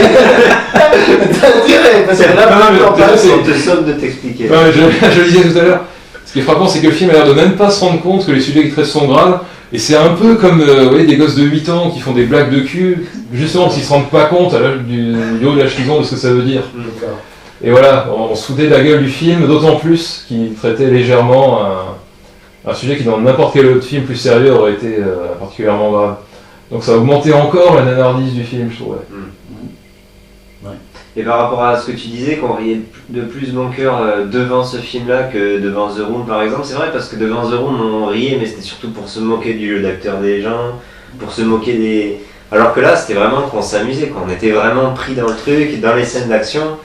T'as intérêt, parce que là, on te somme de t'expliquer. Non, mais je le disais tout à l'heure. Ce qui est frappant, c'est que le film a l'air de même pas se rendre compte que les sujets qu'il traite sont graves. Et c'est un peu comme vous voyez, des gosses de 8 ans qui font des blagues de cul, justement parce qu'ils se rendent pas compte à l'âge du haut de l'âge qu'ils ont de ce que ça veut dire. Et voilà, on se foutait de la gueule du film, d'autant plus qu'il traitait légèrement un sujet qui dans n'importe quel autre film plus sérieux aurait été particulièrement grave. Donc ça a augmenté encore la nanardise du film, je trouvais. Et par rapport à ce que tu disais, qu'on riait de plus bon cœur devant ce film-là que devant The Room par exemple, c'est vrai parce que devant The Room on riait, mais c'était surtout pour se moquer du jeu d'acteur des gens, pour se moquer des... Alors que là c'était vraiment qu'on s'amusait, qu'on était vraiment pris dans le truc, dans les scènes d'action.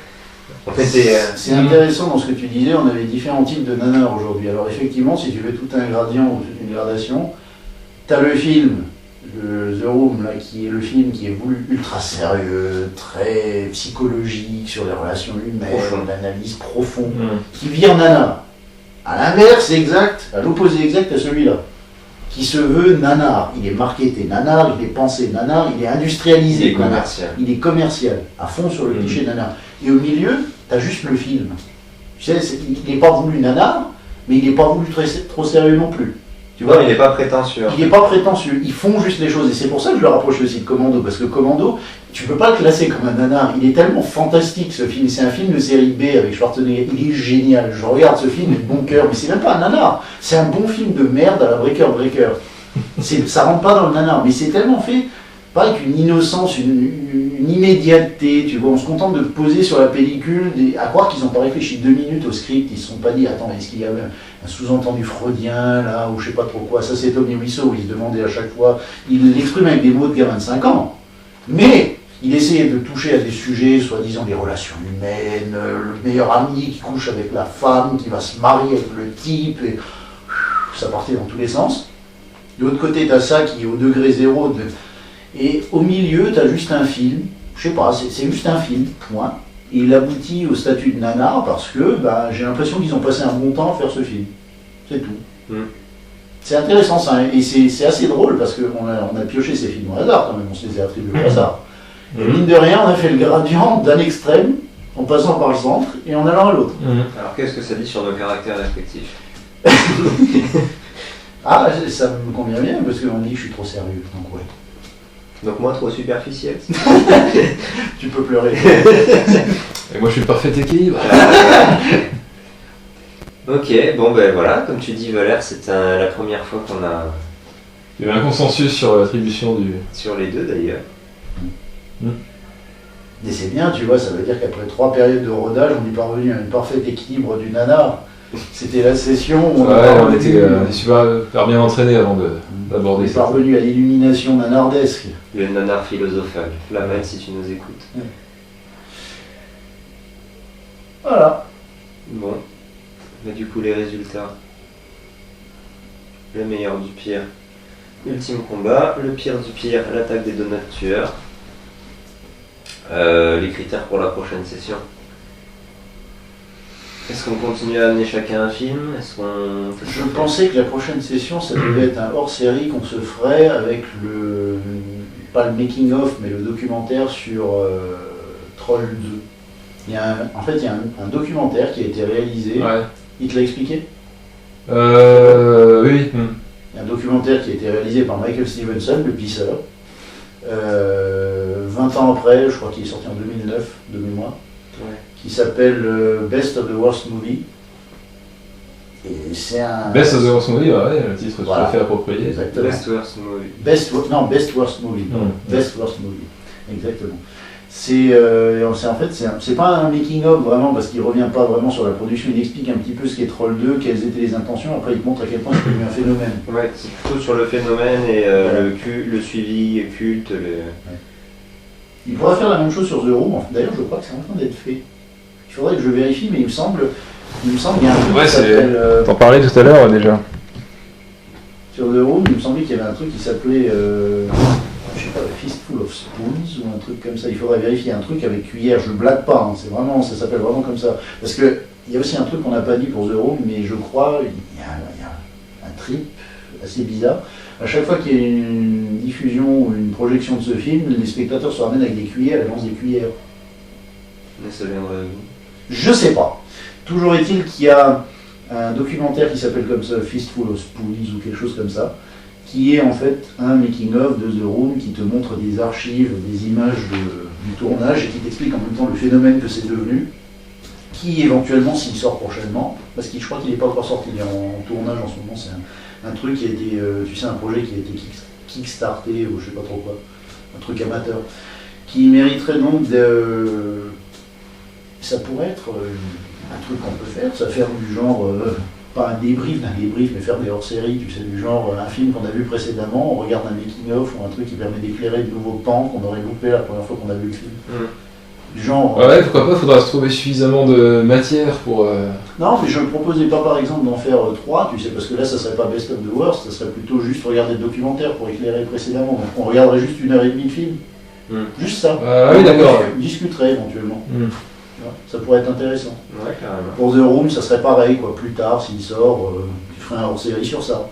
C'est intéressant dans ce que tu disais, on avait différents types de nanars aujourd'hui. Alors effectivement, si tu veux tout un gradient ou toute une gradation, tu as le film, The Room, là, qui est le film qui est voulu ultra sérieux, très psychologique, sur les relations humaines, l'analyse profonde, qui vire nanar. À l'inverse exact, à l'opposé exact à celui-là, qui se veut nanar. Il est marketé nanar, il est pensé nanar, il est industrialisé. Il est commercial. Il est commercial, à fond sur le cliché nanar. Et au milieu, tu as juste le film. Tu sais, il n'est pas voulu nanar, mais il n'est pas voulu trop sérieux non plus. Tu vois, il n'est pas prétentieux. Il n'est pas prétentieux, ils font juste les choses. Et c'est pour ça que je le rapproche aussi de Commando, parce que Commando, tu peux pas le classer comme un nanar. Il est tellement fantastique ce film. C'est un film de série B avec Schwarzenegger. Il est génial. Je regarde ce film de bon cœur, mais c'est même pas un nanar. C'est un bon film de merde à la Breaker. Ça rentre pas dans le nanar, mais c'est tellement fait, pas avec une innocence, une immédiateté. Tu vois, on se contente de poser sur la pellicule, à croire qu'ils n'ont pas réfléchi 2 minutes au script. Ils se sont pas dit, attends, est-ce qu'il y avait un sous-entendu freudien là, ou je sais pas trop quoi. Ça c'est Tommy Wiseau, où il se demandait à chaque fois. Il l'exprime avec des mots de gamin de 5 ans, mais il essayait de toucher à des sujets, soi-disant des relations humaines, le meilleur ami qui couche avec la femme, qui va se marier avec le type, et ça partait dans tous les sens. De l'autre côté, tu as ça qui est au degré zéro, et au milieu, tu as juste un film, je sais pas, c'est juste un film, point. Et il aboutit au statut de nanar parce que j'ai l'impression qu'ils ont passé un bon temps à faire ce film. C'est tout. C'est intéressant ça, et c'est assez drôle parce qu'on a pioché ces films au hasard quand même, on se les a attribués au hasard. Et mine de rien, on a fait le gradient d'un extrême, en passant par le centre, et en allant à l'autre. Alors qu'est-ce que ça dit sur nos caractères respectifs? Ah, ça me convient bien, parce qu'on dit que je suis trop sérieux, donc ouais. Donc moi, trop superficiel. Tu peux pleurer. Et moi, je suis le parfait équilibre. Ok, bon ben voilà, comme tu dis Valère, c'est la première fois qu'on a... Il y avait un consensus sur l'attribution du... Sur les deux d'ailleurs. Et c'est bien, tu vois, ça veut dire qu'après 3 périodes de rodage, on est parvenu à un parfait équilibre du nanar. C'était la session où on était super bien entraînés avant d'aborder ça. On est parvenu à l'illumination nanardesque. Le nanar philosophal. Flamel, si tu nous écoutes. Voilà. Bon. Mais du coup, les résultats. Le meilleur du pire. Ultime combat. Le pire du pire, l'attaque des donuts tueurs. Les critères pour la prochaine session. Est-ce qu'on continue à amener chacun un film? Je pensais que la prochaine session, ça devait être un hors-série qu'on se ferait avec pas le making-of, mais le documentaire sur Troll 2. Il y a un documentaire qui a été réalisé. Ouais. Il te l'a expliqué? Oui. Il y a un documentaire qui a été réalisé par Michael Stevenson, le pisseur. 20 ans après, je crois qu'il est sorti en 2009, de mémoire. Ouais. Qui s'appelle Best of the Worst Movie. Et c'est un... Best of the Worst Movie, ouais, le titre tout à fait approprié. Exactement. Best Worst Movie. Best Worst Movie. Best Worst Movie. Exactement. En fait, c'est pas un making-of vraiment, parce qu'il revient pas vraiment sur la production, il explique un petit peu ce qu'est Troll 2, quelles étaient les intentions, après il te montre à quel point c'est devenu un phénomène. Ouais, c'est plutôt sur le phénomène et le suivi culte. Ouais. Il pourrait faire la même chose sur The Room, d'ailleurs je crois que c'est en train d'être fait. Il faudrait que je vérifie, mais il me semble qu'il y a un truc qui s'appelle... T'en parlais tout à l'heure déjà. Sur The Room, il me semblait qu'il y avait un truc qui s'appelait... je sais pas, Fistful of Spoons ou un truc comme ça. Il faudrait vérifier un truc avec cuillère. Je blague pas, hein. Ça s'appelle vraiment comme ça. Parce que il y a aussi un truc qu'on n'a pas dit pour The Room, mais je crois il y a un trip assez bizarre. À chaque fois qu'il y a une diffusion ou une projection de ce film, les spectateurs se ramènent avec des cuillères et lancent des cuillères. Mais ça viendrait d'où? Je sais pas. Toujours est-il qu'il y a un documentaire qui s'appelle comme ça, Fistful of Spoons ou quelque chose comme ça, qui est en fait un making-of de The Room qui te montre des archives, des images du tournage et qui t'explique en même temps le phénomène que c'est devenu, qui éventuellement, s'il sort prochainement, parce que je crois qu'il n'est pas encore sorti, il est en tournage en ce moment, c'est un truc qui a été, tu sais, un projet qui a été kickstarté ou je sais pas trop quoi, un truc amateur, qui mériterait donc de... Ça pourrait être un truc qu'on peut faire, ça faire du genre... pas un débrief d'un débrief, mais faire des hors-séries, tu sais, du genre un film qu'on a vu précédemment, on regarde un making-of ou un truc qui permet d'éclairer de nouveaux pans qu'on aurait loupé la première fois qu'on a vu le film. Du genre... Ouais, pourquoi pas, faudra se trouver suffisamment de matière pour... Non, mais je ne proposais pas par exemple d'en faire 3, tu sais, parce que là ça serait pas Best of the Worst, ça serait plutôt juste regarder le documentaire pour éclairer précédemment, donc on regarderait juste 1h30 de film. Juste ça. Oui, d'accord. On discuterait éventuellement. Ça pourrait être intéressant. Ouais, carrément. Pour The Room, ça serait pareil, quoi. Plus tard, s'il sort, tu ferais un hors-série sur ça.